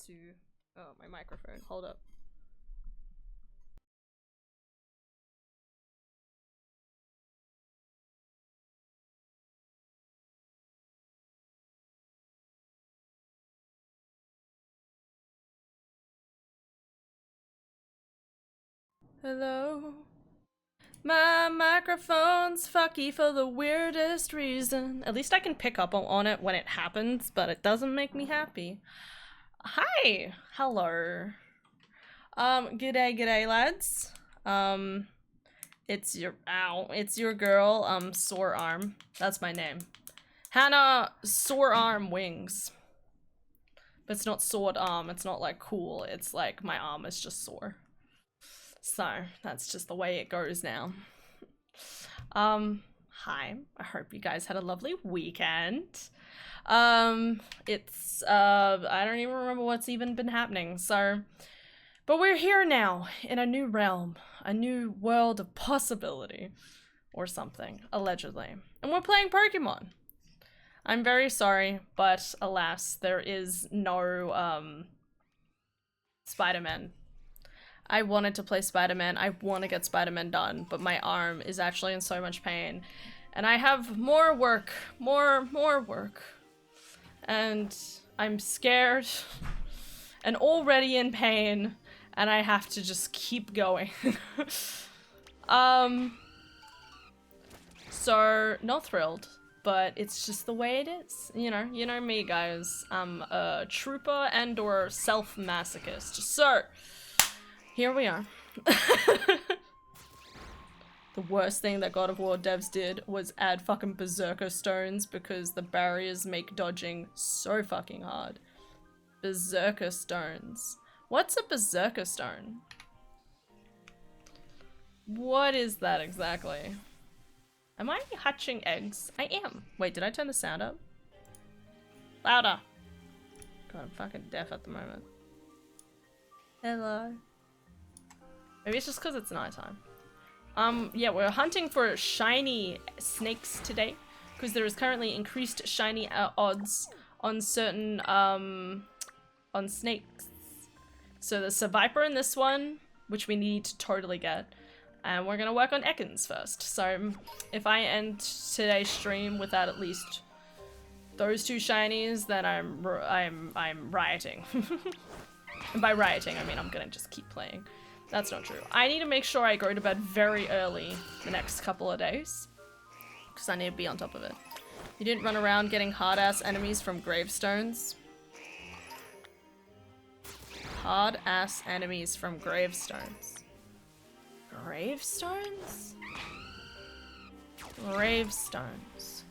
to... Oh, my microphone. Hold up. Hello? My microphone's fucky for the weirdest reason. At least I can pick up on it when it happens, but it doesn't make me happy. Hi! Hello. G'day lads. It's your girl, Sore Arm. That's my name. Hannah Sore Arm Wings. But it's not sword arm, it's not like cool, it's like my arm is just sore. So, that's just the way it goes now. Hi. I hope you guys had a lovely weekend. I don't even remember what's even been happening, so... But we're here now, in a new realm, a new world of possibility. Or something, allegedly. And we're playing Pokemon. I'm very sorry, but alas, there is no, Spider-Man. I wanted to play Spider-Man, I want to get Spider-Man done, but my arm is actually in so much pain. And I have more work, more work. And I'm scared, and already in pain, and I have to just keep going. So, not thrilled, but it's just the way it is. You know me, guys. I'm a trooper and or self-masochist. So, here we are. The worst thing that God of War devs did was add fucking berserker stones because the barriers make dodging so fucking hard. Berserker stones. What's a berserker stone? What is that exactly? Am I hatching eggs? I am. Wait, did I turn the sound up? Louder. God, I'm fucking deaf at the moment. Hello. Maybe it's just because it's nighttime. Yeah, we're hunting for shiny snakes today because there is currently increased shiny odds on certain, on snakes. So there's a viper in this one, which we need to totally get. And we're gonna work on Ekans first. So if I end today's stream without at least those two shinies, then I'm rioting. And by rioting, I mean I'm gonna just keep playing. That's not true. I need to make sure I go to bed very early the next couple of days. Because I need to be on top of it. You didn't run around getting hard-ass enemies from gravestones. Hard-ass enemies from gravestones. Gravestones? Gravestones.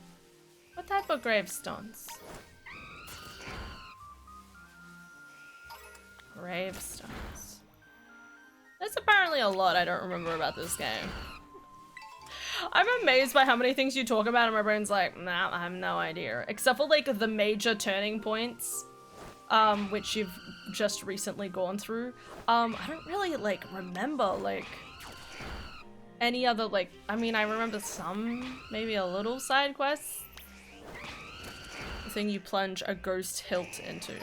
What type of gravestones? Gravestones. There's apparently a lot I don't remember about this game. I'm amazed by how many things you talk about and my brain's like, nah, I have no idea. Except for like the major turning points, which you've just recently gone through. I don't really like remember like any other like, I mean I remember some, maybe a little side quests. The thing you plunge a ghost hilt into.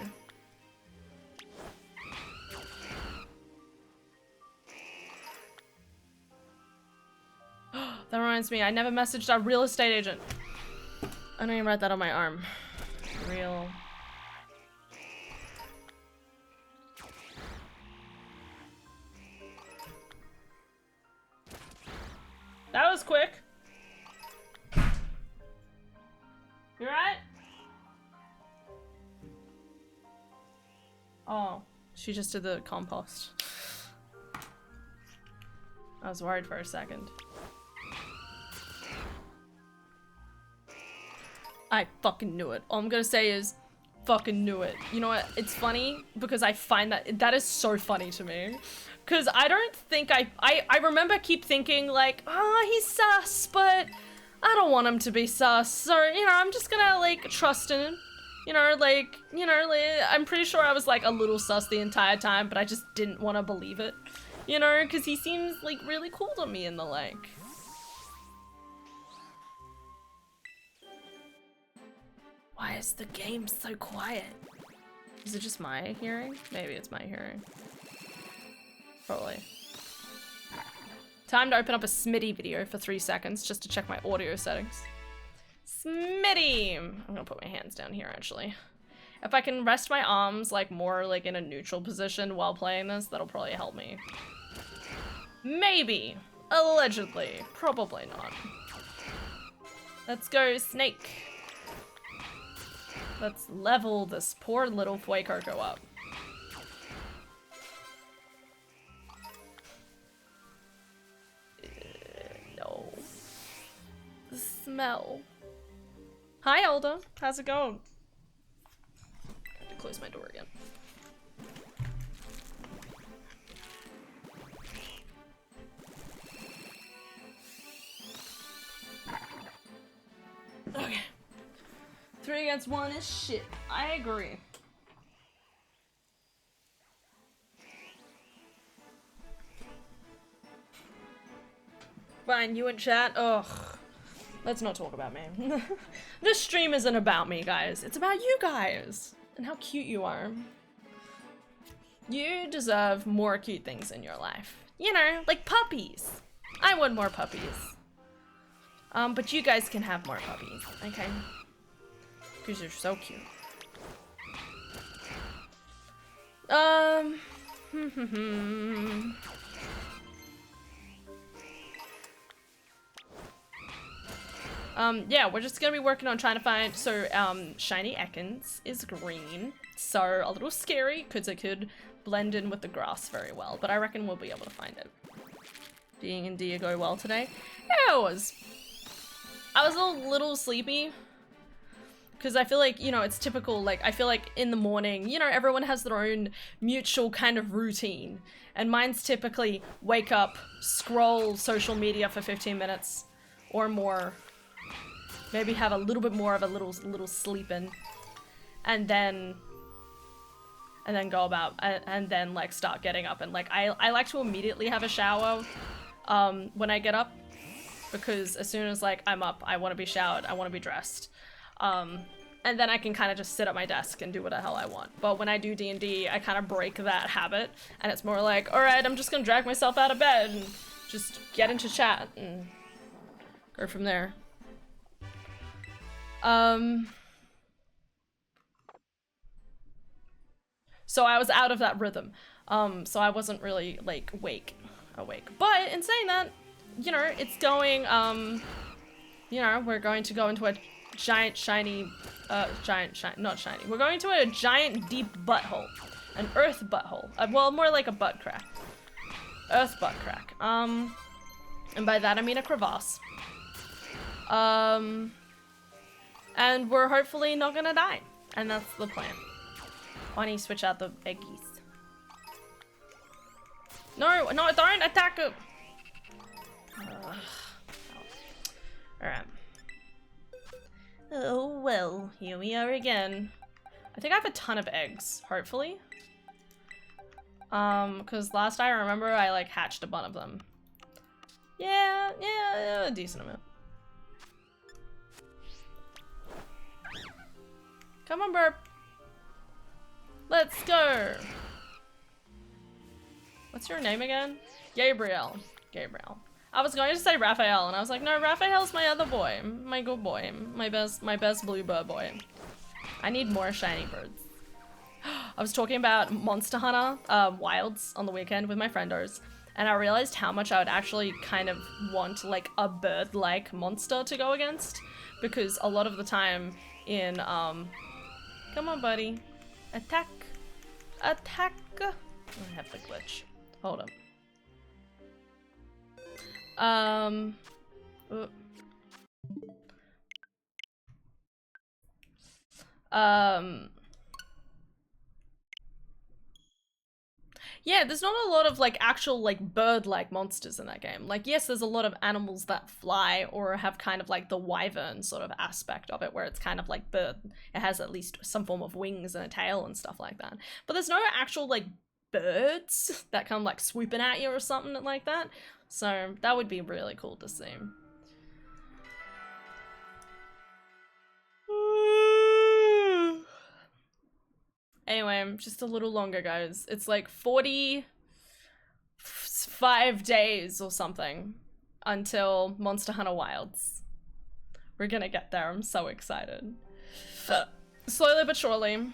That reminds me, I never messaged our real estate agent. I don't even write that on my arm. Real. That was quick. You right? Oh, she just did the compost. I was worried for a second. I fucking knew it. All I'm gonna say is, fucking knew it. You know what? It's funny because I find that is so funny to me. Cause I don't think I remember keep thinking like, oh, he's sus, but I don't want him to be sus. So, you know, I'm just gonna like trust in him. You know, like, I'm pretty sure I was like a little sus the entire time, but I just didn't want to believe it. You know, cause he seems like really cool to me and the like. Why is the game so quiet? Is it just my hearing? Maybe it's my hearing. Probably. Time to open up a Smitty video for 3 seconds just to check my audio settings. Smitty! I'm gonna put my hands down here, actually. If I can rest my arms, like, more, like, in a neutral position while playing this, that'll probably help me. Maybe. Allegedly. Probably not. Let's go, Snake. Let's level this poor little Fuecoco up. No. The smell. Hi, Alda. How's it going? I have to close my door again. Okay. 3 against 1 is shit. I agree. Fine, you in chat? Ugh. Let's not talk about me. This stream isn't about me, guys. It's about you guys. And how cute you are. You deserve more cute things in your life. You know, like puppies. I want more puppies. But you guys can have more puppies, okay? Because you're so cute. Yeah, we're just gonna be working on trying to find, so, Shiny Ekans is green, so a little scary, because it could blend in with the grass very well, but I reckon we'll be able to find it. D&D go well today? Yeah, it was. I was a little sleepy, because I feel like, you know, it's typical, like, I feel like in the morning, you know, everyone has their own mutual kind of routine, and mine's typically wake up, scroll social media for 15 minutes, or more, maybe have a little bit more of a little sleep-in, and then go about, and then, like, start getting up, and, like, I like to immediately have a shower, when I get up, because as soon as, like, I'm up, I want to be showered, I want to be dressed, and then I can kind of just sit at my desk and do what the hell I want. But when I do D&D, I kind of break that habit, and it's more like, alright, I'm just gonna drag myself out of bed and just get into chat and go from there. So I was out of that rhythm, so I wasn't really, like, awake. But in saying that, you know, it's going, you know, we're going to go into a giant shiny, not shiny. We're going to a giant deep butthole. An earth butthole. Well, more like a butt crack. Earth butt crack. And by that I mean a crevasse. And we're hopefully not gonna die. And that's the plan. Why don't you switch out the eggies? No, don't attack it! Alright. Oh well, here we are again. I think I have a ton of eggs, hopefully. Cause last I remember I like hatched a bunch of them. Yeah, a decent amount. Come on, burp. Let's go. What's your name again? Gabriel. I was going to say Raphael, and I was like, no, Raphael's my other boy. My good boy. My best bluebird boy. I need more shiny birds. I was talking about Monster Hunter Wilds on the weekend with my friendos, and I realized how much I would actually kind of want, like, a bird-like monster to go against, because a lot of the time in, come on, buddy. Attack. Attack. I have the glitch. Hold up. Yeah, there's not a lot of, like, actual, like, bird-like monsters in that game. Like, yes, there's a lot of animals that fly or have kind of, like, the wyvern sort of aspect of it, where it's kind of like bird. It has at least some form of wings and a tail and stuff like that. But there's no actual, like, birds that come, like, swooping at you or something like that. So that would be really cool to see. Anyway, just a little longer, guys. It's like 45 days or something until Monster Hunter Wilds. We're gonna get there. I'm so excited. Slowly but surely,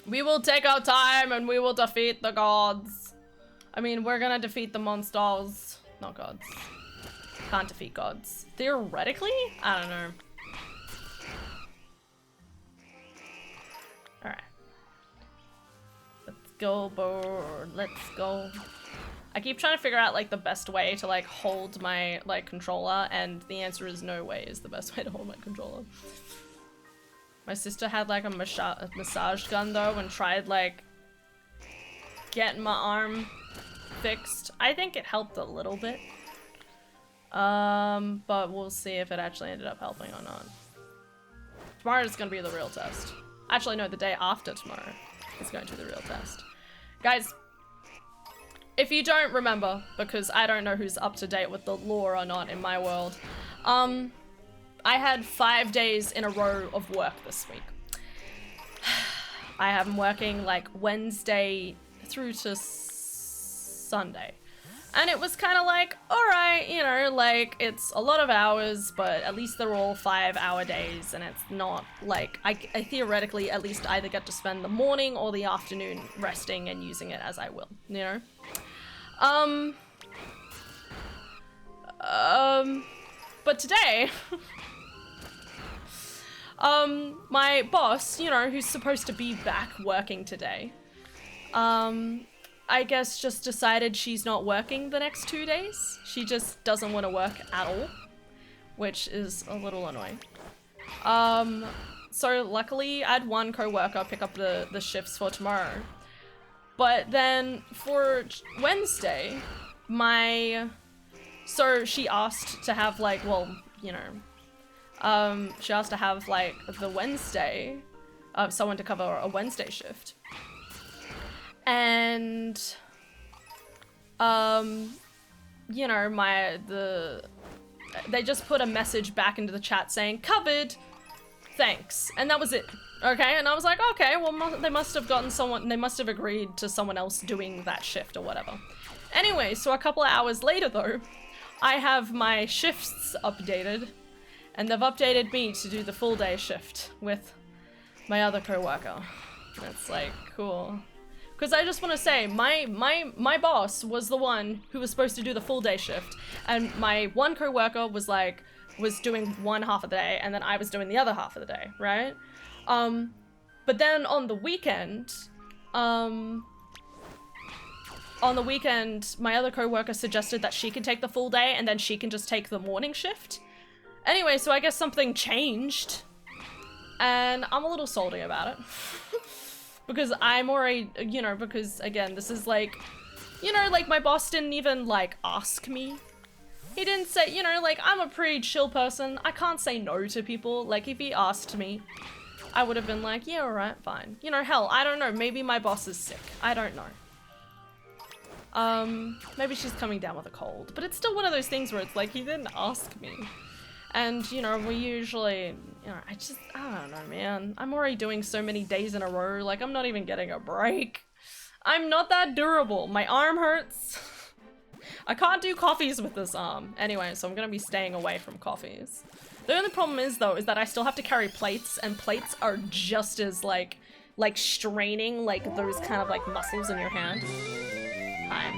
we will take our time and we will defeat the gods. I mean, we're gonna defeat the monsters. Not gods. Can't defeat gods. Theoretically? I don't know. Alright. Let's go, board. Let's go. I keep trying to figure out, like, the best way to, like, hold my, like, controller, and the answer is no way is the best way to hold my controller. My sister had, like, a massage gun, though, and tried, like, getting my arm fixed. I think it helped a little bit. But we'll see if it actually ended up helping or not. Tomorrow is gonna be the real test. Actually, no, the day after tomorrow is going to be the real test. Guys, if you don't remember, because I don't know who's up to date with the lore or not in my world, I had 5 days in a row of work this week. I have been working like Wednesday through to Sunday. And it was kind of like, alright, you know, like, it's a lot of hours, but at least they're all 5-hour days, and it's not, like, I theoretically at least either get to spend the morning or the afternoon resting and using it as I will, you know? But today, my boss, you know, who's supposed to be back working today, I guess just decided she's not working the next 2 days. She just doesn't want to work at all, which is a little annoying. So luckily I had one co-worker pick up the shifts for tomorrow. But then for Wednesday, so she asked to have like, well, you know, she asked to have like the Wednesday, someone to cover a Wednesday shift. And, you know, they just put a message back into the chat saying, covered, thanks. And that was it. Okay, and I was like, okay, well, they must have gotten someone, they must have agreed to someone else doing that shift or whatever. Anyway, so a couple of hours later though, I have my shifts updated, and they've updated me to do the full day shift with my other co-worker. That's like, cool. Because I just want to say, my boss was the one who was supposed to do the full day shift, and my one co-worker was doing one half of the day, and then I was doing the other half of the day, right? But then on the weekend, my other co-worker suggested that she can take the full day, and then she can just take the morning shift. Anyway, so I guess something changed, and I'm a little salty about it. Because I'm already, you know, because again, this is like, you know, like my boss didn't even like ask me. He didn't say, you know, like I'm a pretty chill person. I can't say no to people. Like if he asked me, I would have been like, yeah, all right, fine. You know, hell, I don't know. Maybe my boss is sick. I don't know. Maybe she's coming down with a cold, but it's still one of those things where it's like, he didn't ask me. And, you know, we usually, you know, I don't know, man. I'm already doing so many days in a row, like, I'm not even getting a break. I'm not that durable. My arm hurts. I can't do coffees with this arm. Anyway, so I'm gonna be staying away from coffees. The only problem is, though, is that I still have to carry plates, and plates are just as, like straining, like, those kind of, like, muscles in your hand. Hi.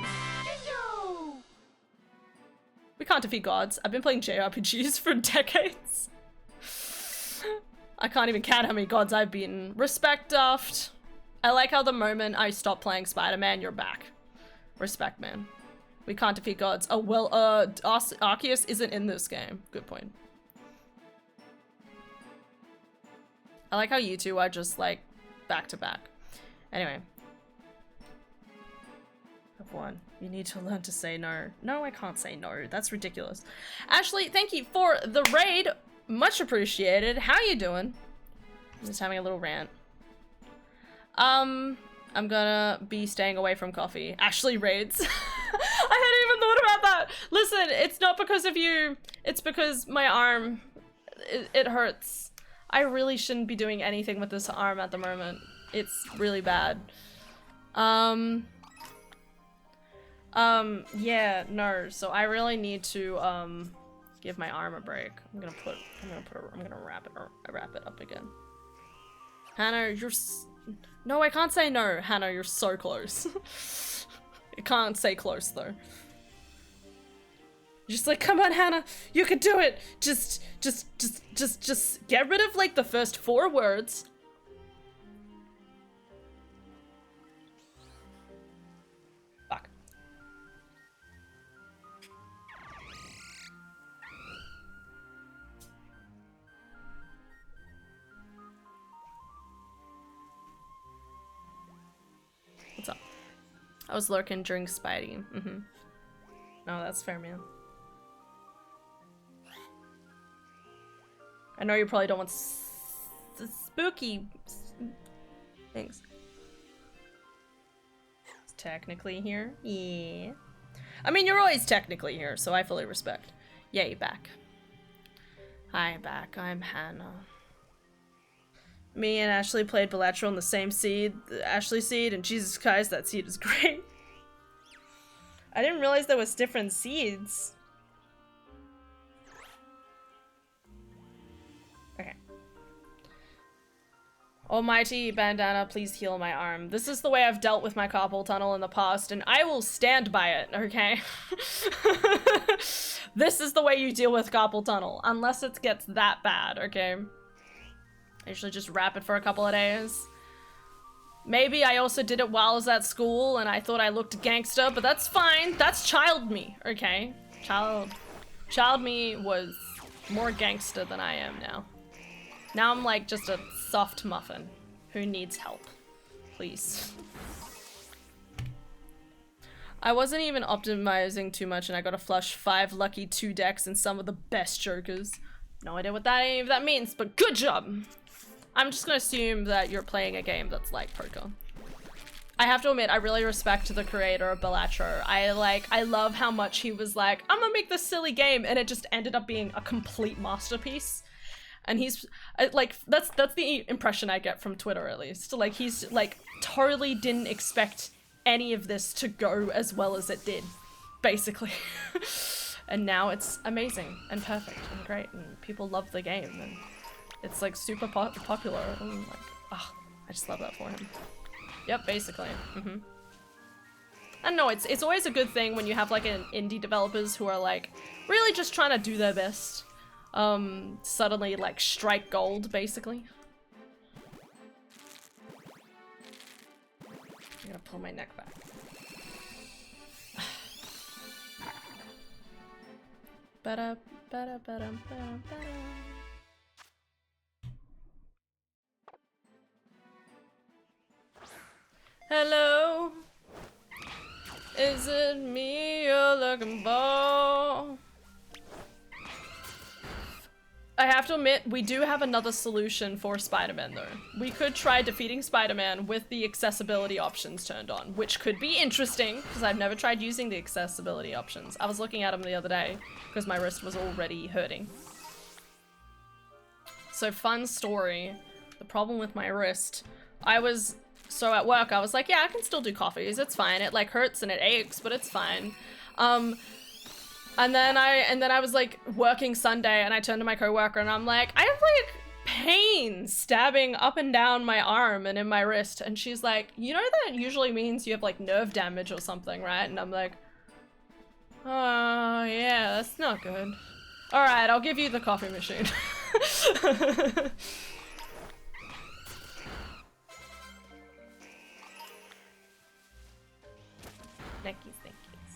We can't defeat gods. I've been playing JRPGs for decades. I can't even count how many gods I've beaten. Respect, Daft. I like how the moment I stop playing Spider-Man, you're back. Respect, man. We can't defeat gods. Oh, well, Arceus isn't in this game. Good point. I like how you two are just, like, back to back. Anyway. One. You need to learn to say no. No, I can't say no. That's ridiculous. Ashley, thank you for the raid. Much appreciated. How you doing? I'm just having a little rant. I'm gonna be staying away from coffee. Ashley raids. I hadn't even thought about that. Listen, it's not because of you. It's because my arm, it hurts. I really shouldn't be doing anything with this arm at the moment. It's really bad. Yeah, no, so I really need to, give my arm a break. I'm gonna wrap it up again. Hannah, no, I can't say no. Hannah, you're so close. I can't say close, though. Just like, come on, Hannah, you can do it. Just get rid of, like, the first 4 words. Fuck. What's up? I was lurking during Spidey. No, that's fair, man. I know you probably don't want spooky things. It's technically here. Yeah. I mean, you're always technically here, so I fully respect. Yay, back. Hi, back. I'm Hannah. Me and Ashley played Bellatrix on the same seed, the Ashley seed, and Jesus Christ, that seed is great. I didn't realize there was different seeds. Okay. Almighty bandana, please heal my arm. This is the way I've dealt with my carpal tunnel in the past, and I will stand by it, okay? This is the way you deal with carpal tunnel, unless it gets that bad, okay? I usually just wrap it for a couple of days. Maybe I also did it while I was at school and I thought I looked gangster, but that's fine. That's child me, okay? Child me was more gangster than I am now. Now I'm like just a soft muffin who needs help. Please. I wasn't even optimizing too much and I got to flush 5 lucky 2 decks and some of the best jokers. No idea what any of that means, but good job! I'm just gonna assume that you're playing a game that's like poker. I have to admit, I really respect the creator of Bellatrix. I love how much he was like, I'm gonna make this silly game, and it just ended up being a complete masterpiece. And he's, like, that's the impression I get from Twitter, at least. Like, he's, like, totally didn't expect any of this to go as well as it did, basically. And now it's amazing, and perfect, and great, and people love the game, and it's like super popular. And like, oh, I just love that for him. Yep, basically. And no, it's always a good thing when you have like an indie developers who are like really just trying to do their best. Suddenly like strike gold, basically. I'm gonna pull my neck back. Hello, is it me you're looking for? I have to admit, we do have another solution for Spider-Man though. We could try defeating Spider-Man with the accessibility options turned on, which could be interesting, because I've never tried using the accessibility options. I was looking at them the other day, because my wrist was already hurting. So fun story, the problem with my wrist, so at work I was like, yeah, I can still do coffees, it's fine, it like hurts and it aches, but it's fine. And then I was like working Sunday and I turned to my coworker and I'm like, I have like pain stabbing up and down my arm and in my wrist, and she's like, you know that usually means you have like nerve damage or something, right? And I'm like, oh yeah, that's not good. All right, I'll give you the coffee machine. Thankies, thankies.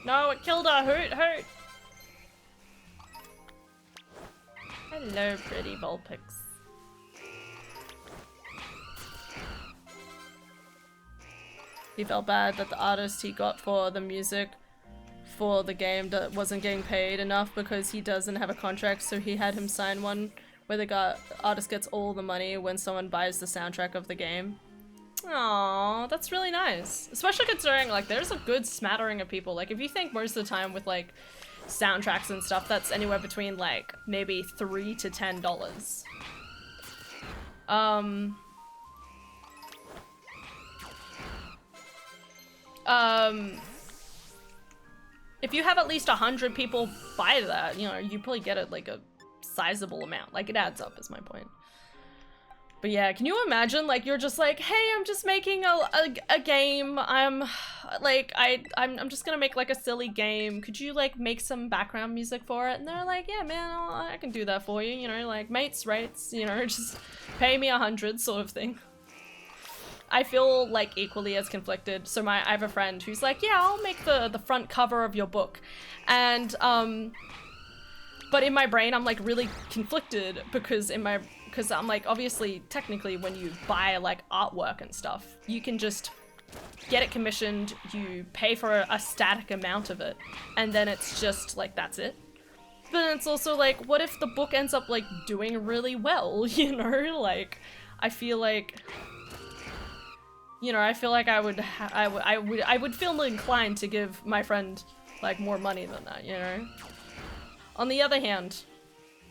No, it killed her. Hoot, hoot. Hello, pretty Vulpix. He felt bad that the artist he got for the music for the game that wasn't getting paid enough because he doesn't have a contract, so he had him sign one where the artist gets all the money when someone buys the soundtrack of the game. Aww, that's really nice. Especially considering, like, there's a good smattering of people. Like, if you think most of the time with, like, soundtracks and stuff, that's anywhere between, like, maybe $3 to $10. if you have at least 100 people buy that, you know, you probably get it like a sizable amount. Like, it adds up is my point. But yeah, can you imagine, like, you're just like, hey, I'm just making a game. I'm just gonna make like a silly game. Could you like make some background music for it? And they're like, yeah, man, I can do that for you. You know, like mates rates, you know, just pay me 100 sort of thing. I feel like equally as conflicted. So I have a friend who's like, yeah, I'll make the front cover of your book. And, but in my brain, I'm like really conflicted because I'm like, obviously, technically, when you buy like artwork and stuff, you can just get it commissioned, you pay for a static amount of it, and then it's just like, that's it. But it's also like, what if the book ends up like doing really well, you know? Like, I feel like, you know, I would feel inclined to give my friend like more money than that, you know? On the other hand,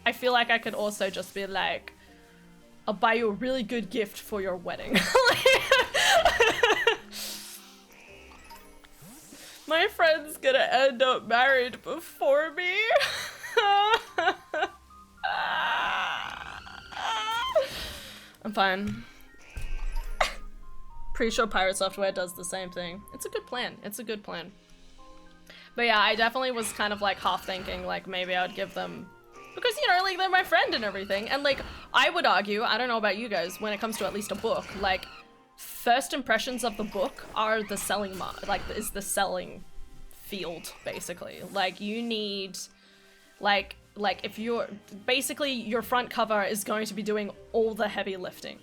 I feel like I could also just be like, I'll buy you a really good gift for your wedding. My friend's gonna end up married before me. I'm fine. Pretty sure Pirate Software does the same thing. It's a good plan. It's a good plan. But yeah, I definitely was kind of like half thinking like maybe I would give them, because, you know, like, they're my friend and everything. And, like, I would argue, I don't know about you guys, when it comes to at least a book, like, first impressions of the book are the selling is the selling field, basically. Like, you need, like, if you're, basically, your front cover is going to be doing all the heavy lifting.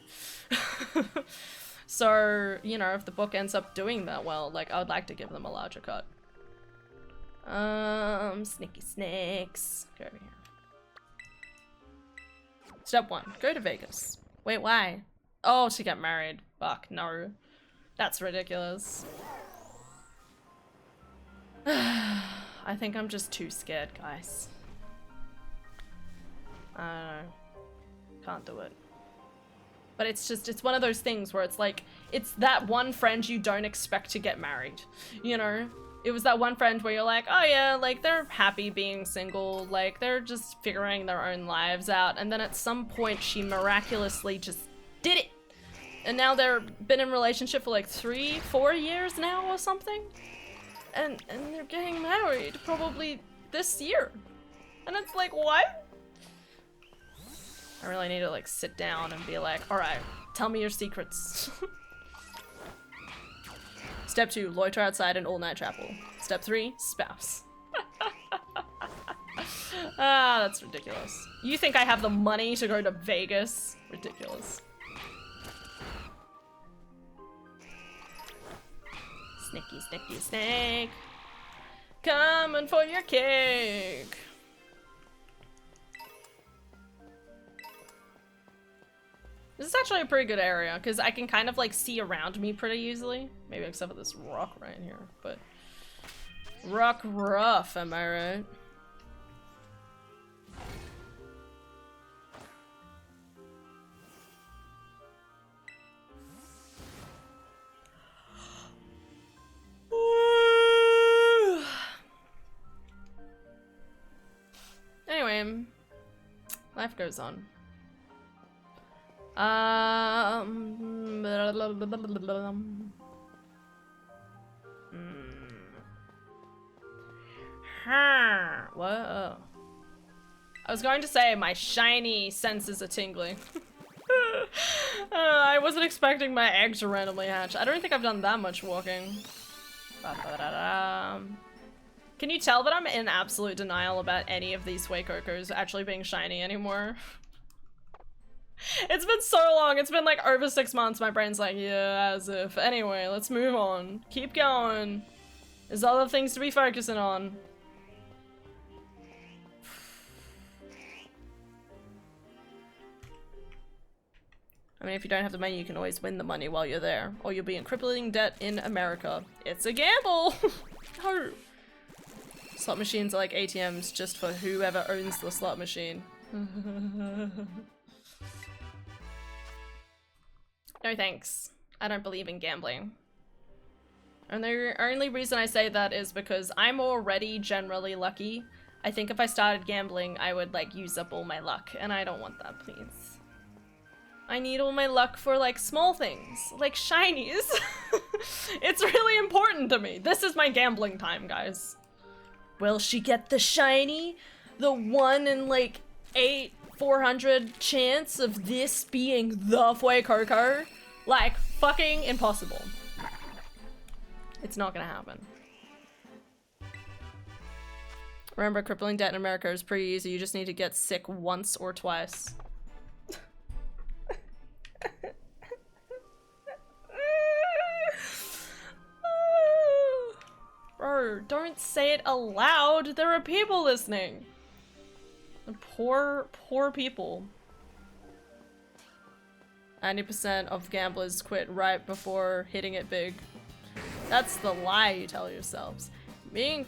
So, you know, if the book ends up doing that well, like, I would like to give them a larger cut. Sneaky snakes. Go over here. Step 1, go to Vegas. Wait, why? Oh, to get married. Fuck, no. That's ridiculous. I think I'm just too scared, guys. I don't know. Can't do it. But it's just, it's one of those things where it's like, it's that one friend you don't expect to get married, you know? It was that one friend where you're like, oh yeah, like, they're happy being single, like, they're just figuring their own lives out, and then at some point she miraculously just did it! And now they've been in a relationship for like 3-4 years now or something? And they're getting married probably this year. And it's like, what? I really need to like sit down and be like, alright, tell me your secrets. Step 2, loiter outside an all-night chapel. Step 3, spouse. Ah, that's ridiculous. You think I have the money to go to Vegas? Ridiculous. Snicky, snicky, snake. Coming for your cake. This is actually a pretty good area, because I can kind of like see around me pretty easily. Maybe except for this rock right here, but... rock rough, am I right? Anyway, life goes on. Whoa. I was going to say my shiny senses are tingling. I wasn't expecting my egg to randomly hatch. I don't think I've done that much walking. Can you tell that I'm in absolute denial about any of these Suicocos actually being shiny anymore? It's been so long. It's been like over 6 months. My brain's like, yeah, as if. Anyway, let's move on. Keep going. There's other things to be focusing on. I mean, if you don't have the money, you can always win the money while you're there. Or you'll be in crippling debt in America. It's a gamble! No! Slot machines are like ATMs just for whoever owns the slot machine. No thanks. I don't believe in gambling. And the only reason I say that is because I'm already generally lucky. I think if I started gambling, I would like use up all my luck, and I don't want that, please. I need all my luck for like small things, like shinies. It's really important to me. This is my gambling time, guys. Will she get the shiny? The 1 in like 400 chance of this being the Fuecoco? Like, fucking impossible. It's not gonna happen. Remember, crippling debt in America is pretty easy. You just need to get sick once or twice. Bro, don't say it aloud. There are people listening. The poor, poor people. 90% of gamblers quit right before hitting it big. That's the lie you tell yourselves. Remember,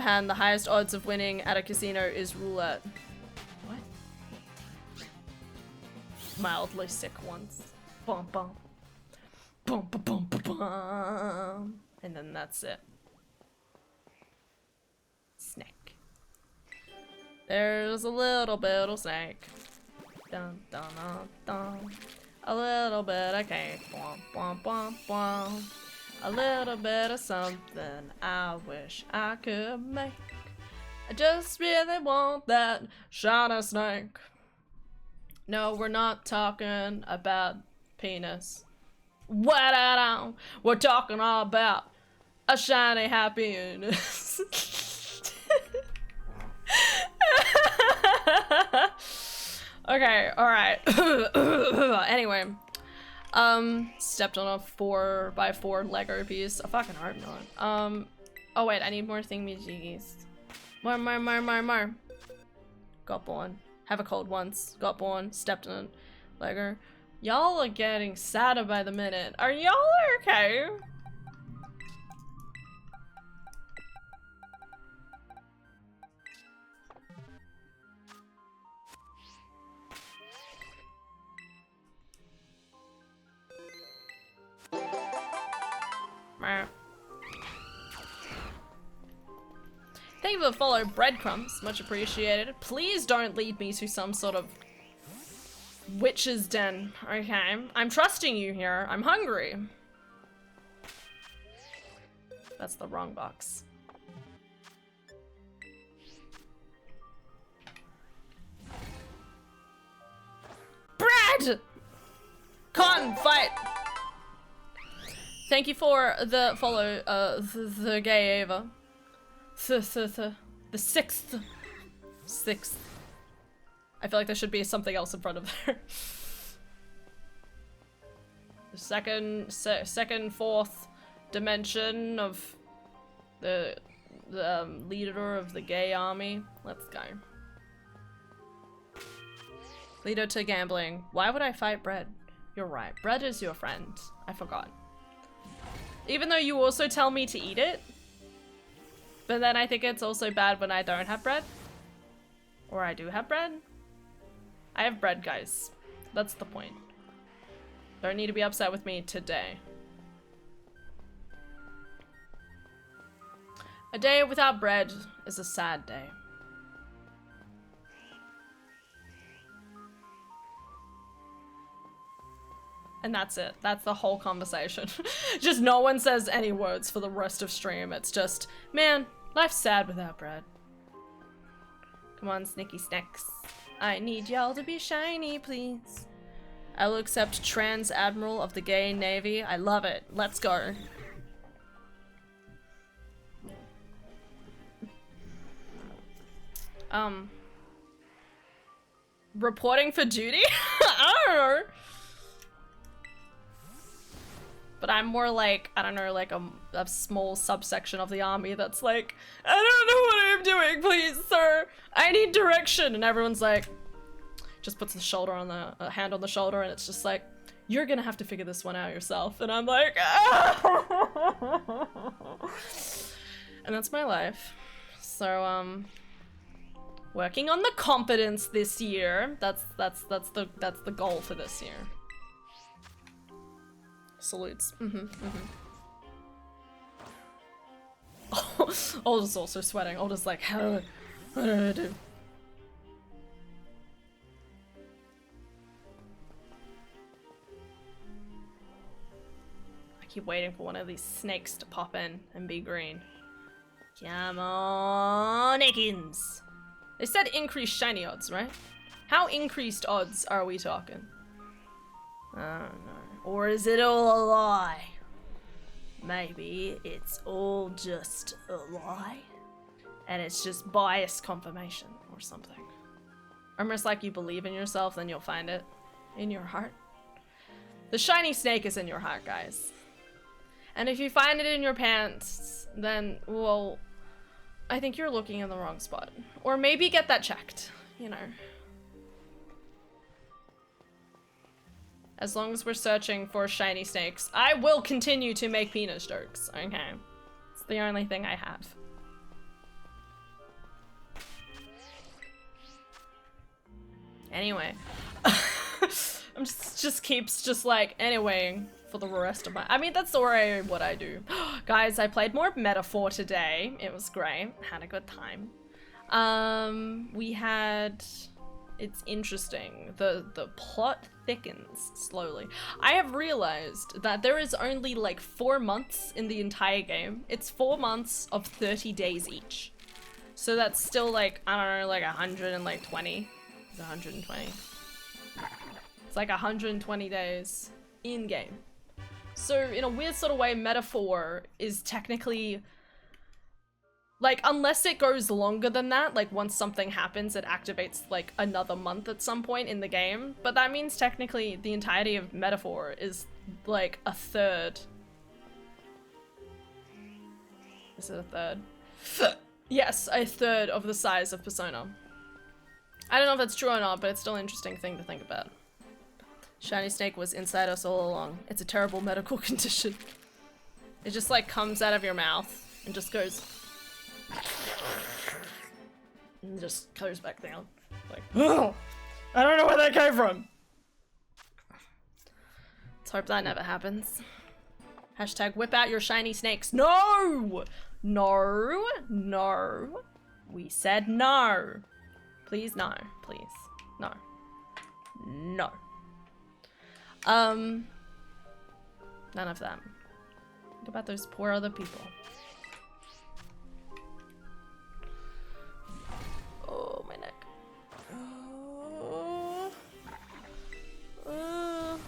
Han, the highest odds of winning at a casino is roulette. What? Mildly sick once. Bum bum. Bum bum bum bum bum. And then that's it. Snake. There's a little bit of snake. Dun dun dun dun. A little bit of cake. Bum bum bum bum. A little bit of something I wish I could make. I just really want that shiny snake. No, we're not talking about penis. What I don't. We're talking all about a shiny happiness. Okay, alright. Anyway. Stepped on a 4x4 Lego piece. I fucking hope not. Oh wait, I need more thingamajiggies. More. Got born. Have a cold once. Got born. Stepped on a Lego. Y'all are getting sadder by the minute. Are y'all okay? Thank you for the follow, breadcrumbs. Much appreciated. Please don't lead me to some sort of witch's den, okay? I'm trusting you here. I'm hungry. That's the wrong box. Bread! Con, fight! Thank you for the follow, the gay Ava. The sixth. I feel like there should be something else in front of there. The second, fourth dimension of the leader of the gay army. Let's go. Leader to gambling. Why would I fight Bread? You're right. Bread is your friend. I forgot. Even though you also tell me to eat it. But then I think it's also bad when I don't have bread. Or I do have bread. I have bread, guys. That's the point. Don't need to be upset with me today. A day without bread is a sad day. And that's it. That's the whole conversation. Just no one says any words for the rest of stream. It's just, man, life's sad without bread. Come on, snicky snacks. I need y'all to be shiny, please. I will accept Trans Admiral of the Gay Navy. I love it. Let's go. Reporting for duty? I don't know. But I'm more like, I don't know, like a small subsection of the army that's like, I don't know what I'm doing, please, sir. I need direction. And everyone's like, just puts the shoulder on the hand on the shoulder, and it's just like, you're gonna have to figure this one out yourself. And I'm like, ah! And that's my life. So working on the competence this year. That's the goal for this year. Salutes. Alder's also sweating. Alder's like, what do I do? I keep waiting for one of these snakes to pop in and be green. Come on, Akins! They said increased shiny odds, right? How increased odds are we talking? I don't know. Or is it all a lie? Maybe it's all just a lie. And it's just biased confirmation or something. Almost like you believe in yourself, then you'll find it in your heart. The shiny snake is in your heart, guys. And if you find it in your pants, then, well, I think you're looking in the wrong spot. Or maybe get that checked, you know. As long as we're searching for shiny snakes, I will continue to make penis jokes, okay? It's the only thing I have. Anyway. I'm just keeps just like, anyway, for the rest of my- I mean, that's already what I do. Guys, I played more Metaphor today. It was great. Had a good time. We had... It's interesting. The plot thickens slowly. I have realized that there is only like 4 months in the entire game. It's 4 months of 30 days each. So that's still like, I don't know, like 120. It's 120. It's like 120 days in game. So in a weird sort of way, Metaphor is technically... Like, unless it goes longer than that, like once something happens, it activates like another month at some point in the game. But that means technically the entirety of Metaphor is like a third. Is it a third? Yes, a third of the size of Persona. I don't know if that's true or not, but it's still an interesting thing to think about. Shiny Snake was inside us all along. It's a terrible medical condition. It just like comes out of your mouth and just goes... and just goes back down. Like, oh, I don't know where that came from. Let's hope that never happens. Hashtag whip out your shiny snakes. No! No! No! We said no. Please no. Please. No. No. None of that. Think about those poor other people. Oh, my neck. Oh. No!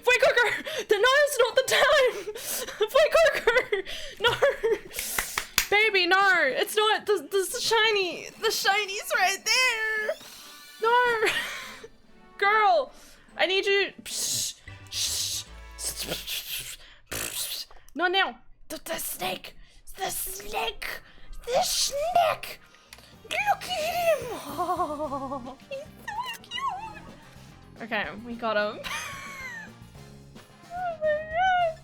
Wait, Coco! Now's not the time! Wait, Coco! No! Baby, no! It's not! The shiny! The shiny's right there! No! Girl! I need you... Not now! The snake! The snake! The snake! Look at him! Oh, he's so cute! Okay, we got him. Oh my god!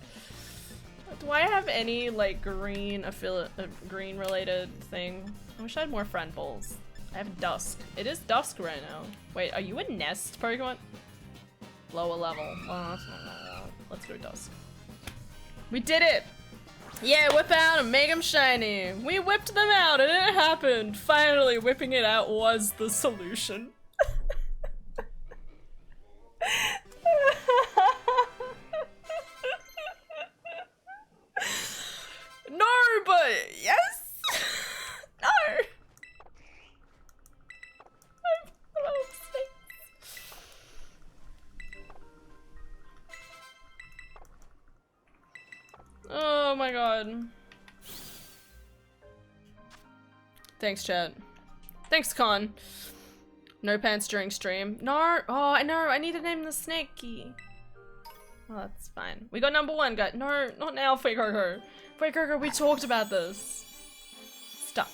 Do I have any, like, green related thing? I wish I had more friend balls. I have Dusk. It is Dusk right now. Wait, are you a Nest Pokemon? Lower level. Oh, that's not let's go Dusk. We did it! Yeah, whip out and make them shiny. We whipped them out and it happened. Finally, whipping it out was the solution. No, but yes? No! Oh my god. Thanks, chat. Thanks, Con. No pants during stream. No! Oh, I know! I need to name the snakey. Oh, that's fine. We got number 1, guys. No, not now, Fake Coco. Fake Coco, we talked about this. Stop.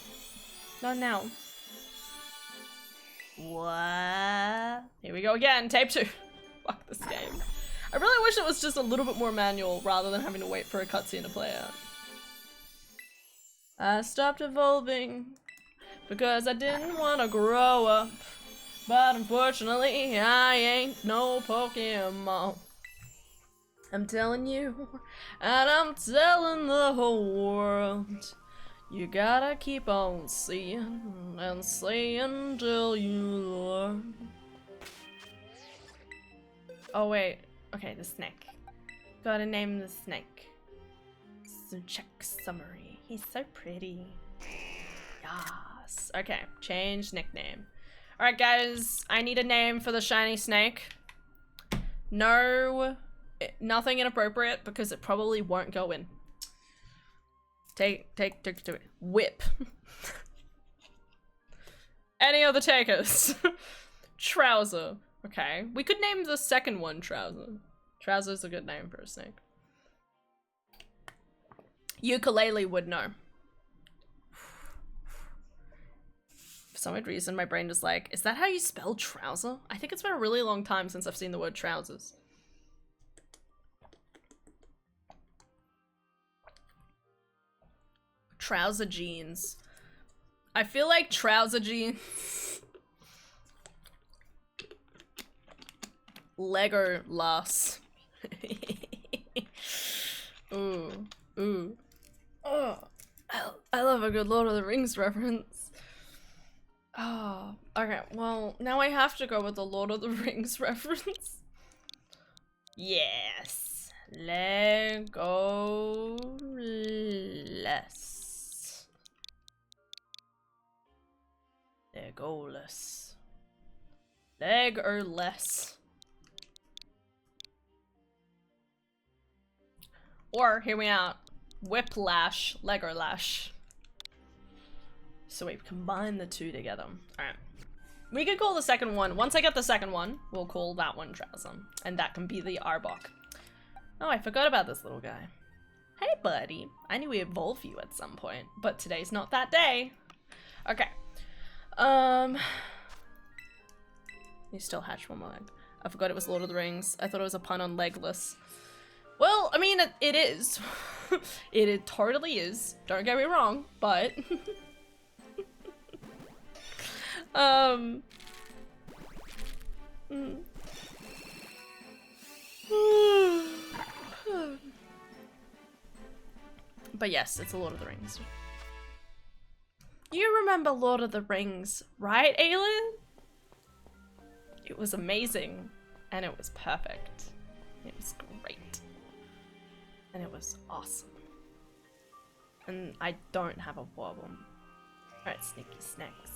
Not now. What? Here we go again. Tape 2. Fuck this game. I really wish it was just a little bit more manual rather than having to wait for a cutscene to play out. I stopped evolving because I didn't want to grow up. But unfortunately, I ain't no Pokemon. I'm telling you, and I'm telling the whole world, you gotta keep on seeing and seeing till you learn. Oh wait, okay, the snake. Gotta name the snake. So check summary. He's so pretty. Yes. Okay, change nickname. Alright guys, I need a name for the shiny snake. No, nothing inappropriate because it probably won't go in. Take it. Whip. Any other takers? Trouser. Okay, we could name the second one Trouser. Trouser's a good name for a snake. Ukulele would know. For some weird reason, my brain is like, is that how you spell trouser? I think it's been a really long time since I've seen the word trousers. Trouser jeans. I feel like trouser jeans. Lego lass. Ooh. Ooh. Oh. I love a good Lord of the Rings reference. Oh. Okay, well, now I have to go with the Lord of the Rings reference. Yes. Lego less. Legoless. Leg or less. Or, hear me out, whiplash, Lego lash. So we combine the two together. Alright. We could call the second one, once I get the second one, we'll call that one Trouser. And that can be the Arbok. Oh, I forgot about this little guy. Hey buddy, I knew we evolve you at some point, but today's not that day. Okay. You still hatch one more egg. I forgot it was Lord of the Rings. I thought it was a pun on legless. Well, I mean, it is. It totally is. Don't get me wrong, but... But yes, it's a Lord of the Rings. You remember Lord of the Rings, right, Aelin? It was amazing, and it was perfect. It was great. And it was awesome. And I don't have a problem. Alright, sneaky snacks.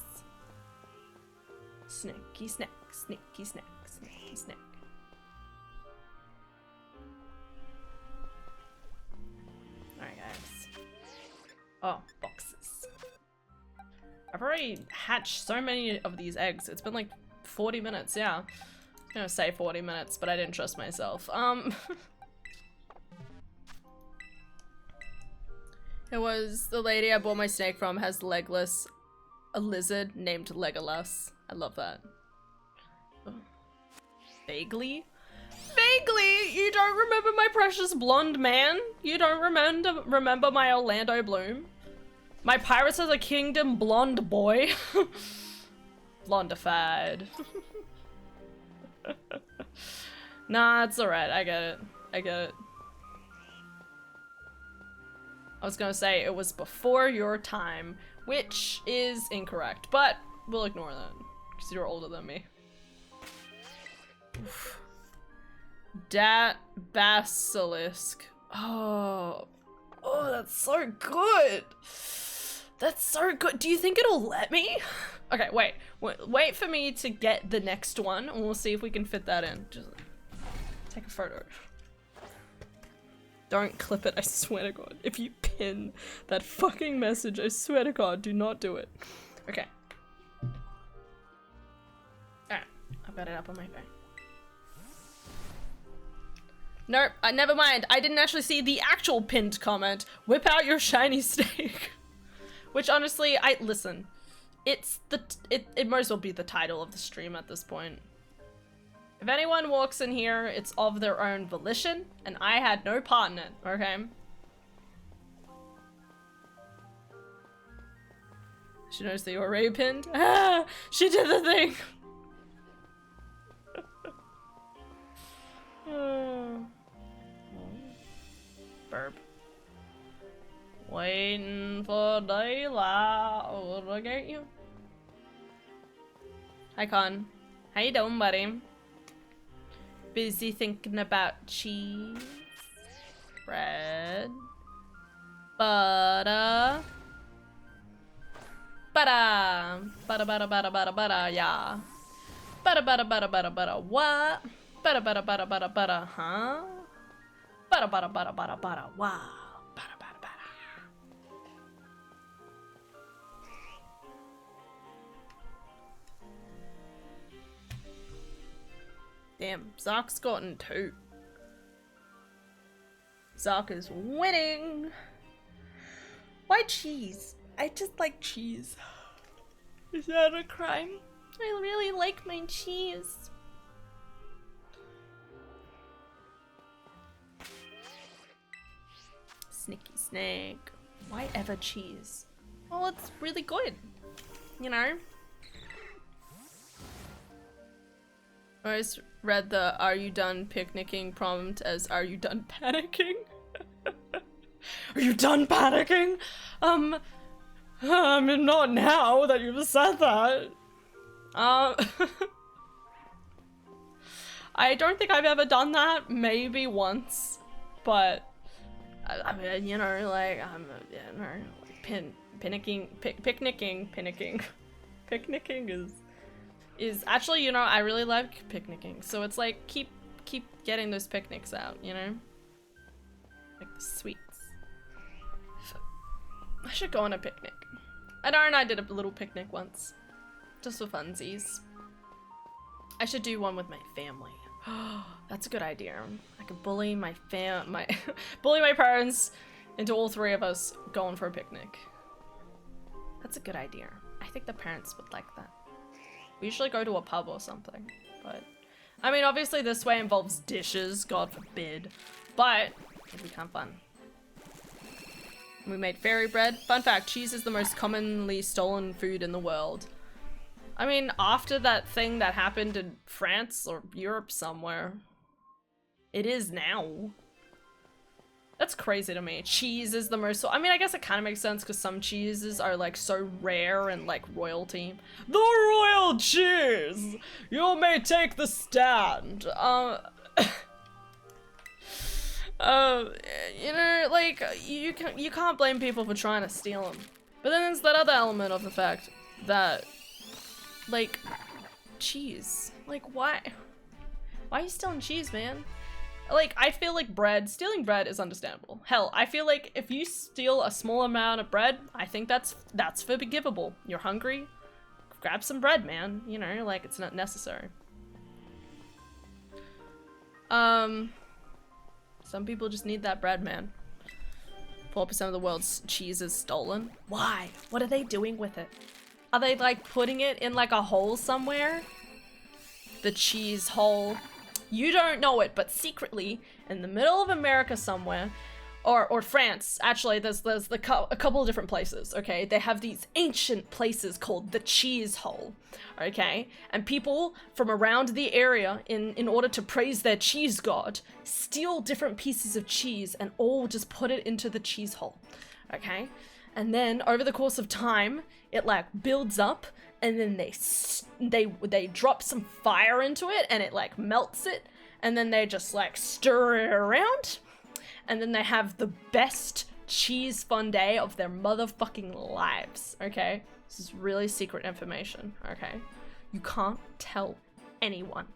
Sneaky snack, sneaky snack, sneaky snack. Alright guys. Oh, boxes. I've already hatched so many of these eggs. It's been like 40 minutes, yeah. I'm gonna say 40 minutes, but I didn't trust myself. It was the lady I bought my snake from has legless, a lizard named Legolas. I love that. Oh. Vaguely? Vaguely? You don't remember my precious blonde man? You don't remember my Orlando Bloom? My Pirates of the Kingdom blonde boy? Blondified. Nah, it's alright. I get it. I get it. I was gonna say it was before your time, which is incorrect, but we'll ignore that because you're older than me. Oof. Dat basilisk. Oh, that's so good. That's so good. Do you think it'll let me? Okay, wait for me to get the next one, and we'll see if we can fit that in. Just take a photo. Don't clip it, I swear to God. If you pin that fucking message, I swear to God, do not do it. Okay. Alright, I've got it up on my phone. Nope, never mind. I didn't actually see the actual pinned comment. Whip out your shiny snake. Which honestly, listen. It might as well be the title of the stream at this point. If anyone walks in here, it's of their own volition, and I had no part in it, okay? She knows that you're already pinned. Ah! She did the thing! Burp. Waiting for daylight. Look at you. Hi, Con. How you doing, buddy? Busy thinking about cheese, bread, butter, butter, yeah. Butter, what? Butter, huh? Butter, wow. Butter. Damn, Zark's gotten 2. Zark is winning. Why cheese? I just like cheese. Is that a crime? I really like my cheese. Snicky snake. Why ever cheese? Well, it's really good. You know? I always read the "Are you done picnicking?" prompt as "Are you done panicking?" Are you done panicking? I mean, not now that you've said that. I don't think I've ever done that. Maybe once, but I mean, you know, like you know, like picnicking is actually, you know, I really like picnicking. So it's like keep getting those picnics out, you know, like the sweets. I should go on a picnic. I did a little picnic once, just for funsies. I should do one with my family. That's a good idea. I could bully my bully my parents into all 3 of us going for a picnic. That's a good idea. I think the parents would like that. We usually go to a pub or something, but I mean, obviously this way involves dishes, God forbid, but it'd be kind of fun. We made fairy bread. Fun fact, cheese is the most commonly stolen food in the world. I mean, after that thing that happened in France or Europe somewhere, it is now. That's crazy to me. Cheese is the most, I mean, I guess it kind of makes sense because some cheeses are like so rare and like royalty. The royal cheese! You may take the stand. You know, like, you can't blame people for trying to steal them. But then there's that other element of the fact that, like, cheese. Like, why? Why are you stealing cheese, man? Like, I feel like stealing bread is understandable. Hell, I feel like if you steal a small amount of bread, I think that's forgivable. You're hungry, grab some bread, man. You know, like, it's not necessary. Some people just need that bread, man. 4% of the world's cheese is stolen. Why? What are they doing with it? Are they, like, putting it in, like, a hole somewhere? The cheese hole. You don't know it, but secretly, in the middle of America somewhere, or France, actually, there's a couple of different places, okay? They have these ancient places called the cheese hole, okay? And people from around the area, in order to praise their cheese god, steal different pieces of cheese and all just put it into the cheese hole, okay? And then, over the course of time, it, like, builds up, and then they drop some fire into it, and it, like, melts it, and then they just, like, stir it around, and then they have the best cheese fondue of their motherfucking lives, okay? This is really secret information, okay? You can't tell anyone,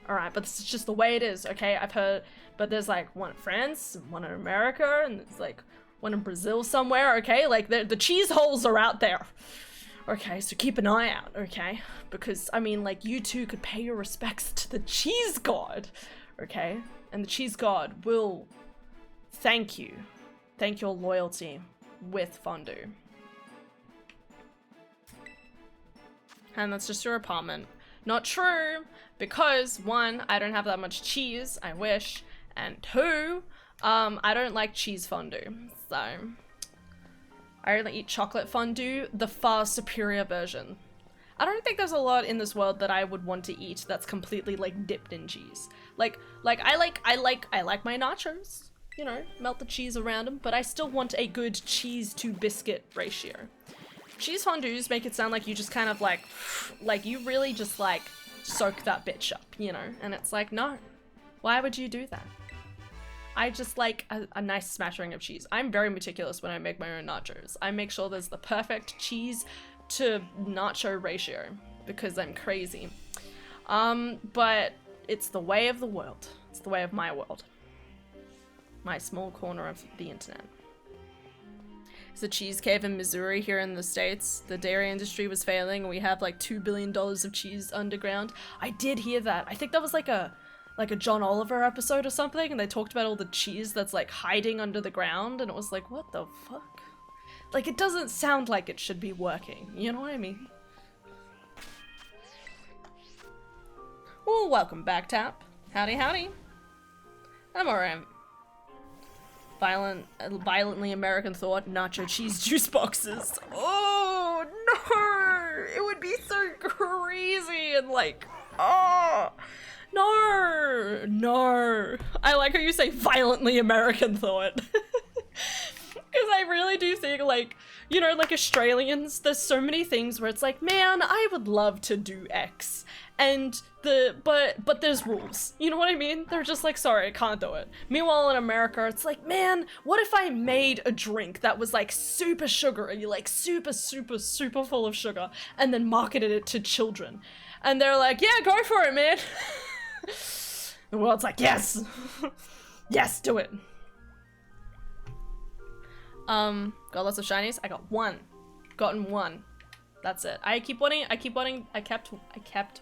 alright? But this is just the way it is, okay? I've heard, but there's, like, one in France, and one in America, and there's, like, one in Brazil somewhere, okay? Like, the cheese holes are out there. Okay, so keep an eye out, okay? Because, I mean, like, you two could pay your respects to the cheese god, okay? And the cheese god will thank your loyalty with fondue. And that's just your apartment. Not true, because 1, I don't have that much cheese, I wish, and 2, I don't like cheese fondue, so I only eat chocolate fondue, the far superior version. I don't think there's a lot in this world that I would want to eat that's completely like dipped in cheese. Like I like my nachos, you know, melt the cheese around them, but I still want a good cheese to biscuit ratio. Cheese fondues make it sound like you just kind of like you really just like soak that bitch up, you know? And it's like, no, why would you do that? I just like a nice smattering of cheese. I'm very meticulous when I make my own nachos. I make sure there's the perfect cheese to nacho ratio because I'm crazy. But it's the way of the world. It's the way of my world. My small corner of the internet. It's a cheese cave in Missouri here in the States. The dairy industry was failing. We have like $2 billion of cheese underground. I did hear that. I think that was like a John Oliver episode or something, and they talked about all the cheese that's like hiding under the ground, and it was like, what the fuck? Like, it doesn't sound like it should be working, you know what I mean? Well, welcome back, Tap. Howdy, howdy. I'm alright. Violently American thought, nacho cheese juice boxes. Oh, no! It would be so crazy and like, oh! No! I like how you say violently American thought. Because I really do think, like, you know, like Australians, there's so many things where it's like, man, I would love to do X. And but there's rules. You know what I mean? They're just like, sorry, I can't do it. Meanwhile, in America, it's like, man, what if I made a drink that was like super sugary, like super full of sugar, and then marketed it to children? And they're like, yeah, go for it, man. The world's like, yes. Yes, do it. Got lots of shinies. I got one. Gotten one. That's it. I kept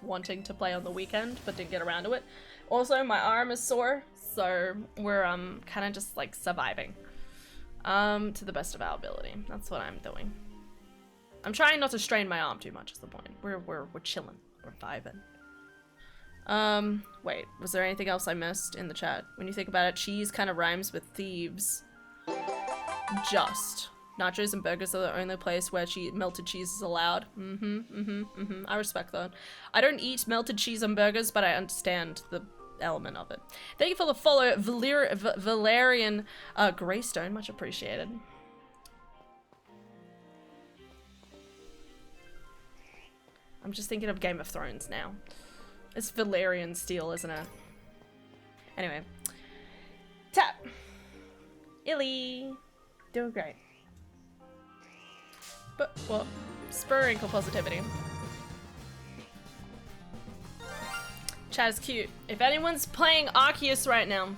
wanting to play on the weekend, but didn't get around to it. Also, my arm is sore, so we're kind of just like surviving. To the best of our ability. That's what I'm doing. I'm trying not to strain my arm too much is the point. We're chilling. We're vibing. Wait, was there anything else I missed in the chat? When you think about it, cheese kind of rhymes with thieves. Just. Nachos and burgers are the only place where melted cheese is allowed. I respect that. I don't eat melted cheese on burgers, but I understand the element of it. Thank you for the follow, Valerian Greystone. Much appreciated. I'm just thinking of Game of Thrones now. It's Valerian steel, isn't it? Anyway. Tap. Illy. Doing great. But, well, spurring positivity. Chat is cute. If anyone's playing Arceus right now,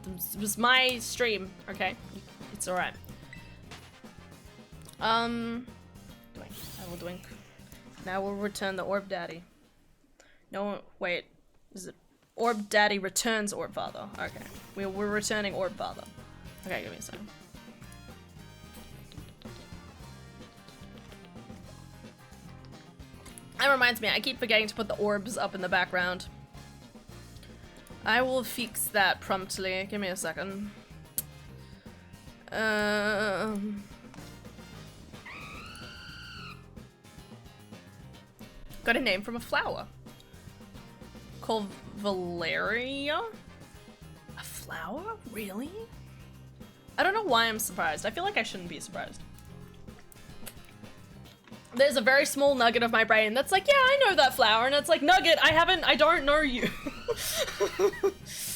it was my stream, okay? It's alright. Doink. I will doink. Now we'll return the Orb Daddy. No, wait. Is it Orb Daddy returns Orb Father? Okay. We're returning Orb Father. Okay, give me a second. That reminds me, I keep forgetting to put the orbs up in the background. I will fix that promptly. Give me a second. Got a name from a flower. Called Valeria? A flower? Really? I don't know why I'm surprised. I feel like I shouldn't be surprised. There's a very small nugget of my brain that's like, yeah, I know that flower, and it's like, nugget, I don't know you.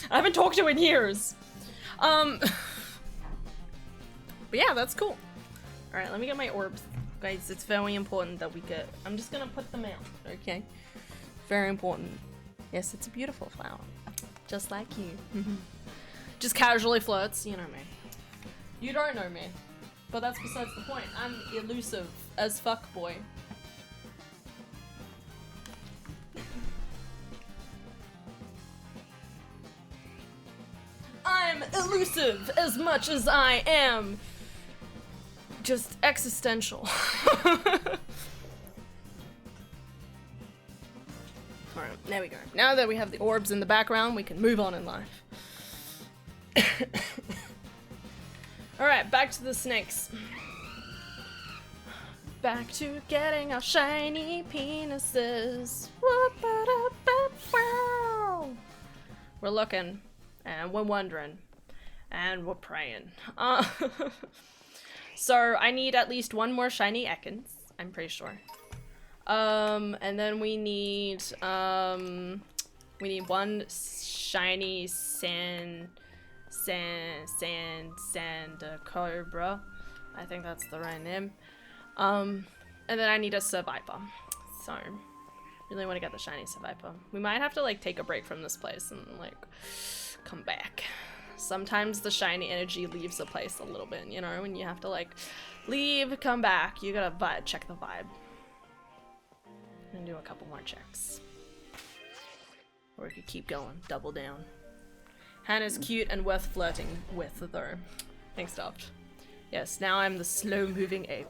I haven't talked to you in years. But yeah, that's cool. Alright, let me get my orbs. Guys, it's very important that we get, I'm just gonna put them out, okay? Very important. Yes, it's a beautiful flower. Just like you. Just casually flirts, you know me. You don't know me. But that's besides the point. I'm elusive as fuck, boy. I'm elusive as much as I am just existential. Alright, there we go. Now that we have the orbs in the background, we can move on in life. Alright, back to the snakes. Back to getting our shiny penises. We're looking, and we're wondering, and we're praying. So I need at least one more shiny Ekans, I'm pretty sure. And then we need one shiny sand cobra. I think that's the right name. And then I need a survivor. So, really want to get the shiny survivor. We might have to, like, take a break from this place and, like, come back. Sometimes the shiny energy leaves a place a little bit, you know, when you have to, like, leave, come back. You gotta check the vibe. And do a couple more checks. Or we could keep going, double down. Hannah's cute and worth flirting with, though. Thanks, Daft. Yes, now I'm the slow-moving ape.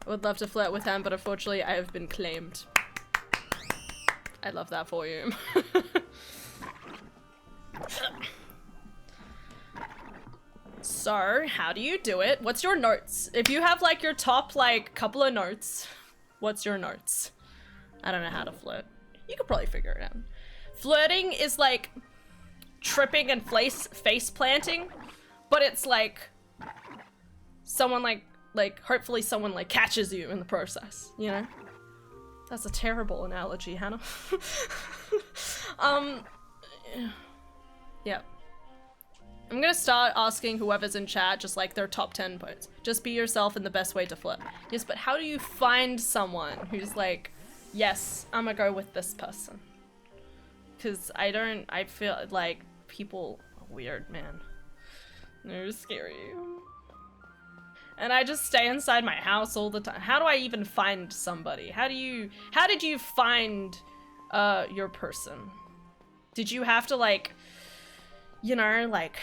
I would love to flirt with him, but unfortunately I have been claimed. I love that for you. So, how do you do it? What's your notes? If you have, like, your top, like, couple of notes, what's your notes? I don't know how to flirt. You could probably figure it out. Flirting is, like, tripping and face planting, but it's, like, someone, like, hopefully someone, like, catches you in the process, you know? That's a terrible analogy, Hannah. Yeah. I'm gonna start asking whoever's in chat just, like, their top 10 points. Just be yourself and the best way to flirt. Yes, but how do you find someone who's like, yes, I'm gonna go with this person? Because I feel like people are weird, man. They're scary. And I just stay inside my house all the time. How do I even find somebody? How did you find your person? Did you have to, like, you know, like,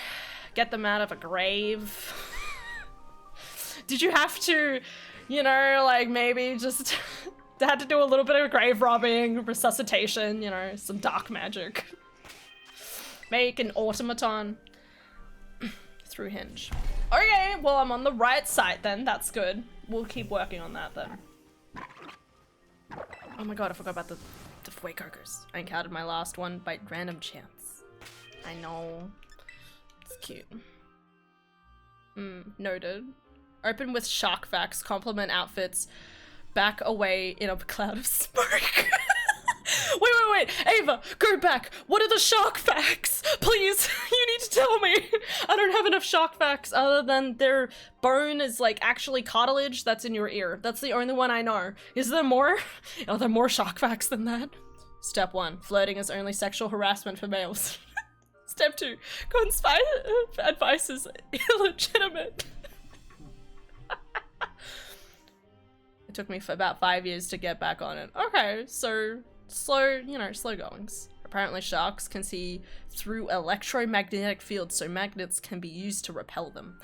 get them out of a grave? Did you have to, you know, like, maybe just had to do a little bit of grave robbing, resuscitation, you know, some dark magic. Make an automaton through Hinge. Okay, well, I'm on the right side then. That's good. We'll keep working on that then. Oh my god, I forgot about the Fuegokers. I encountered my last one by random chance. I know. It's cute. Noted. Open with shark facts, compliment outfits, back away in a cloud of smoke. Wait, Ava, go back. What are the shark facts? Please, you need to tell me. I don't have enough shark facts other than their bone is, like, actually cartilage that's in your ear. That's the only one I know. Is there more? Are there more shark facts than that? Step 1, flirting is only sexual harassment for males. Step 2, advice is illegitimate. It took me for about 5 years to get back on it. Okay, so slow, you know, slow goings. Apparently sharks can see through electromagnetic fields, so magnets can be used to repel them.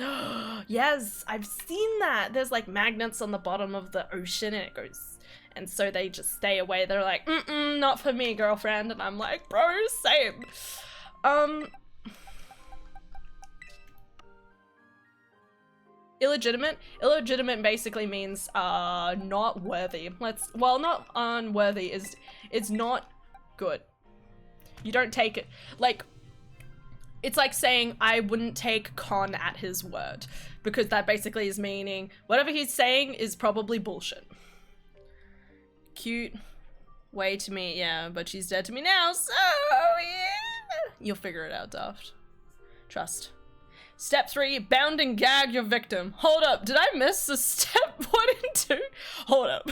Yes, I've seen that. There's, like, magnets on the bottom of the ocean and it goes, and so they just stay away. They're like, not for me, girlfriend. And I'm like, bro, same. Illegitimate? Illegitimate basically means, not worthy. Well, not unworthy, it's not good. You don't take it, like, it's like saying I wouldn't take Con at his word, because that basically is meaning whatever he's saying is probably bullshit. Cute way to me, yeah, but she's dead to me now, so yeah. You'll figure it out, Daft. Trust. Step 3, bound and gag your victim. Hold up, did I miss the step 1 and 2? Hold up.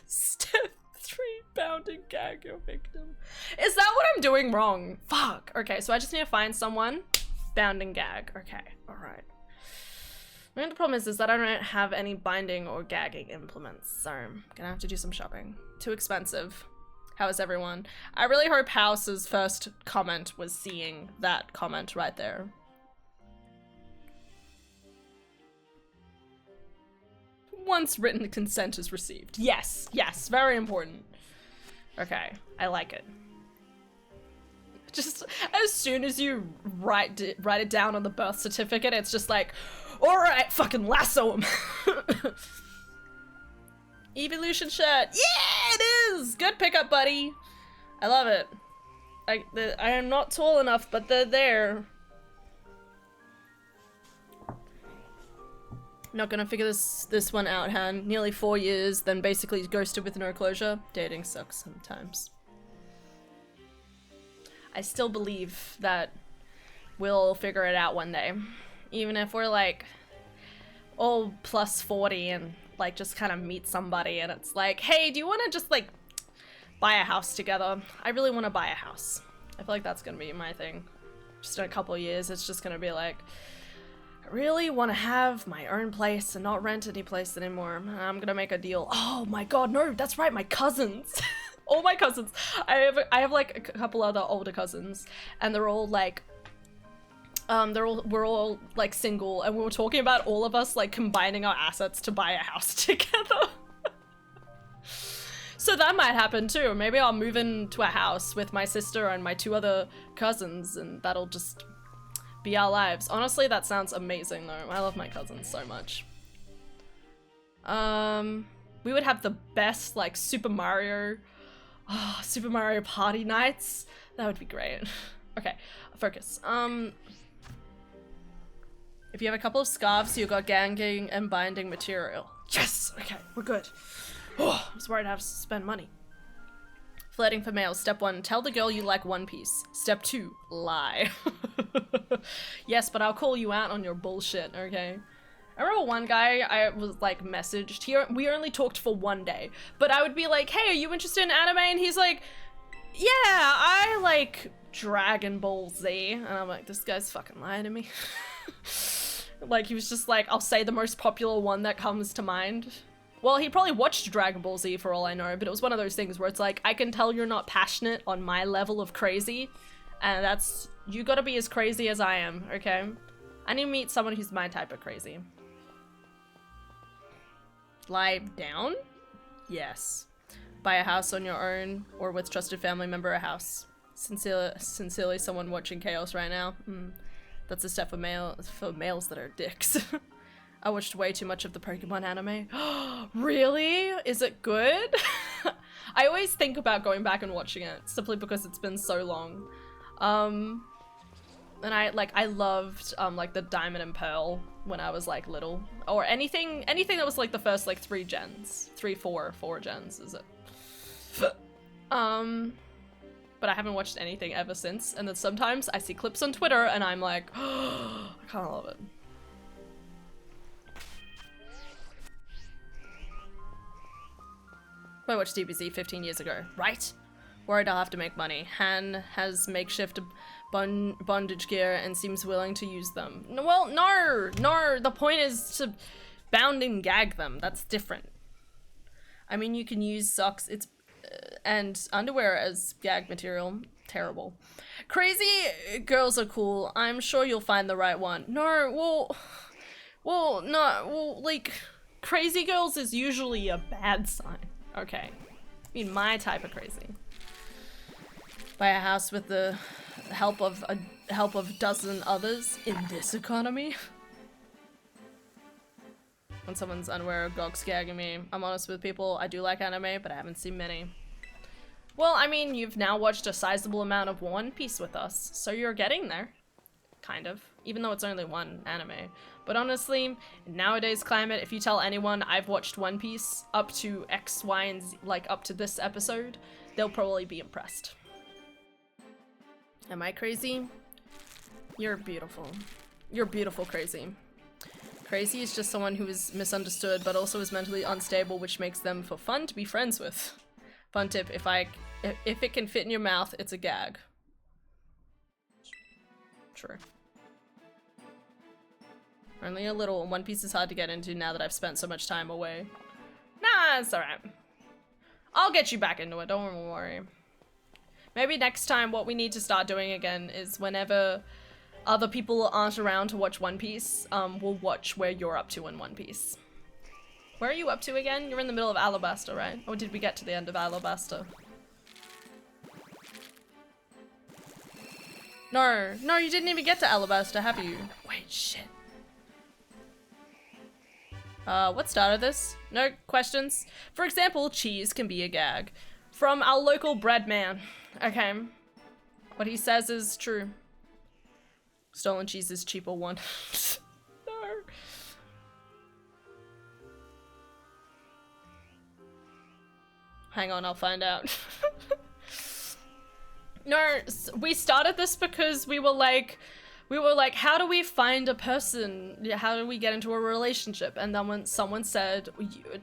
Step 3, bound and gag your victim. Is that what I'm doing wrong? Fuck. Okay, so I just need to find someone, bound and gag. Okay, alright. The only problem is that I don't have any binding or gagging implements, so I'm gonna have to do some shopping. Too expensive. How is everyone? I really hope House's first comment was seeing that comment right there. Once written consent is received. Yes, yes, very important. Okay, I like it. Just as soon as you write it down on the birth certificate, it's just like, Alright, fucking lasso him. Evolution shirt. Yeah, it is! Good pickup, buddy. I love it. I am not tall enough, but they're there. Not gonna figure this one out, Han. Nearly 4 years, then basically ghosted with no closure. Dating sucks sometimes. I still believe that we'll figure it out one day. Even if we're like all plus 40 and like just kind of meet somebody and it's like, hey, do you want to just like buy a house together? I really want to buy a house. I feel like that's gonna be my thing. Just in a couple of years, it's just gonna be like, I really want to have my own place and not rent any place anymore. I'm gonna make a deal. Oh my god, no, that's right, my cousins. All my cousins. I have like a couple other older cousins, and they're all like, we're all like single, and we were talking about all of us like combining our assets to buy a house together. So that might happen too. Maybe I'll move into a house with my sister and my 2 other cousins, and that'll just be our lives. Honestly, that sounds amazing though. I love my cousins so much. We would have the best like Super Mario party nights. That would be great. Okay, focus. If you have a couple of scarves, you got ganging and binding material. Yes! Okay, we're good. Oh, I was worried I have to spend money. Flirting for males. Step 1, tell the girl you like One Piece. Step 2, lie. Yes, but I'll call you out on your bullshit, okay? I remember one guy I was like messaged. We only talked for 1 day, but I would be like, hey, are you interested in anime? And he's like, yeah, I like Dragon Ball Z. And I'm like, this guy's fucking lying to me. Like, he was just like, I'll say the most popular one that comes to mind. Well, he probably watched Dragon Ball Z for all I know, but it was one of those things where it's like, I can tell you're not passionate on my level of crazy, and that's, you gotta be as crazy as I am, okay? I need to meet someone who's my type of crazy. Lie down? Yes. Buy a house on your own, or with trusted family member a house. Sincerely someone watching chaos right now. That's a step for males that are dicks. I watched way too much of the Pokemon anime. Really? Is it good? I always think about going back and watching it, simply because it's been so long. And I loved like the Diamond and Pearl when I was like little. Or anything that was like the first like 3 gens. 4 gens, is it? But I haven't watched anything ever since, and then sometimes I see clips on Twitter and I'm like, oh, I kinda love it. I watched DBZ 15 years ago, right? Worried I'll have to make money. Han has makeshift bondage gear and seems willing to use them. Well, no, the point is to bound and gag them. That's different. I mean, you can use socks, and underwear as gag material. Terrible. Crazy girls are cool. I'm sure you'll find the right one. No, like, crazy girls is usually a bad sign. Okay. I mean, my type of crazy. Buy a house with the help of a dozen others in this economy. When someone's underwear or gog's gagging me, I'm honest with people, I do like anime, but I haven't seen many. Well, I mean, you've now watched a sizable amount of One Piece with us, so you're getting there. Kind of. Even though it's only one anime. But honestly, in nowadays climate, if you tell anyone I've watched One Piece up to X, Y, and Z, like up to this episode, they'll probably be impressed. Am I crazy? You're beautiful. You're beautiful crazy. Crazy is just someone who is misunderstood, but also is mentally unstable, which makes them for fun to be friends with. Fun tip, if it can fit in your mouth, it's a gag. True. Only a little. One Piece is hard to get into now that I've spent so much time away. Nah, it's alright. I'll get you back into it, don't worry. Maybe next time what we need to start doing again is whenever other people aren't around to watch One Piece, we'll watch where you're up to in One Piece. Where are you up to again? You're in the middle of Alabasta, right? Or did we get to the end of Alabasta? No, you didn't even get to Alabasta, have you? Wait, shit. What started this? No questions? For example, cheese can be a gag. From our local bread man. Okay. What he says is true. Stolen cheese is cheaper one. No. Hang on, I'll find out. No, we started this because we were like, how do we find a person? How do we get into a relationship? And then when someone said,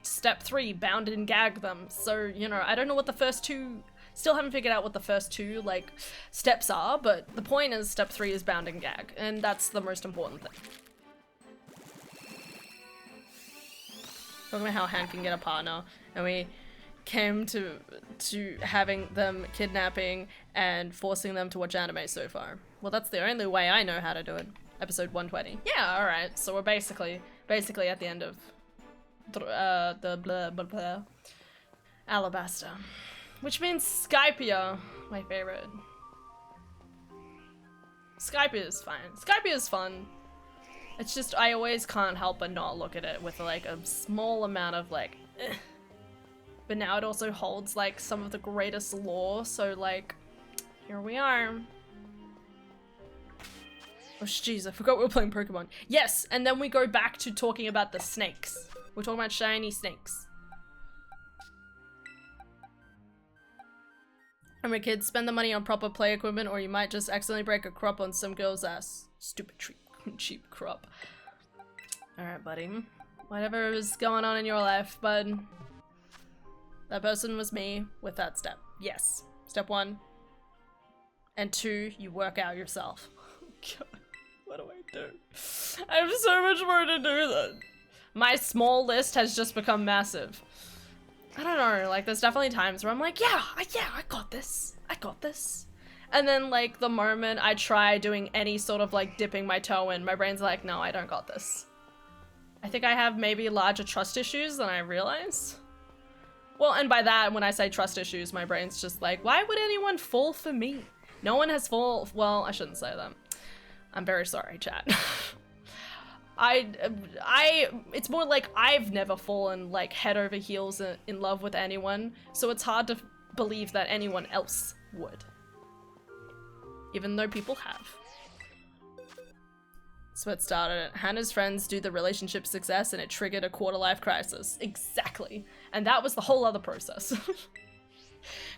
step 3, bound and gag them. So, you know, I don't know what the first two, still haven't figured out what the first two, like, steps are, but the point is step 3 is bound and gag, and that's the most important thing. Talking about how Han can get a partner, and we came to having them kidnapping and forcing them to watch anime so far. Well, that's the only way I know how to do it. Episode 120. Yeah, alright. So we're basically at the end of the blah blah blah. Alabasta. Which means Skypia, my favorite. Skypia is fine. Skypia is fun. It's just I always can't help but not look at it with like a small amount of like but now it also holds like some of the greatest lore, so like here we are. Oh jeez, I forgot we were playing Pokemon. Yes, and then we go back to talking about the snakes. We're talking about shiny snakes. Remember kids, spend the money on proper play equipment or you might just accidentally break a crop on some girl's ass. Stupid cheap crop. Alright, buddy. Whatever is going on in your life, bud. That person was me with that step. Yes. Step 1. And 2, you work out yourself. God, what do I do? I have so much more to do then. My small list has just become massive. I don't know, like there's definitely times where I'm like, yeah, I got this. I got this. And then like the moment I try doing any sort of like dipping my toe in, my brain's like, no, I don't got this. I think I have maybe larger trust issues than I realize. Well, and by that, when I say trust issues, my brain's just like, why would anyone fall for me? No one has well, I shouldn't say that. I'm very sorry, chat. It's more like I've never fallen like head over heels in love with anyone, so it's hard to believe that anyone else would. Even though people have. So it started. Hannah's friends do the relationship success and it triggered a quarter-life crisis. Exactly. And that was the whole other process.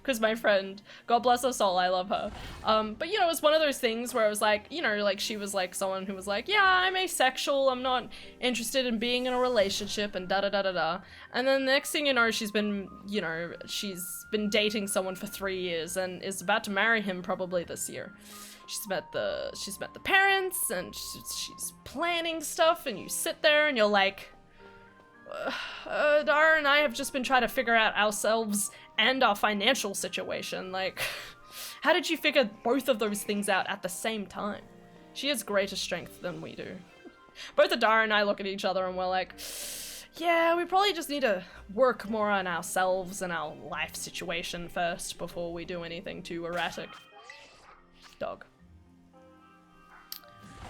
Because my friend, God bless her soul, I love her. But you know, it was one of those things where I was like, you know, like she was like someone who was like, yeah, I'm asexual, I'm not interested in being in a relationship and da-da-da-da-da. And then the next thing you know, she's been, you know, she's been dating someone for 3 years and is about to marry him probably this year. She's met the parents and she's planning stuff and you sit there and you're like, Dara and I have just been trying to figure out ourselves and our financial situation. Like, how did you figure both of those things out at the same time? She has greater strength than we do. Both Adara and I look at each other and we're like, yeah, we probably just need to work more on ourselves and our life situation first before we do anything too erratic. Dog.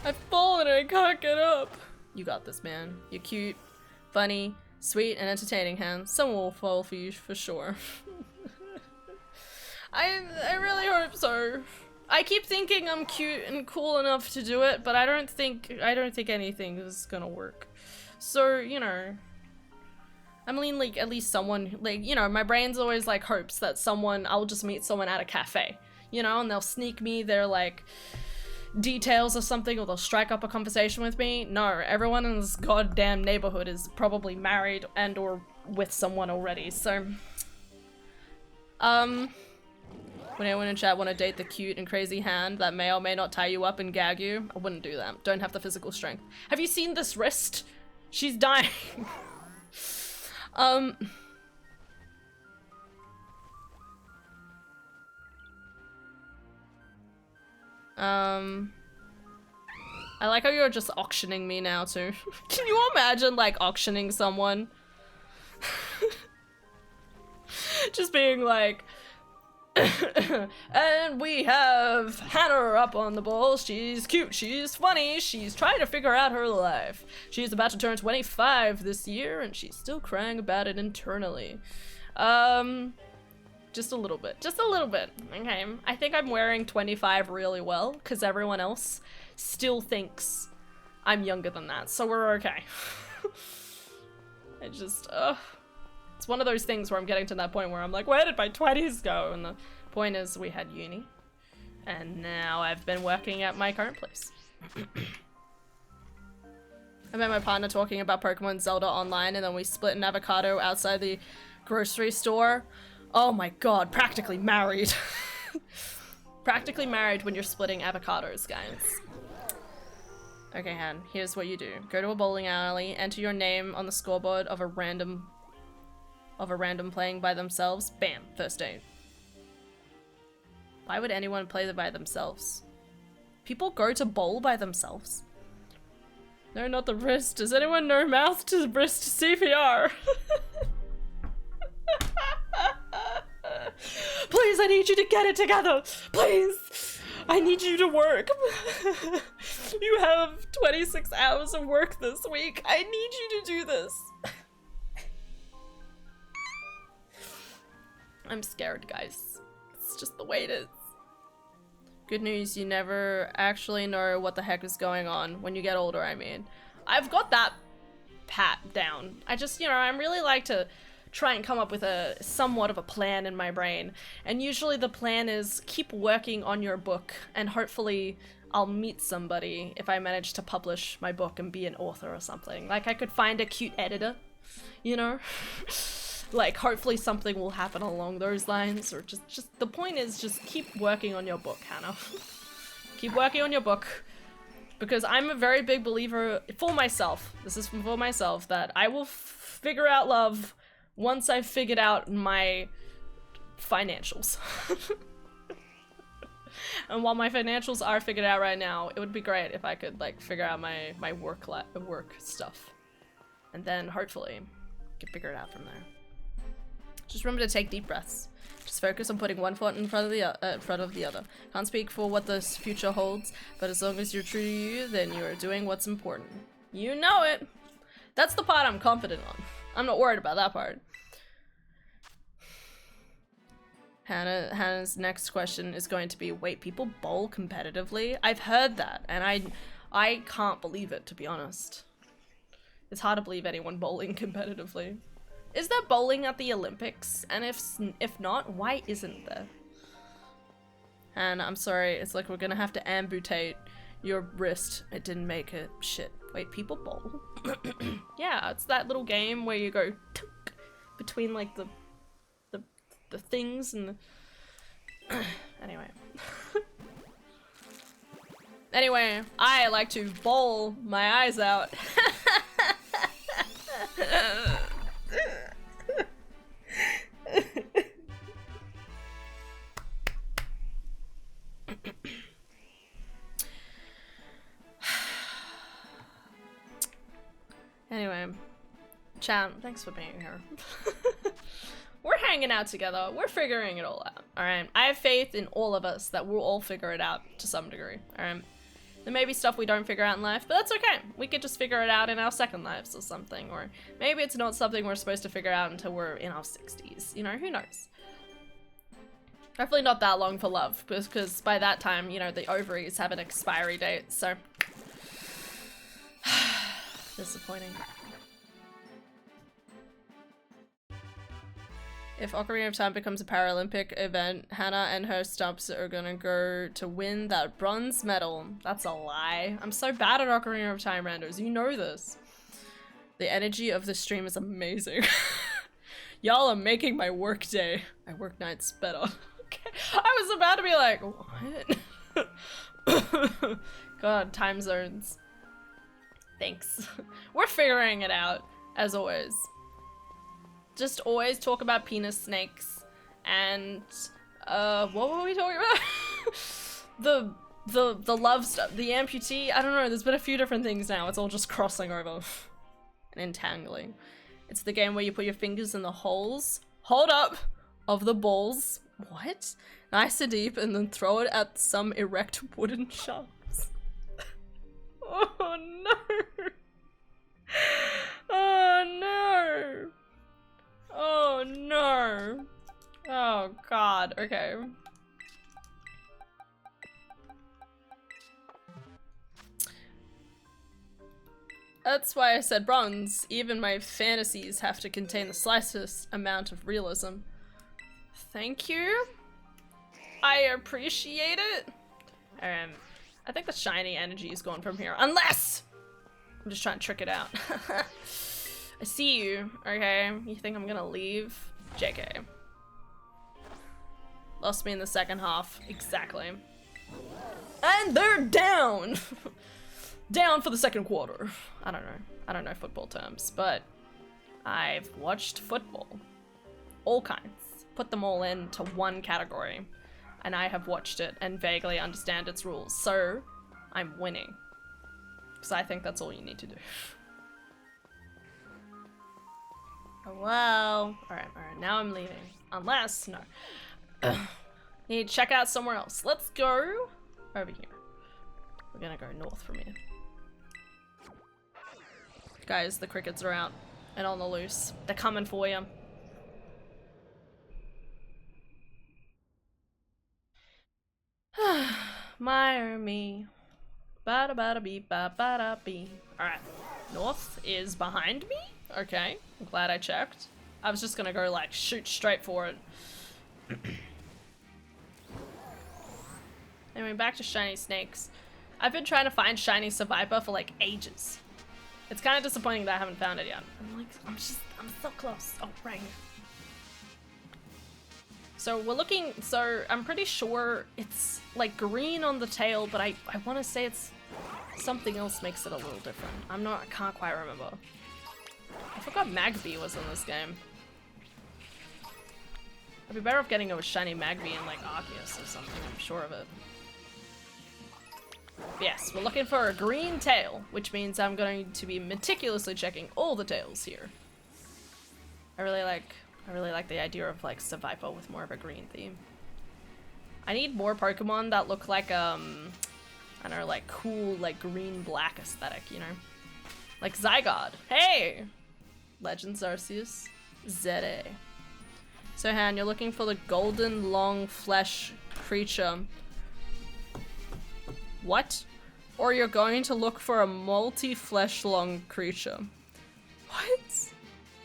I've fallen and I can't get up. You got this, man. You're cute, funny, sweet, and entertaining, Han. Someone will fall for you for sure. I really hope so. I keep thinking I'm cute and cool enough to do it, but I don't think anything is gonna work. So, you know, I mean, like, at least someone, like, you know, my brain's always like hopes that I'll just meet someone at a cafe, you know, and they'll sneak me their like details or something, or they'll strike up a conversation with me. No, everyone in this goddamn neighborhood is probably married and or with someone already, so would anyone in chat want to date the cute and crazy hand that may or may not tie you up and gag you? I wouldn't do that. Don't have the physical strength. Have you seen this wrist? She's dying. I like how you're just auctioning me now too. Can you imagine like auctioning someone? Just being like, And we have Hannah up on the ball. She's cute, she's funny, she's trying to figure out her life. She's about to turn 25 this year, and she's still crying about it internally. Just a little bit. Just a little bit. Okay. I think I'm wearing 25 really well, because everyone else still thinks I'm younger than that, so we're okay. It's one of those things where I'm getting to that point where I'm like, where did my 20s go? And the point is, we had uni, and now I've been working at my current place. I met my partner talking about Pokemon Zelda online, and then we split an avocado outside the grocery store. Oh my god, practically married. Practically married when you're splitting avocados, guys. Okay, Han, here's what you do. Go to a bowling alley, enter your name on the scoreboard of a random playing by themselves. Bam, first date. Why would anyone play by themselves? People go to bowl by themselves. No, not the wrist. Does anyone know mouth to wrist CPR? Please, I need you to get it together. Please, I need you to work. You have 26 hours of work this week. I need you to do this. I'm scared, guys. It's just the way it is. Good news, you never actually know what the heck is going on when you get older, I mean. I've got that pat down. I just, you know, I'm really like to try and come up with a somewhat of a plan in my brain. And usually the plan is keep working on your book, and hopefully I'll meet somebody if I manage to publish my book and be an author or something. Like, I could find a cute editor, you know? Like, hopefully something will happen along those lines, or just the point is just keep working on your book, Hannah. Keep working on your book, because I'm a very big believer for myself, this is for myself, that I will figure out love once I've figured out my financials. And while my financials are figured out right now, it would be great if I could, like, figure out my work stuff. And then, hopefully, get figure it out from there. Just remember to take deep breaths. Just focus on putting one foot in front of the other. Can't speak for what the future holds, but as long as you're true to you, then you are doing what's important. You know it! That's the part I'm confident on. I'm not worried about that part. Hannah's next question is going to be, wait, people bowl competitively? I've heard that, and I can't believe it, to be honest. It's hard to believe anyone bowling competitively. Is there bowling at the Olympics? And if not, why isn't there? And I'm sorry, it's like we're gonna have to amputate your wrist. It didn't make it. Shit. Wait, people bowl? Yeah, it's that little game where you go between like the things and the anyway. Anyway, I like to bowl my eyes out. Anyway, chat, thanks for being here. We're hanging out together. We're figuring it all out, alright? I have faith in all of us that we'll all figure it out to some degree, alright? There may be stuff we don't figure out in life, but that's okay. We could just figure it out in our second lives or something, or maybe it's not something we're supposed to figure out until we're in our 60s, you know, who knows? Hopefully not that long for love, because by that time, you know, the ovaries have an expiry date, so... disappointing. If Ocarina of Time becomes a Paralympic event, Hannah and her stumps are gonna go to win that bronze medal. That's a lie. I'm so bad at Ocarina of Time randos, you know this. The energy of the stream is amazing. Y'all are making my work day. My work nights better. Okay. I was about to be like, what? God, time zones. Thanks. We're figuring it out, as always. Just always talk about penis snakes and what were we talking about? the love stuff, the amputee. I don't know, there's been a few different things now. It's all just crossing over and entangling. It's the game where you put your fingers in the holes, hold up, of the balls What? Nice and deep and then throw it at some erect wooden shafts. Oh no! Oh no! Oh no! Oh god, okay. That's why I said bronze. Even my fantasies have to contain the slightest amount of realism. Thank you. I appreciate it. I think the shiny energy is going from here. Unless! I'm just trying to trick it out. I see you, okay? You think I'm gonna leave? JK. Lost me in the second half. Exactly. And they're down! Down for the second quarter. I don't know. I don't know football terms, but I've watched football. All kinds. Put them all into one category. And I have watched it and vaguely understand its rules. So, I'm winning. Because I think that's all you need to do. Oh, well. Alright, now I'm leaving. Unless, no. Need to check out somewhere else. Let's go over here. We're gonna go north from here. Guys, the crickets are out and on the loose. They're coming for you. Mire me. Bada bada beep ba bada bee. Alright. North is behind me? Okay. I'm glad I checked. I was just gonna go like shoot straight for it. Anyway, back to shiny snakes. I've been trying to find shiny Survivor for like ages. It's kind of disappointing that I haven't found it yet. I'm so close. Oh, right here. So we're looking, so I'm pretty sure it's like green on the tail, but I want to say it's something else makes it a little different. I can't quite remember. I forgot Magby was in this game. I'd be better off getting a shiny Magby in like Arceus or something, I'm sure of it. Yes, we're looking for a green tail, which means I'm going to be meticulously checking all the tails here. I really like the idea of like Survivor with more of a green theme. I need more Pokemon that look like I don't know, like cool like green black aesthetic, you know? Like Zygarde. Hey! Legends Arceus. ZA. So Han, you're looking for the golden long flesh creature. What? Or you're going to look for a multi-flesh long creature. What?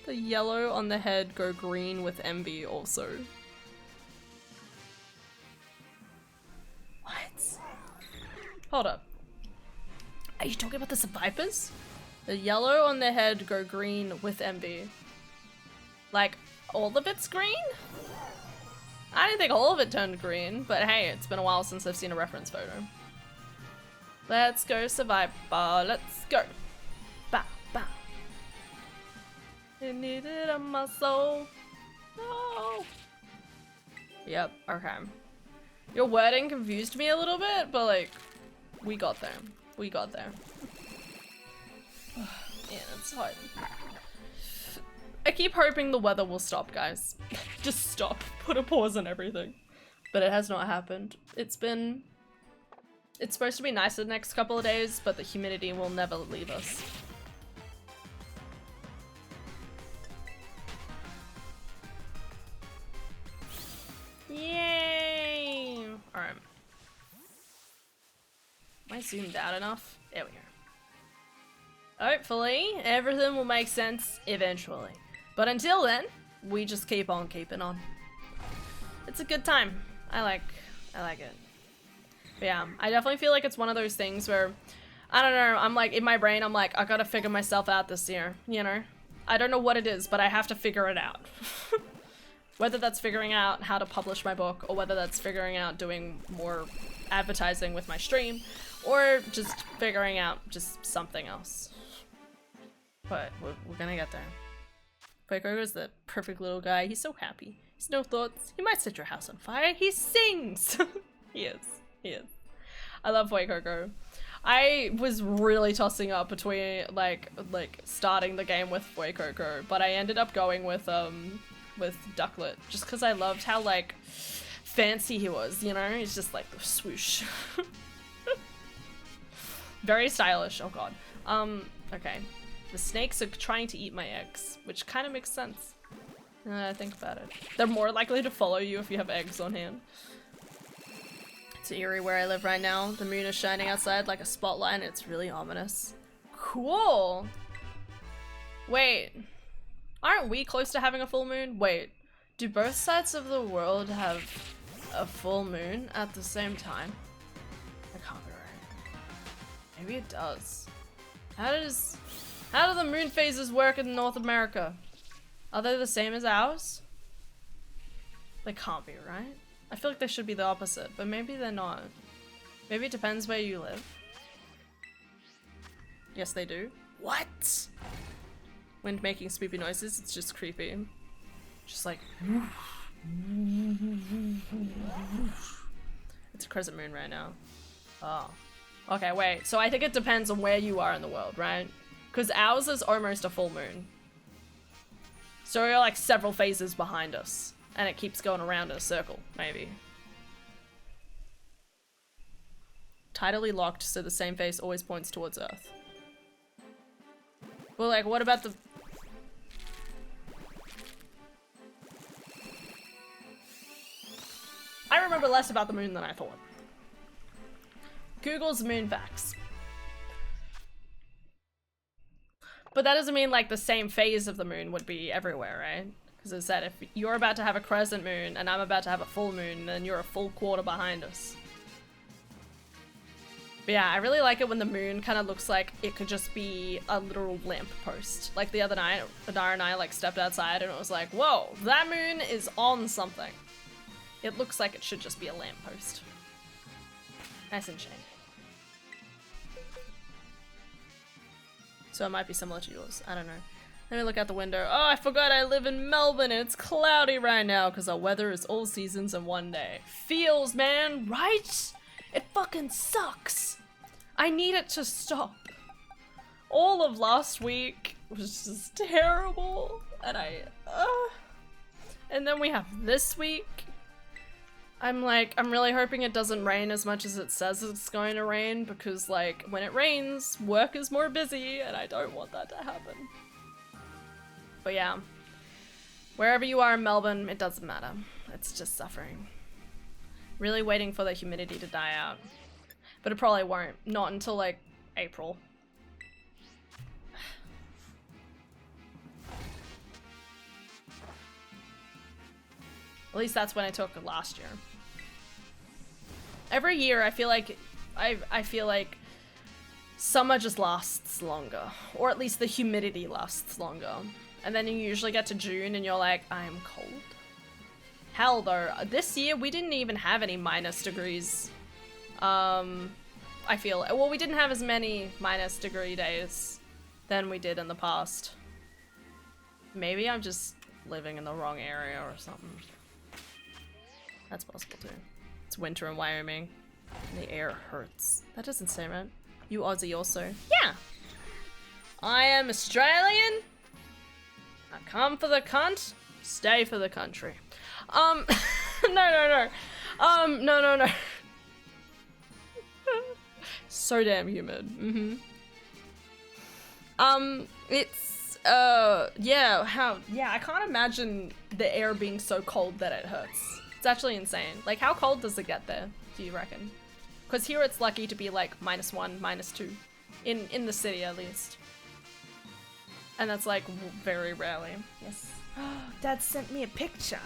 The yellow on the head go green with envy also. What? Hold up. Are you talking about the Survivors? The yellow on the head go green with envy. Like, all of it's green? I didn't think all of it turned green, but hey, it's been a while since I've seen a reference photo. Let's go Survivor, let's go. Ba, ba. You need it on my soul. No. Yep, okay. Your wording confused me a little bit, but like, we got there. We got there. Yeah, it's hard. I keep hoping the weather will stop, guys. Just stop. Put a pause on everything. But it has not happened. It's supposed to be nicer the next couple of days, but the humidity will never leave us. Yay! Alright. Am I zoomed out enough? There we go. Hopefully, everything will make sense eventually. But until then, we just keep on keeping on. It's a good time. I like it. But yeah, I definitely feel like it's one of those things where, I don't know, I'm like, in my brain, I'm like, I gotta figure myself out this year, you know? I don't know what it is, but I have to figure it out. Whether that's figuring out how to publish my book, or whether that's figuring out doing more advertising with my stream, or just figuring out just something else. But we're gonna get there. Quaker is the perfect little guy. He's so happy. He's no thoughts. He might set your house on fire. He sings! He is. He is. I love Wacoco. I was really tossing up between like starting the game with Wacoco, but I ended up going with Ducklet just because I loved how like fancy he was, you know? He's just like the swoosh. Very stylish. Oh god. Okay. The snakes are trying to eat my eggs, which kind of makes sense. I think about it. They're more likely to follow you if you have eggs on hand. It's eerie where I live right now. The moon is shining outside like a spotlight and it's really ominous. Cool! Wait. Aren't we close to having a full moon? Wait. Do both sides of the world have a full moon at the same time? That can't be right. Maybe it does. How do the moon phases work in North America? Are they the same as ours? They can't be, right? I feel like they should be the opposite, but maybe they're not. Maybe it depends where you live. Yes, they do. What? Wind making spoopy noises, it's just creepy. Just like... It's a crescent moon right now. Oh. Okay, wait. So I think it depends on where you are in the world, right? Because ours is almost a full moon. So we're like several phases behind us. And it keeps going around in a circle, maybe. Tidally locked, so the same face always points towards Earth. Well, like, what about the... I remember less about the moon than I thought. Google's moon facts. But that doesn't mean like the same phase of the moon would be everywhere, right? Because it said if you're about to have a crescent moon and I'm about to have a full moon, then you're a full quarter behind us. But yeah, I really like it when the moon kind of looks like it could just be a literal lamppost. Like the other night, Adara and I like stepped outside and it was like, whoa, that moon is on something. It looks like it should just be a lamppost. Nice and shiny. So it might be similar to yours. I don't know. Let me look out the window. Oh, I forgot I live in Melbourne and it's cloudy right now because our weather is all seasons in one day. Feels, man, right? It fucking sucks. I need it to stop. All of last week was just terrible. And and then we have this week. I'm really hoping it doesn't rain as much as it says it's going to rain because, like, when it rains, work is more busy and I don't want that to happen. But yeah, wherever you are in Melbourne, it doesn't matter. It's just suffering. Really waiting for the humidity to die out. But it probably won't. Not until, like, April. At least that's when I took it last year. Every year I feel like I feel like summer just lasts longer, or at least the humidity lasts longer. And then you usually get to June and you're like, I'm cold. Hell though, this year we didn't even have any minus degrees. I feel, well, we didn't have as many minus degree days than we did in the past. Maybe I'm just living in the wrong area or something. That's possible too. It's winter in Wyoming. And the air hurts. That doesn't say right. You Aussie also. Yeah! I am Australian. I come for the cunt. Stay for the country. No. No. So damn humid. Yeah, I can't imagine the air being so cold that it hurts. It's actually insane. Like, how cold does it get there, do you reckon? Because here it's lucky to be like -1, -2. In the city, at least. And that's like very rarely. Yes. Dad sent me a picture.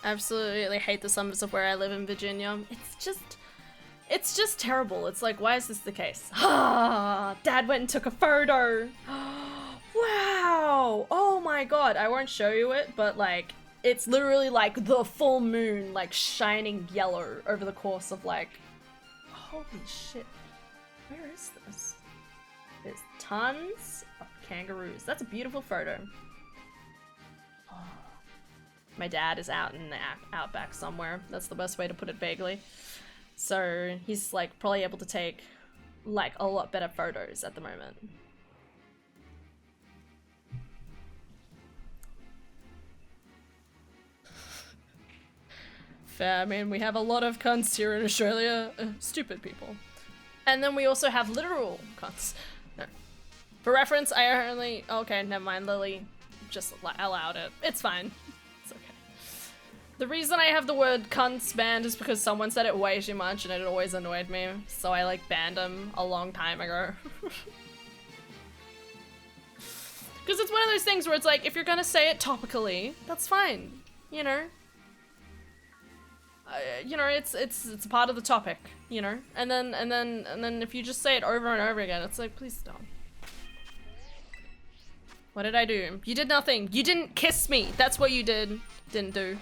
Absolutely hate the summers of where I live in Virginia. It's just terrible. It's like, why is this the case? Dad went and took a photo. Wow. Oh my god. I won't show you it, but like, it's literally like the full moon, like shining yellow over the course of like, holy shit. Where is this? There's tons of kangaroos. That's a beautiful photo. My dad is out in the outback somewhere. That's the best way to put it vaguely. So he's like probably able to take like a lot better photos at the moment. Fair. I mean, we have a lot of cunts here in Australia. Stupid people. And then we also have literal cunts. No. For reference, I only... Okay, never mind. Lily just allowed it. It's fine. It's okay. The reason I have the word cunts banned is because someone said it way too much and it always annoyed me. So I, like, banned them a long time ago. Because it's one of those things where it's like, if you're gonna say it topically, that's fine. You know? It's a part of the topic, you know? And then if you just say it over and over again, it's like, please stop. What did I do? You did nothing. You didn't kiss me. That's what you didn't do.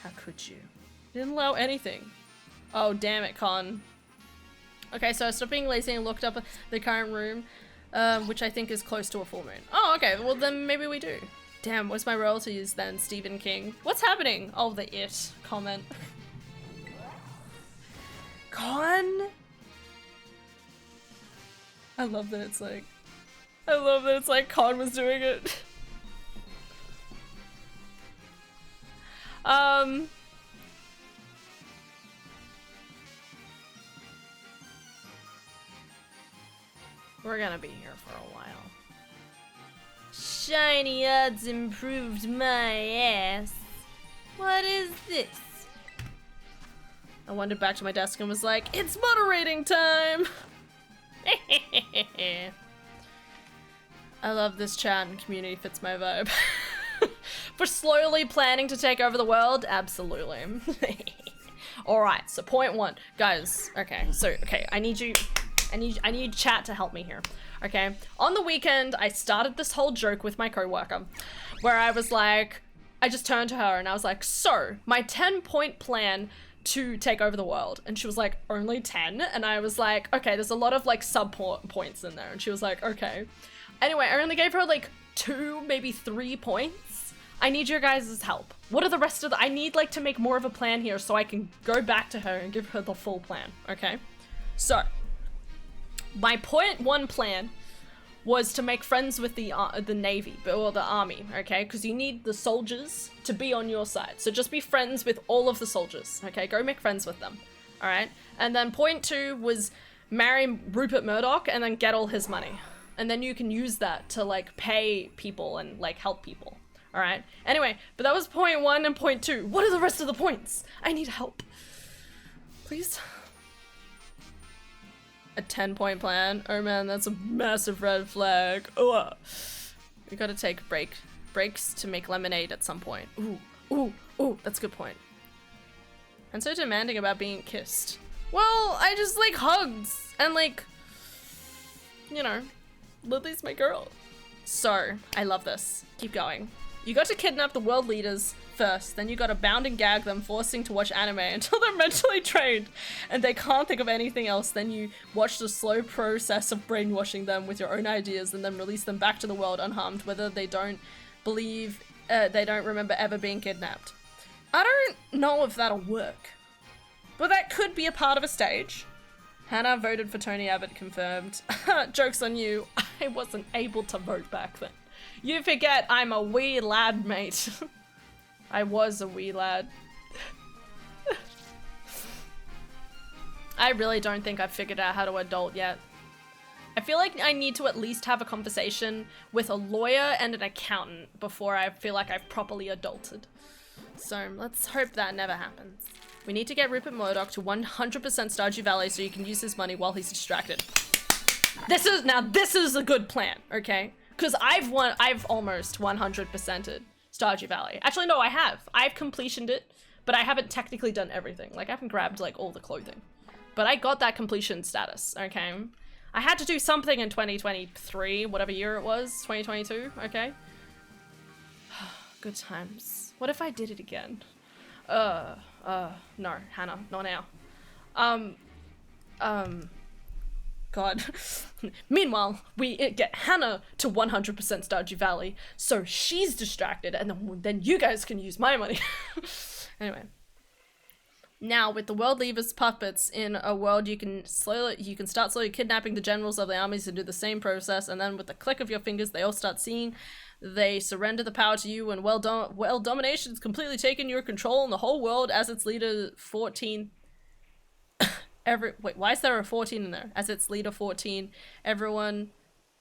How could you? You didn't allow anything. Oh, damn it, Con. Okay, so I stopped being lazy and looked up the current room, which I think is close to a full moon. Oh, okay, well then maybe we do. Damn, what's my royalties then, Stephen King? What's happening? Oh, the it comment. Con? I love that it's like Con was doing it. We're gonna be here for a while. Shiny odds improved my ass. What is this? I wandered back to my desk and was like, it's moderating time! I love this chat and community fits my vibe. For slowly planning to take over the world? Absolutely. Alright, so point one. Guys, okay, I need chat to help me here. Okay, on the weekend, I started this whole joke with my coworker where I was like, I just turned to her and I was like, so, my 10-point plan to take over the world. And she was like, only 10? And I was like, okay, there's a lot of like sub-points in there. And she was like, okay. Anyway, I only gave her like 2, maybe 3 points. I need your guys' help. What are the rest of I need like to make more of a plan here so I can go back to her and give her the full plan, okay? So, my point 1 plan was to make friends with the Navy, or the Army, okay? Because you need the soldiers to be on your side. So just be friends with all of the soldiers, okay? Go make friends with them, all right? And then point 2 was marry Rupert Murdoch and then get all his money. And then you can use that to, like, pay people and, like, help people, all right? Anyway, but that was point 1 and point 2. What are the rest of the points? I need help. Please? A 10-point plan? Oh man, that's a massive red flag. Oh, we gotta take breaks to make lemonade at some point. Ooh, that's a good point. I'm so demanding about being kissed. Well, I just like hugs and like, you know, Lily's my girl. So, I love this. Keep going. You got to kidnap the world leaders first, then you gotta bound and gag them, forcing to watch anime until they're mentally trained and they can't think of anything else. Then you watch the slow process of brainwashing them with your own ideas and then release them back to the world unharmed, whether they don't believe, they don't remember ever being kidnapped. I don't know if that'll work, but that could be a part of a stage. Hannah voted for Tony Abbott, confirmed. Joke's on you, I wasn't able to vote back then. You forget I'm a wee lad, mate. I was a wee lad. I really don't think I've figured out how to adult yet. I feel like I need to at least have a conversation with a lawyer and an accountant before I feel like I've properly adulted. So let's hope that never happens. We need to get Rupert Murdoch to 100% Stardew Valley so you can use his money while he's distracted. This is a good plan, okay? Because I've almost 100%ed Stardew Valley. Actually, no, I have. I've completioned it, but I haven't technically done everything. Like, I haven't grabbed, like, all the clothing. But I got that completion status, okay? I had to do something in 2023, whatever year it was, 2022, okay? Good times. What if I did it again? No, Hannah, not now. God. Meanwhile, we get Hannah to 100% Stardew Valley, so she's distracted, and then you guys can use my money. Anyway. Now, with the world leaders' puppets in a world, you can start slowly kidnapping the generals of the armies and do the same process, and then with the click of your fingers, they all start seeing. They surrender the power to you, and domination has completely taken your control in the whole world as its leader 14. Wait, why is there a 14 in there? As its leader 14, everyone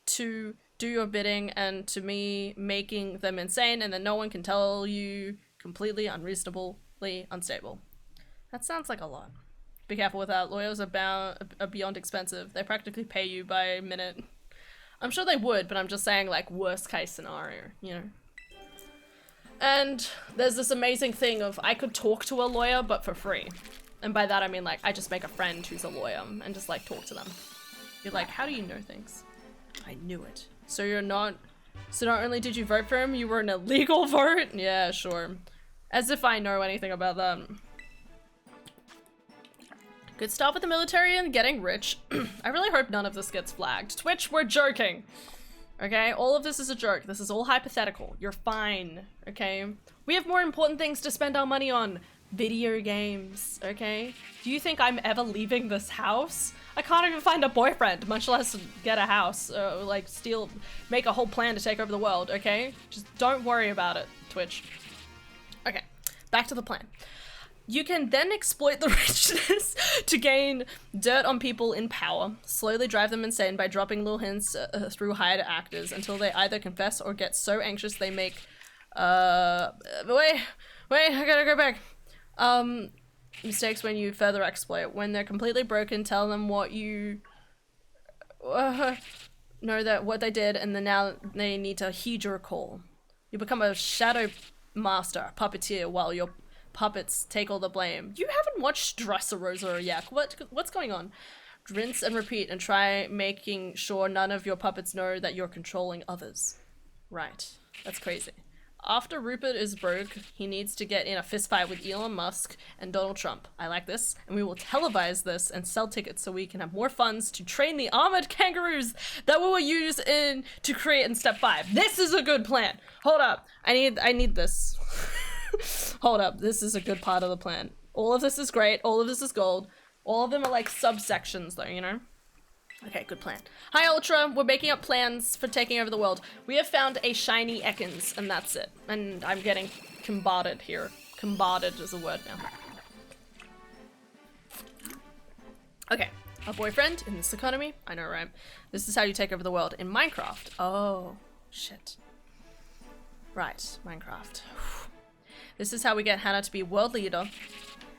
to do your bidding, and to me, making them insane, and then no one can tell you completely unreasonably unstable. That sounds like a lot. Be careful with that. Lawyers are beyond expensive. They practically pay you by minute. I'm sure they would, but I'm just saying, like, worst case scenario, you know? And there's this amazing thing of I could talk to a lawyer, but for free. And by that I mean, like, I just make a friend who's a lawyer and just, like, talk to them. You're like, how do you know things? I knew it. So not only did you vote for him, you were an illegal vote? Yeah, sure. As if I know anything about that. Good stuff with the military and getting rich. I really hope none of this gets flagged. Twitch, we're joking. Okay, all of this is a joke. This is all hypothetical. You're fine, okay? We have more important things to spend our money on. Video games, okay? Do you think I'm ever leaving this house? I can't even find a boyfriend, much less get a house, like make a whole plan to take over the world, okay? Just don't worry about it, Twitch. Okay, back to the plan. You can then exploit the richness to gain dirt on people in power, slowly drive them insane by dropping little hints through hired actors until they either confess or get so anxious they make, wait, I gotta go back. Mistakes when you further exploit. When they're completely broken, tell them what you know that what they did, and then now they need to heed your call. You become a shadow master, puppeteer, while your puppets take all the blame. You haven't watched Dressrosa yet. What's going on? Rinse and repeat and try making sure none of your puppets know that you're controlling others. Right. That's crazy. After Rupert is broke, he needs to get in a fistfight with Elon Musk and Donald Trump. I like this, and we will televise this and sell tickets so we can have more funds to train the armored kangaroos that we will use to create in step 5. This is a good plan. Hold up. I need this. Hold up. This is a good part of the plan. All of this is great. All of this is gold. All of them are like subsections though, you know? Okay, good plan. Hi, Ultra. We're making up plans for taking over the world. We have found a shiny Ekans, and that's it. And I'm getting combarded here. Combarded is a word now. Okay, a boyfriend in this economy? I know, right? This is how you take over the world in Minecraft. Oh, shit. Right, Minecraft. This is how we get Hannah to be world leader. And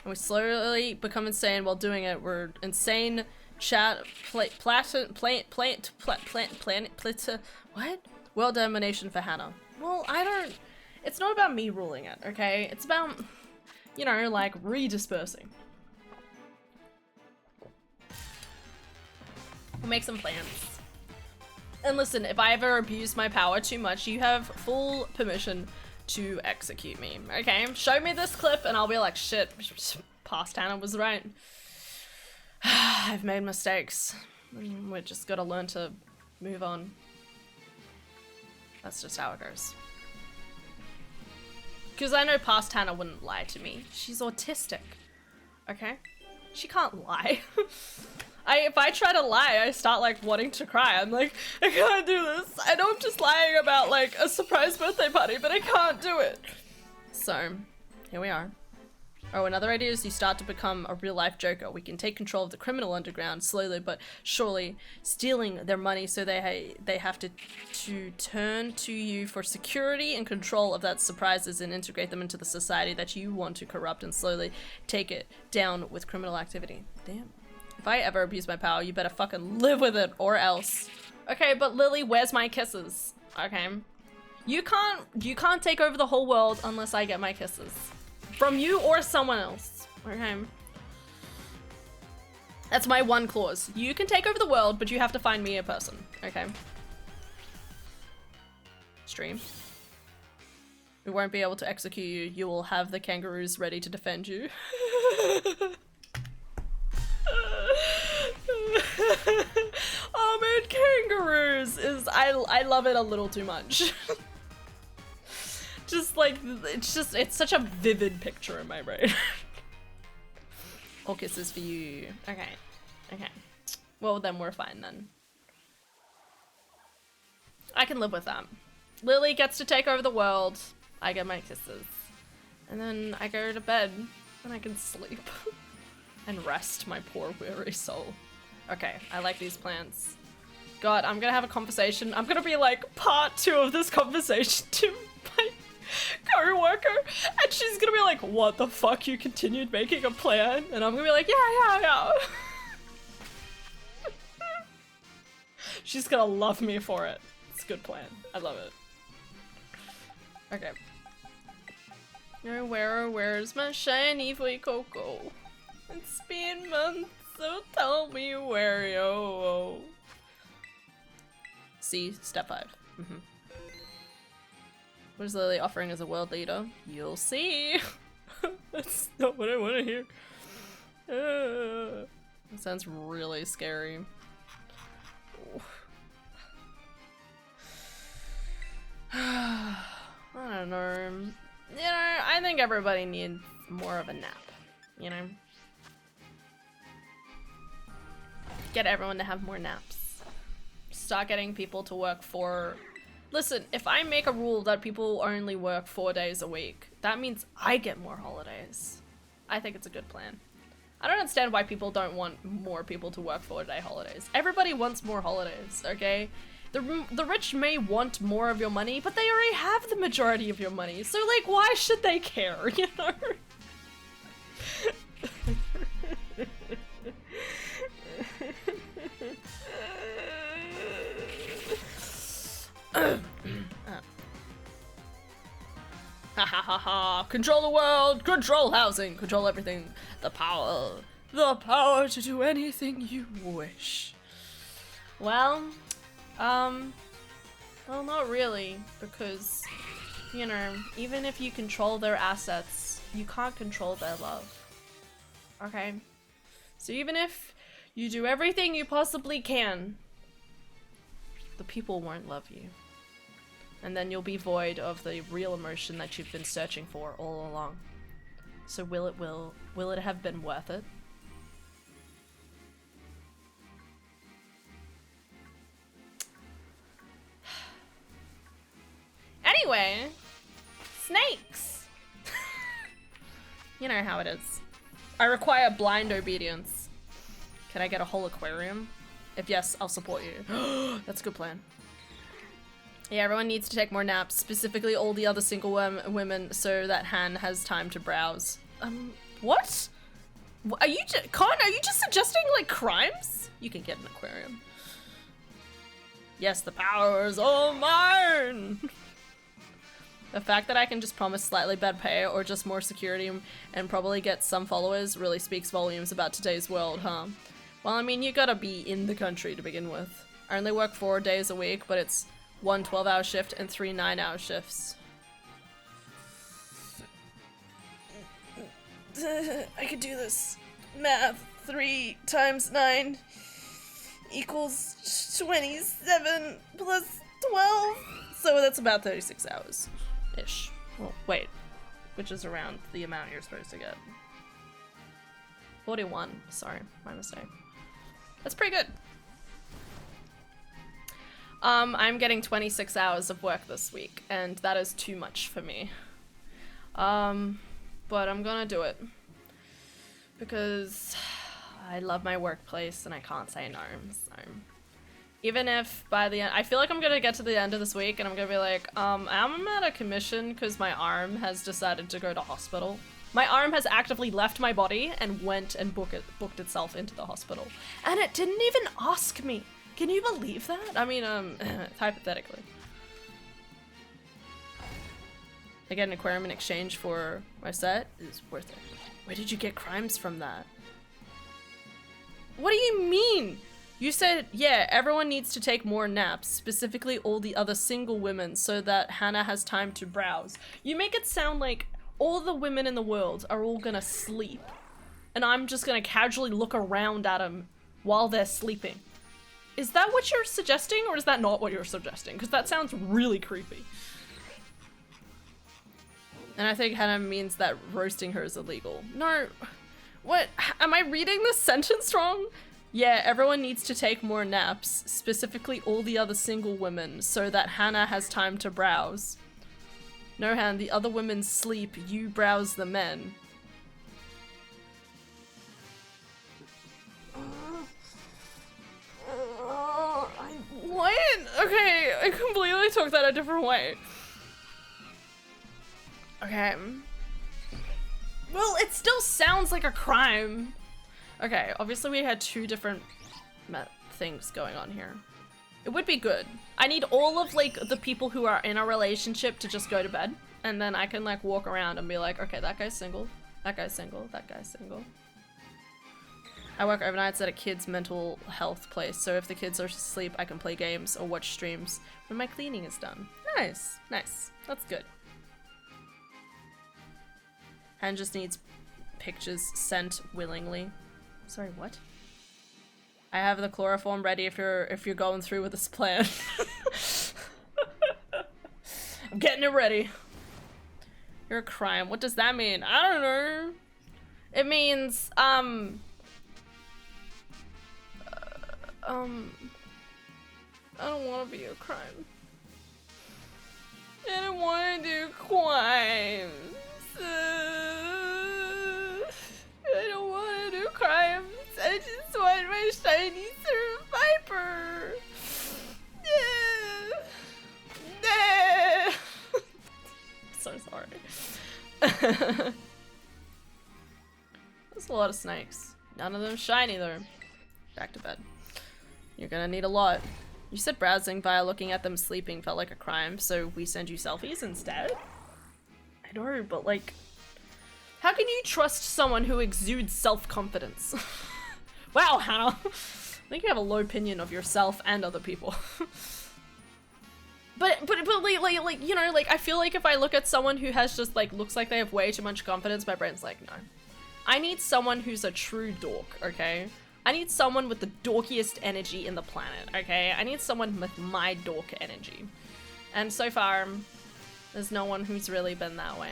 we slowly become insane while doing it. We're insane... Chat, what? World domination for Hannah. Well, it's not about me ruling it, okay? It's about, you know, like, redispersing. We'll make some plans. And listen, if I ever abuse my power too much, you have full permission to execute me, okay? Show me this clip and I'll be like, shit, past Hannah was right. I've made mistakes. We're just gotta learn to move on. That's just how it goes. Because I know past Hannah wouldn't lie to me. She's autistic. Okay? She can't lie. If I try to lie, I start like wanting to cry. I'm like, I can't do this. I know I'm just lying about like a surprise birthday party, but I can't do it. So, here we are. Oh, another idea is you start to become a real-life Joker. We can take control of the criminal underground slowly but surely, stealing their money so they have to turn to you for security and control of that surprises and integrate them into the society that you want to corrupt and slowly take it down with criminal activity. Damn. If I ever abuse my power, you better fucking live with it or else. Okay, but Lily, where's my kisses? Okay. You can't take over the whole world unless I get my kisses. From you or someone else, okay? That's my one clause. You can take over the world, but you have to find me a person, okay? Stream. We won't be able to execute you. You will have the kangaroos ready to defend you. Armored kangaroos is, I love it a little too much. Just like, it's such a vivid picture in my brain. All kisses for you. Okay. Okay. Well, then we're fine then. I can live with that. Lily gets to take over the world. I get my kisses. And then I go to bed and I can sleep. And rest my poor weary soul. Okay, I like these plans. God, I'm gonna have a conversation. I'm gonna be like part 2 of this conversation to my co-worker. And she's gonna be like, what the fuck, you continued making a plan? And I'm gonna be like, yeah. She's gonna love me for it. It's a good plan. I love it. Okay. Where's my shiny boy Coco? It's been months, so tell me where, yo. See, step 5. What is Lily offering as a world leader? You'll see. That's not what I want to hear. That sounds really scary. I don't know. You know, I think everybody needs more of a nap, you know? Get everyone to have more naps. Start getting people to work for... Listen, if I make a rule that people only work 4 days a week, that means I get more holidays. I think it's a good plan. I don't understand why people don't want more people to work 4-day holidays. Everybody wants more holidays, okay? The rich may want more of your money, but they already have the majority of your money, so like, why should they care, you know? Ha ha ha ha! Control the world, control housing, control everything. The power to do anything you wish. Well, not really, because, you know, even if you control their assets, you can't control their love. Okay? So even if you do everything you possibly can, the people won't love you. And then you'll be void of the real emotion that you've been searching for all along. So will it have been worth it? Anyway, snakes! You know how it is. I require blind obedience. Can I get a whole aquarium? If yes, I'll support you. That's a good plan. Yeah, everyone needs to take more naps, specifically all the other single women, so that Han has time to browse. What? Are you Con, are you just suggesting, like, crimes? You can get an aquarium. Yes, the power is all mine! The fact that I can just promise slightly better pay or just more security and probably get some followers really speaks volumes about today's world, huh? Well, I mean, you gotta be in the country to begin with. I only work 4 days a week, but it's 1 12-hour shift and 3 9-hour shifts. I could do this. Math. 3 times 9 equals 27 plus 12. So that's about 36 hours-ish. Well, wait. Which is around the amount you're supposed to get. 41. Sorry, my mistake. That's pretty good. I'm getting 26 hours of work this week, and that is too much for me. But I'm gonna do it. Because I love my workplace and I can't say no, so. Even if by the end, I feel like I'm gonna get to the end of this week and I'm gonna be like, I'm at a commission because my arm has decided to go to hospital. My arm has actively left my body and went and booked itself into the hospital. And it didn't even ask me. Can you believe that? I mean, hypothetically. I get an aquarium in exchange for my set. It's worth it. Where did you get crimes from that? What do you mean? You said, yeah, everyone needs to take more naps, specifically all the other single women, so that Hannah has time to browse. You make it sound like all the women in the world are all gonna sleep, and I'm just gonna casually look around at them while they're sleeping. Is that what you're suggesting, or is that not what you're suggesting? Because that sounds really creepy. And I think Hannah means that roasting her is illegal. No, What? Am I reading this sentence wrong? Yeah, everyone needs to take more naps, specifically all the other single women, so that Hannah has time to browse. No, Han, the other women sleep, you browse the men. What? Okay, I completely took that a different way. Okay. Well, it still sounds like a crime. Okay, obviously we had two different things going on here. It would be good. I need all of, like, the people who are in a relationship to just go to bed. And then I can, like, walk around and be like, okay, that guy's single, that guy's single, that guy's single. I work overnights at a kid's mental health place, so if the kids are asleep, I can play games or watch streams when my cleaning is done. Nice, nice. That's good. Han just needs pictures sent willingly. Sorry, what? I have the chloroform ready if you're going through with this plan. I'm getting it ready. You're a crime. What does that mean? I don't know. It means I don't want to be a crime. I don't want to do crimes. I don't want to do crimes. I just want my shiny survivor. So sorry. There's a lot of snakes. None of them shiny though. Back to bed. You're gonna need a lot. You said browsing via looking at them sleeping felt like a crime, so we send you selfies instead? I know, but like, how can you trust someone who exudes self-confidence? Wow, Hannah. I think you have a low opinion of yourself and other people. But like, you know, like, I feel like if I look at someone who has just, like, looks like they have way too much confidence, my brain's like, no. I need someone who's a true dork, okay? I need someone with the dorkiest energy in the planet, okay? I need someone with my dork energy. And so far, there's no one who's really been that way.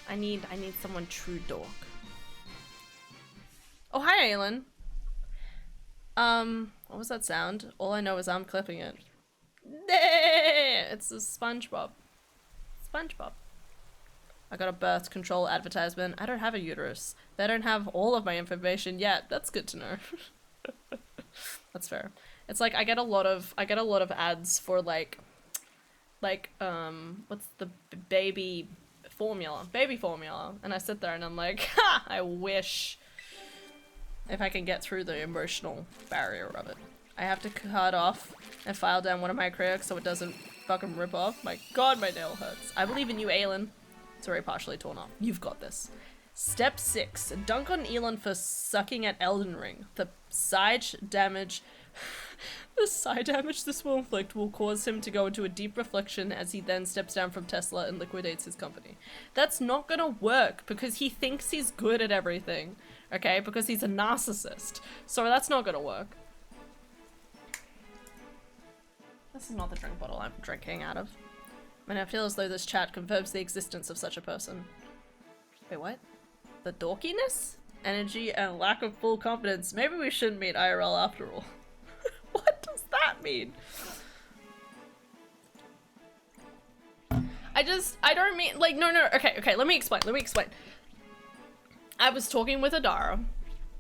I need someone true dork. Oh, hi, Aylin. What was that sound? All I know is I'm clipping it. It's a SpongeBob. SpongeBob. I got a birth control advertisement. I don't have a uterus. They don't have all of my information yet. That's good to know. That's fair. It's like I get a lot of ads for like what's the baby formula, and I sit there and I'm like, ha! I wish if I can get through the emotional barrier of it. I have to cut off and file down one of my acrylics so it doesn't fucking rip off. My god, my nail hurts. I believe in you, Aylin. It's already partially torn off. You've got this. Step 6. Dunk on Elon for sucking at Elden Ring. The side damage this will inflict will cause him to go into a deep reflection as he then steps down from Tesla and liquidates his company. That's not gonna work because he thinks he's good at everything, okay? Because he's a narcissist. So that's not gonna work. This is not the drink bottle I'm drinking out of. And I feel as though this chat confirms the existence of such a person. Wait, what? The dorkiness? Energy and lack of full confidence. Maybe we shouldn't meet IRL after all. What does that mean? I don't mean, like, no, okay, let me explain. I was talking with Adara,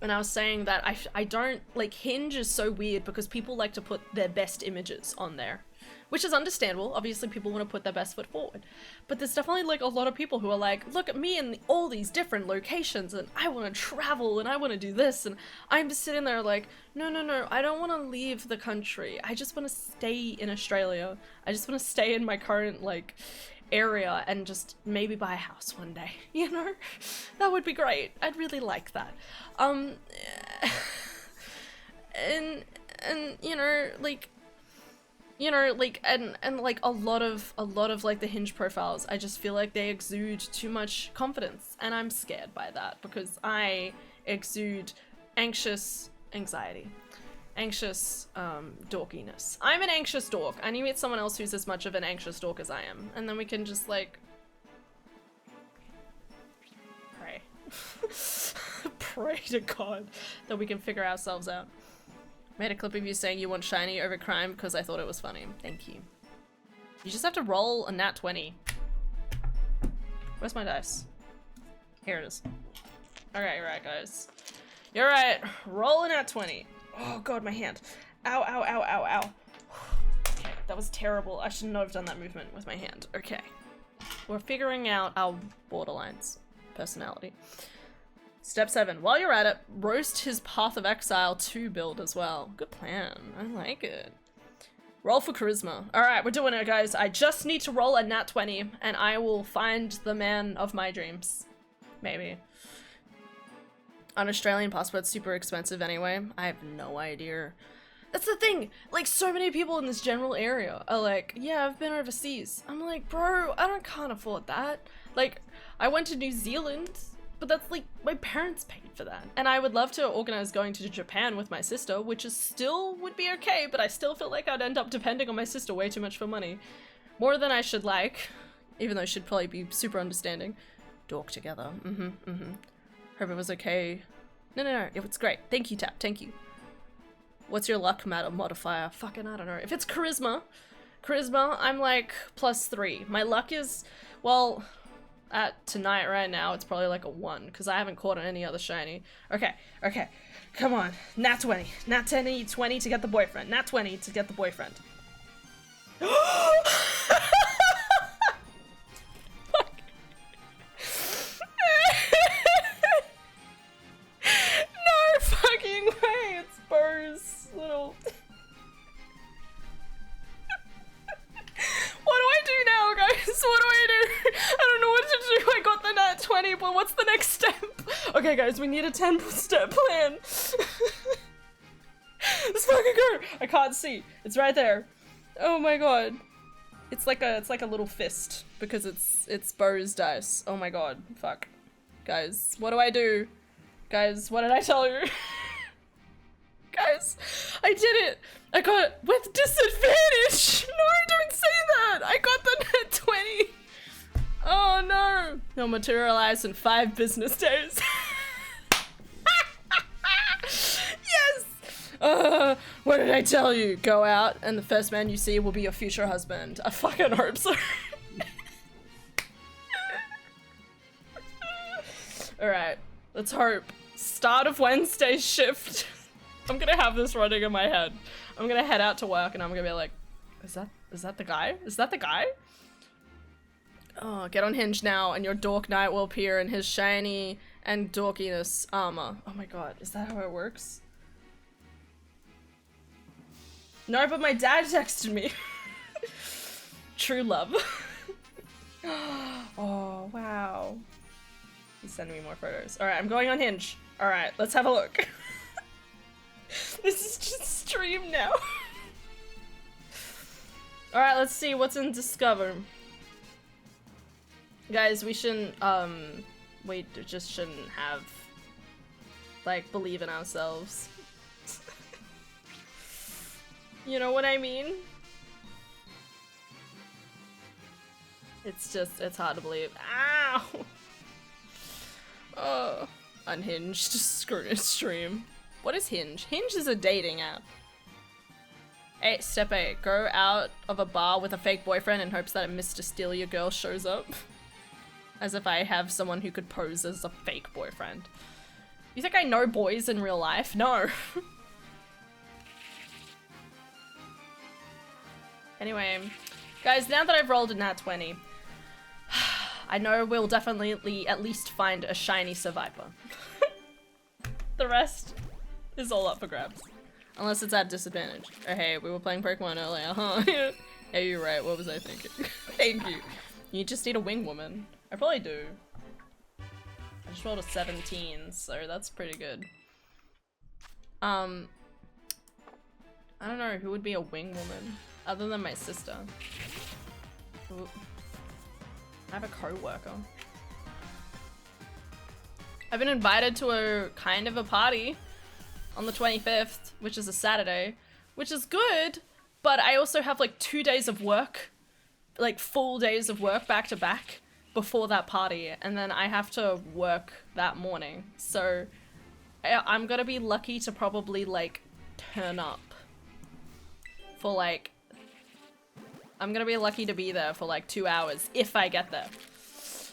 and I was saying that I don't, like, Hinge is so weird because people like to put their best images on there. Which is understandable. Obviously, people want to put their best foot forward. But there's definitely, like, a lot of people who are like, look at me in all these different locations, and I want to travel, and I want to do this, and I'm just sitting there like, no, I don't want to leave the country. I just want to stay in Australia. I just want to stay in my current, like, area and just maybe buy a house one day, you know? That would be great. I'd really like that. And you know, like, and like a lot of like the Hinge profiles, I just feel like they exude too much confidence, and I'm scared by that because I exude anxious dorkiness. I'm an anxious dork. I need to meet someone else who's as much of an anxious dork as I am, and then we can just like pray. pray to God that we can figure ourselves out. Made a clip of you saying you want shiny over crime because I thought it was funny. Thank you. You just have to roll a nat 20. Where's my dice? Here it is. Okay, right, guys. You're right. Roll a nat 20. Oh God, my hand. Ow, ow, ow, ow, ow. Okay, that was terrible. I should not have done that movement with my hand. Okay. We're figuring out our borderlines. Personality. Step 7. While you're at it, roast his Path of Exile 2 build as well. Good plan. I like it. Roll for charisma. Alright, we're doing it, guys. I just need to roll a nat 20, and I will find the man of my dreams. Maybe. An Australian passport's super expensive anyway. I have no idea. That's the thing! Like, so many people in this general area are like, yeah, I've been overseas. I'm like, bro, can't afford that. Like, I went to New Zealand, but that's like, my parents paid for that. And I would love to organize going to Japan with my sister, which is still would be okay, but I still feel like I'd end up depending on my sister way too much for money. More than I should like, even though she'd probably be super understanding. Dork together. Hope it was okay. No, it was great. Thank you, Tap, thank you. What's your luck modifier? Fucking, I don't know. If it's charisma, I'm like +3. My luck is, well, at tonight right now, it's probably like a 1, because I haven't caught on any other shiny. Okay, come on. Nat 20. Nat 20 to get the boyfriend. Nat 20 to get the boyfriend. No fucking way, it's Bo's little... What do I do now, guys? What do I do? I don't know what to do. I got the nat 20, but what's the next step? Okay, guys, we need a 10-step plan. Let's fucking go. I can't see. It's right there. Oh my God. It's like a little fist because it's Bo's dice. Oh my God. Fuck. Guys, what do I do? Guys, what did I tell you? Guys, I did it! I got it with disadvantage! No, don't say that! I got the net 20! Oh no! They'll materialize in 5 business days. Yes! What did I tell you? Go out and the first man you see will be your future husband. I fucking hope so. Alright, let's hope. Start of Wednesday's shift. I'm gonna have this running in my head. I'm gonna head out to work and I'm gonna be like, is that the guy? Is that the guy? Oh, get on Hinge now and your dork knight will appear in his shiny and dorkiness armor. Oh my God, is that how it works? No, but my dad texted me. True love. Oh, wow. He's sending me more photos. Alright, I'm going on Hinge. Alright, let's have a look. This is just stream now. Alright, let's see what's in Discover. Guys, we shouldn't, we just shouldn't have, like, believe in ourselves. You know what I mean? It's hard to believe. Ow! Oh, unhinged stream. What is Hinge? Hinge is a dating app. Step 8. Go out of a bar with a fake boyfriend in hopes that a Mr. Steal Your Girl shows up. As if I have someone who could pose as a fake boyfriend. You think I know boys in real life? No. Anyway, guys, now that I've rolled a nat 20, I know we'll definitely at least find a shiny survivor. The rest is all up for grabs. Unless it's at disadvantage. Oh hey, we were playing Pokemon earlier, huh? Hey, you're right, what was I thinking? Thank you. You just need a wing woman. I probably do. I just rolled a 17, so that's pretty good. I don't know, who would be a wing woman? Other than my sister. Ooh. I have a co-worker. I've been invited to a kind of a party on the 25th, which is a Saturday, which is good, but I also have like 2 days of work, like full days of work back to back before that party, and then I have to work that morning. So I'm gonna be lucky to probably, like, turn up for, like... I'm gonna be lucky to be there for, like, 2 hours, if I get there.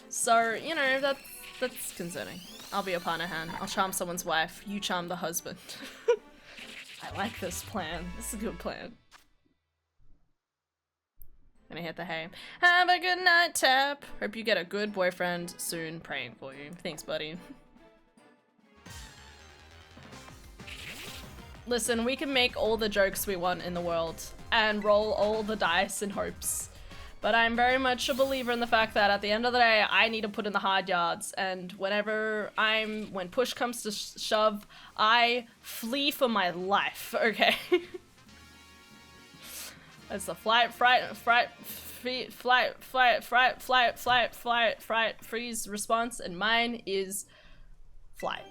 So, you know, that's concerning. I'll be a partner hand. I'll charm someone's wife. You charm the husband. I like this plan. This is a good plan. Gonna hit the hay. Have a good night, Tap. Hope you get a good boyfriend soon. Praying for you. Thanks, buddy. Listen, we can make all the jokes we want in the world and roll all the dice in hopes. But I'm very much a believer in the fact that at the end of the day, I need to put in the hard yards. And when push comes to shove, I flee for my life, okay? It's a freeze response, and mine is flight.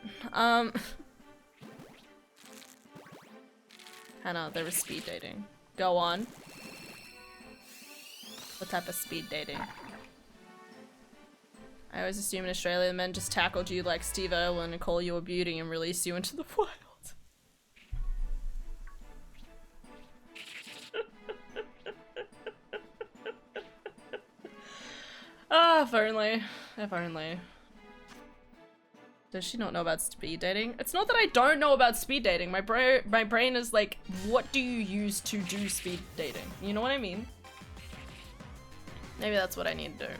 Hannah, there is speed dating. Go on. What type of speed dating? I always assume in Australia men just tackled you like Steve Irwin and call you a beauty and release you into the wild. Ah, if only. If only. Does she not know about speed dating? It's not that I don't know about speed dating. My brain is like, what do you use to do speed dating? You know what I mean? Maybe that's what I need to do.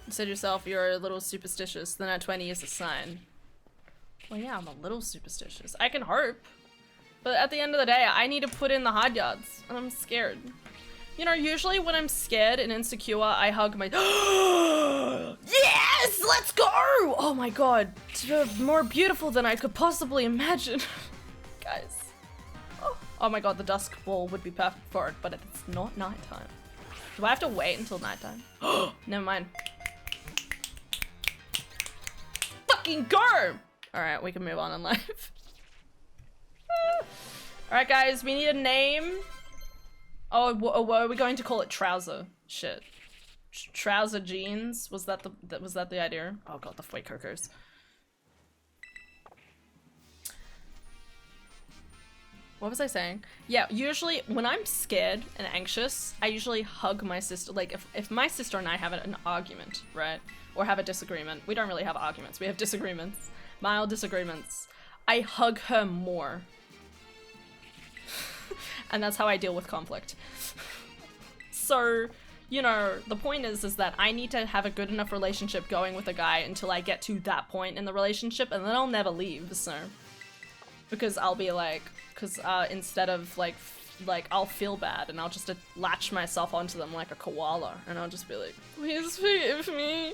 You said yourself you're a little superstitious. Then at 20 is a sign. Well, yeah, I'm a little superstitious. I can hope. But at the end of the day, I need to put in the hard yards. And I'm scared. You know, usually when I'm scared and insecure, I hug my- Yes! Let's go! Oh my god. More beautiful than I could possibly imagine. Guys. Oh my god, the dusk ball would be perfect for it, but it's not nighttime. Do I have to wait until nighttime? Never mind. Fucking go! Alright, we can move on in life. Alright guys, we need a name. Oh, what are we going to call it? Trouser. Shit. Trouser jeans? Was that the idea? Oh god, the white cocos. What was I saying? Yeah, usually when I'm scared and anxious, I usually hug my sister. Like if my sister and I have an argument, right? Or have a disagreement. We don't really have arguments. We have disagreements. Mild disagreements. I hug her more. And that's how I deal with conflict. So, you know, the point is that I need to have a good enough relationship going with a guy until I get to that point in the relationship, and then I'll never leave, so. Because I'll be like, instead of like I'll feel bad and I'll just latch myself onto them like a koala, and I'll just be like, please forgive me,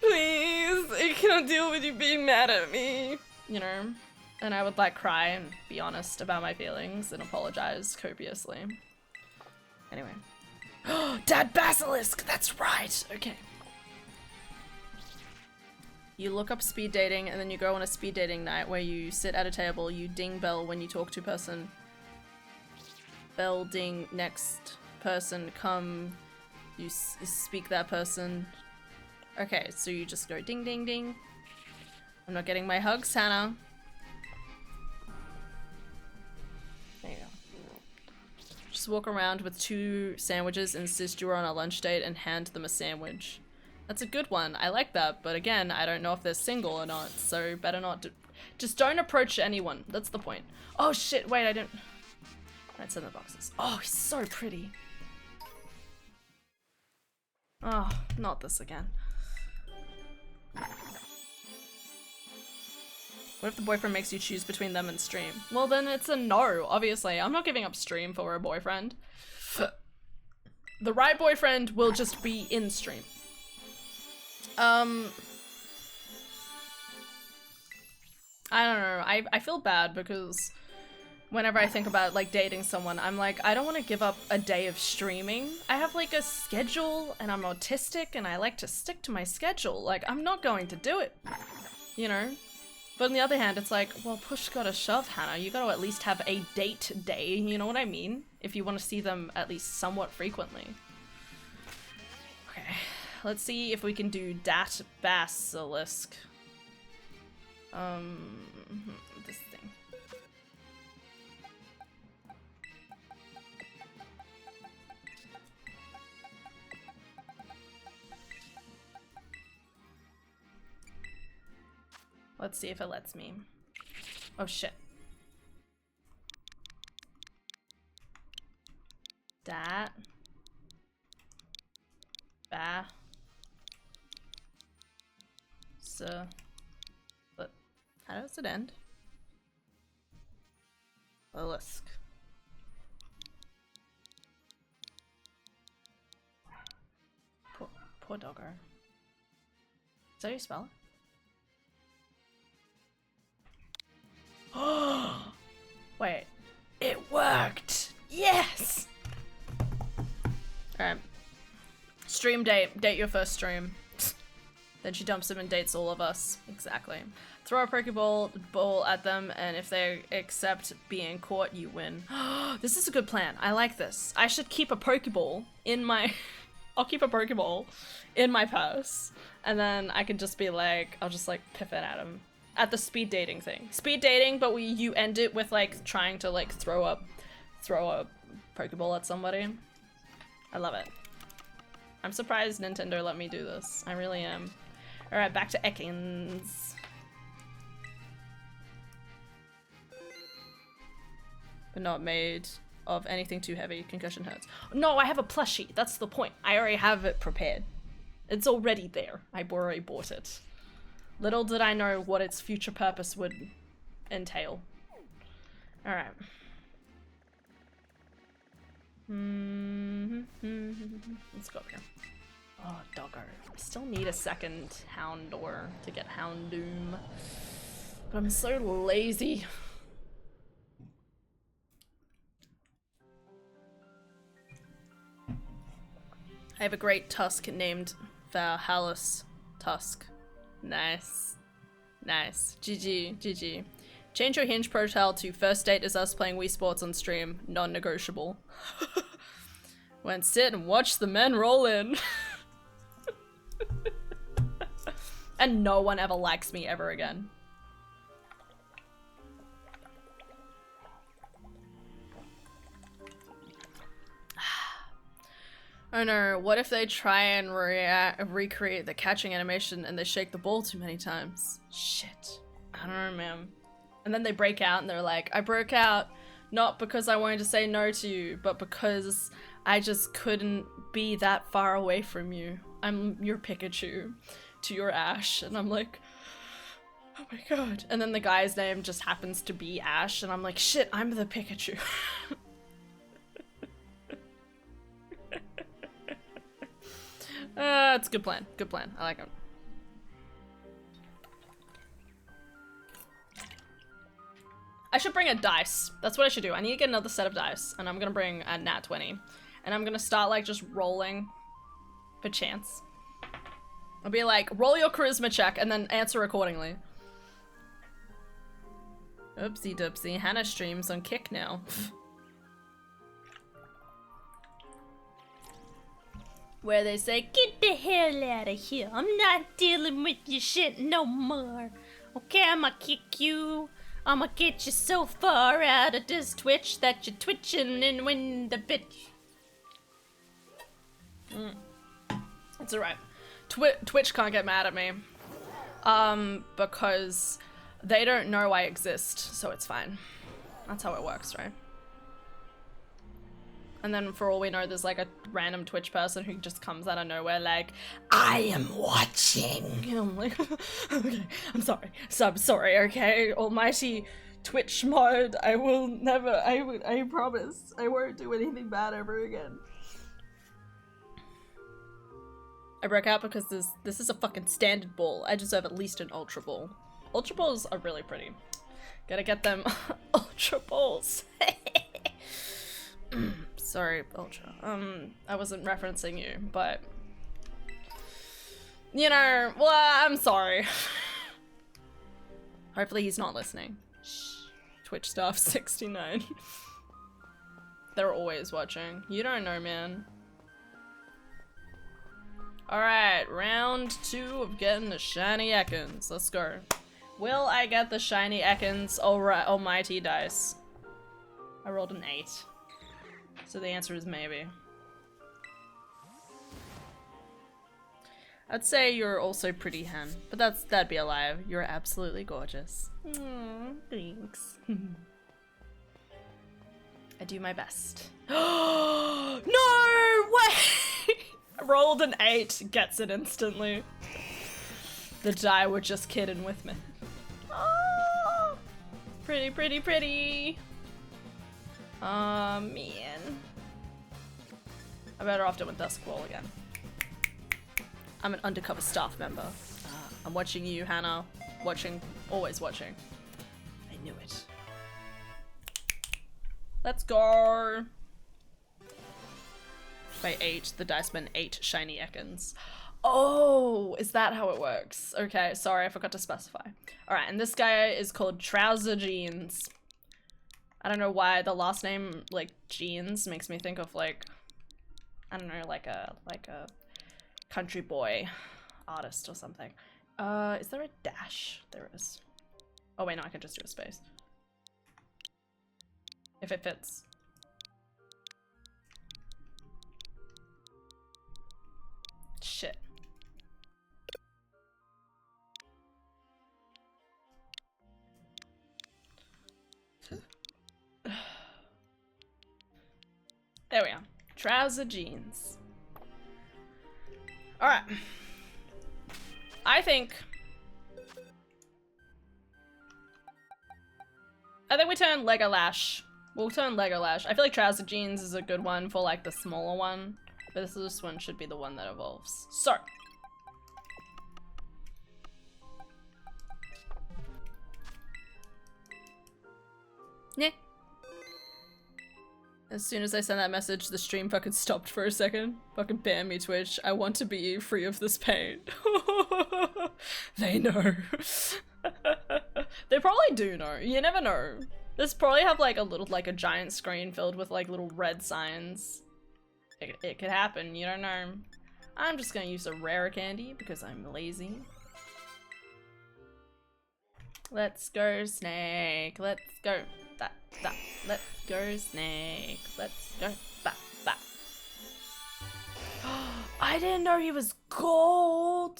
please, I cannot deal with you being mad at me, you know? And I would like cry and be honest about my feelings and apologize copiously. Anyway. Dad Basilisk! That's right! Okay. You look up speed dating and then you go on a speed dating night where you sit at a table, you ding bell when you talk to a person. Bell ding, next person, come, you speak that person. Okay, so you just go ding ding ding. I'm not getting my hugs, Hannah. There you go. Just walk around with 2 sandwiches, insist you're on a lunch date, and hand them a sandwich. That's a good one. I like that, but again, I don't know if they're single or not, so better not just don't approach anyone. That's the point. Oh shit, wait, I didn't... Right, send the boxes. Oh, he's so pretty. Oh, not this again. What if the boyfriend makes you choose between them and stream? Well, then it's a no, obviously. I'm not giving up stream for a boyfriend. The right boyfriend will just be in stream. I don't know. I feel bad because whenever I think about like dating someone, I'm like, I don't want to give up a day of streaming. I have like a schedule and I'm autistic and I like to stick to my schedule. Like, I'm not going to do it, you know? But on the other hand, it's like, well, push gotta shove, Hannah. You gotta at least have a date day, you know what I mean? If you want to see them at least somewhat frequently. Okay. let's see if we can do Dat Basilisk. This thing. Let's see if it lets me. Oh shit. Dat. Ba. So. But how does it end? Basilisk. Poor doggo. Is that how you spell it? Oh, wait, it worked! Yes! Alright. Stream date. Date your first stream. Then she dumps him and dates all of us. Exactly. Throw a Pokeball at them, and if they accept being caught, you win. This is a good plan. I like this. I should keep a Pokeball in my... I'll keep a Pokeball in my purse, and then I can just be like, I'll just like piff it at him. At the speed dating thing. Speed dating, but you end it with like trying to like throw a Pokeball at somebody. I love it. I'm surprised Nintendo let me do this. I really am. Alright, back to Ekans. But not made of anything too heavy. Concussion hurts. No, I have a plushie. That's the point. I already have it prepared. It's already there. I already bought it. Little did I know what its future purpose would entail. Alright. Let's go up here. Oh, doggo. I still need a second Houndour to get Houndoom. But I'm so lazy. I have a great tusk named Valhallis Tusk. Nice. Nice. GG. GG. Change your hinge profile to first date is us playing Wii Sports on stream. Non-negotiable. Went sit and watch the men roll in. And no one ever likes me ever again. Oh no, what if they try and recreate the catching animation and they shake the ball too many times? Shit. I don't know, man. And then they break out and they're like, I broke out not because I wanted to say no to you, but because I just couldn't be that far away from you. I'm your Pikachu to your Ash. And I'm like, oh my god. And then the guy's name just happens to be Ash and I'm like, shit, I'm the Pikachu. It's a good plan. Good plan. I like it. I should bring a dice. That's what I should do. I need to get another set of dice. And I'm gonna bring a nat 20. And I'm gonna start like just rolling for chance. I'll be like, roll your charisma check and then answer accordingly. Oopsie doopsie. Hannah streams on Kick now. Where they say, get the hell out of here. I'm not dealing with your shit no more. Okay, I'ma kick you. I'ma get you so far out of this Twitch that you're twitching and win the bitch. It's alright. Twitch can't get mad at me. Because they don't know I exist, so it's fine. That's how it works, right? And then for all we know, there's like a random Twitch person who just comes out of nowhere like, I am watching. And I'm like, okay, I'm sorry. So I'm sorry, okay? Almighty Twitch mod, I will never, I promise, I won't do anything bad ever again. I broke out because this is a fucking standard ball. I deserve at least an ultra ball. Ultra balls are really pretty. Gotta get them ultra balls. Sorry, Ultra. I wasn't referencing you, but you know, well, I'm sorry. Hopefully he's not listening. Shh. Twitch staff 69. They're always watching. You don't know, man. Alright, round 2 of getting the shiny Ekans. Let's go. Will I get the shiny Ekans almighty dice? I rolled an 8. So the answer is maybe. I'd say you're also pretty, hen, but that'd be a lie. You're absolutely gorgeous. Thanks. I do my best. No way! I rolled an 8, gets it instantly. The die were just kidding with me. Oh, pretty, pretty, pretty. Man. I better off doing Duskwall again. I'm an undercover staff member. I'm watching you, Hannah. Watching, always watching. I knew it. Let's go. By 8, the dice meant 8 shiny Ekans. Oh, is that how it works? Okay, sorry, I forgot to specify. Alright, and this guy is called Trouser Jeans. I don't know why the last name, like, Jeans, makes me think of, like, I don't know, like a country boy artist or something. Is there a dash? There is. Oh wait, no, I can just do a space. If it fits. Shit. There we are. Trouser Jeans. Alright. I think we turn Legolas. We'll turn Legolas. I feel like Trouser Jeans is a good one for like the smaller one, but this one should be the one that evolves. So. Yeah. As soon as I sent that message, the stream fucking stopped for a second. Fucking ban me, Twitch. I want to be free of this pain. They know. They probably do know. You never know. This probably have like a giant screen filled with like little red signs. It could happen, you don't know. I'm just gonna use a rare candy because I'm lazy. Let's go, Snake. Let's go. That. Let's go, Snake. Let's go. That. I didn't know he was gold.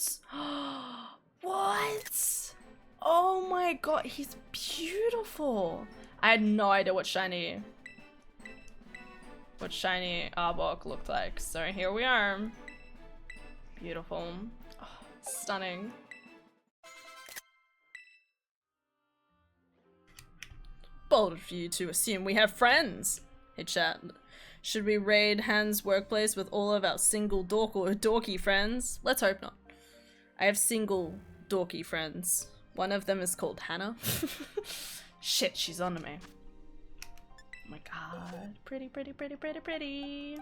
What? Oh my god, he's beautiful. I had no idea what shiny Arbok looked like. So here we are. Beautiful. Oh, stunning. Bold of you to assume we have friends. Hey chat, should we raid Han's workplace with all of our single dorky friends? Let's hope not. I have single dorky friends. One of them is called Hannah. Shit, she's onto me. Oh my god. Pretty, pretty, pretty, pretty, pretty.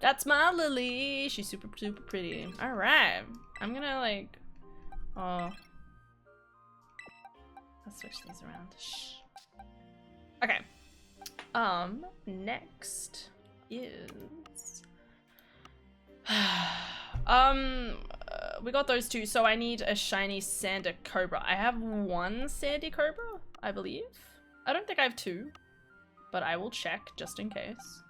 That's my Lily. She's super, super pretty. Alright. I'm gonna like... Oh. Let's switch these around. Shh. Okay. Next is... we got those two, so I need a shiny Sander Cobra. I have one Sandy Cobra, I believe. I don't think I have two, but I will check just in case.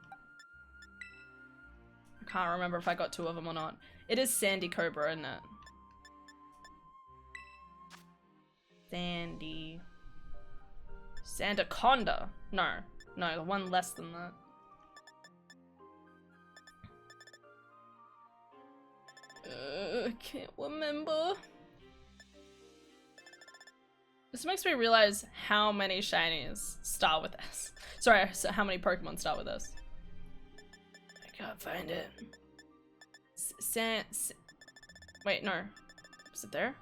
I can't remember if I got two of them or not. It is Sandy Cobra, isn't it? Sandy. Sandaconda. No, the one less than that. I can't remember. This makes me realize how many shinies start with S. Sorry, so how many Pokemon start with S? I can't find it. Wait, no. Is it there?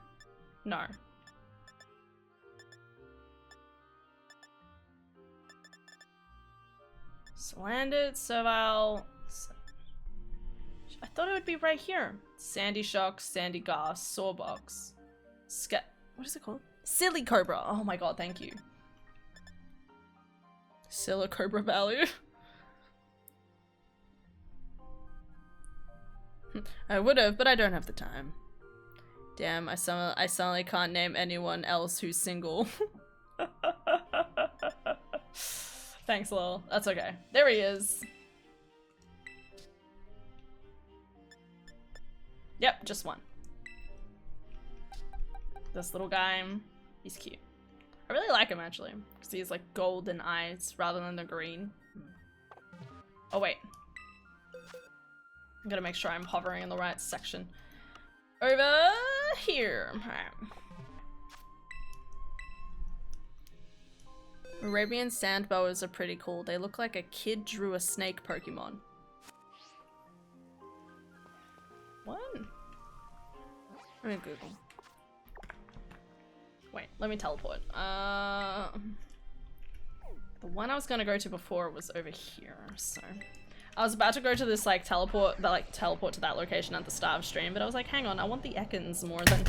No. Slanded, Servile. I thought it would be right here. Sandy Shock, Sandy Gas, Sawbox. What is it called? Silly Cobra. Oh my god, thank you. Silly Cobra value. I would have, but I don't have the time. Damn, I suddenly can't name anyone else who's single. Thanks, Lil. That's okay. There he is. Yep, just one. This little guy, he's cute. I really like him, actually, because he has, like, golden eyes rather than the green. Oh, wait. I'm gonna make sure I'm hovering in the right section. Over here. Alright. Arabian sand boas are pretty cool. They look like a kid drew a snake Pokemon. What? Let me Google. Wait, let me teleport. The one I was gonna go to before was over here, so I was about to go to this like teleport to that location at the start of stream, but I was like, hang on, I want the Ekans more than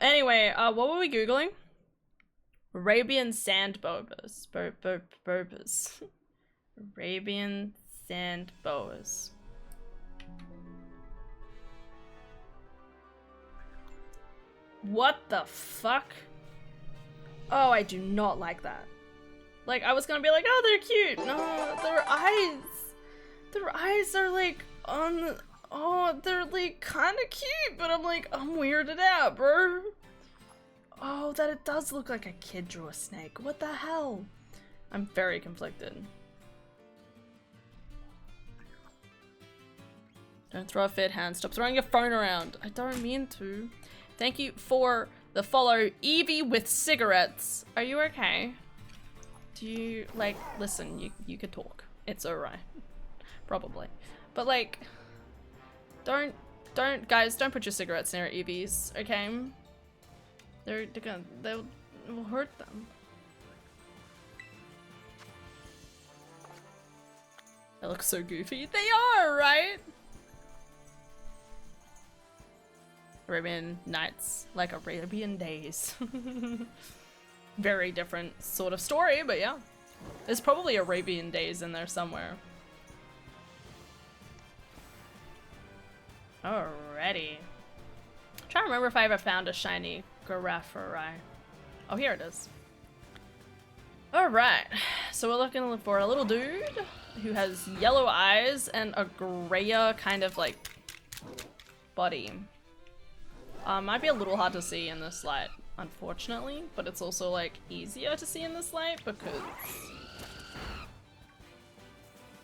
anyway, what were we googling? Arabian sand boas. Boas. Arabian sand boas. What the fuck? Oh, I do not like that. Like, I was gonna be like, oh, they're cute. No, their eyes are like on, oh, they're like kind of cute, but I'm like, I'm weirded out, bro. Oh, that it does look like a kid drew a snake. What the hell? I'm very conflicted. Don't throw a fit hand. Stop throwing your phone around. I don't mean to. Thank you for the follow, Evie with cigarettes. Are you okay? Do you, like, listen, you could talk. It's alright. Probably. But, like, guys, don't put your cigarettes near Evie's, okay? They'll hurt them. They look so goofy. They are, right? Arabian Nights, like Arabian Days. Very different sort of story, but yeah. There's probably Arabian Days in there somewhere. Alrighty. I'm trying to remember if I ever found a shiny Giraffari. Oh, here it is. Alright, so we're looking for a little dude who has yellow eyes and a grayer kind of like body. Might be a little hard to see in this light, unfortunately, but it's also like easier to see in this light because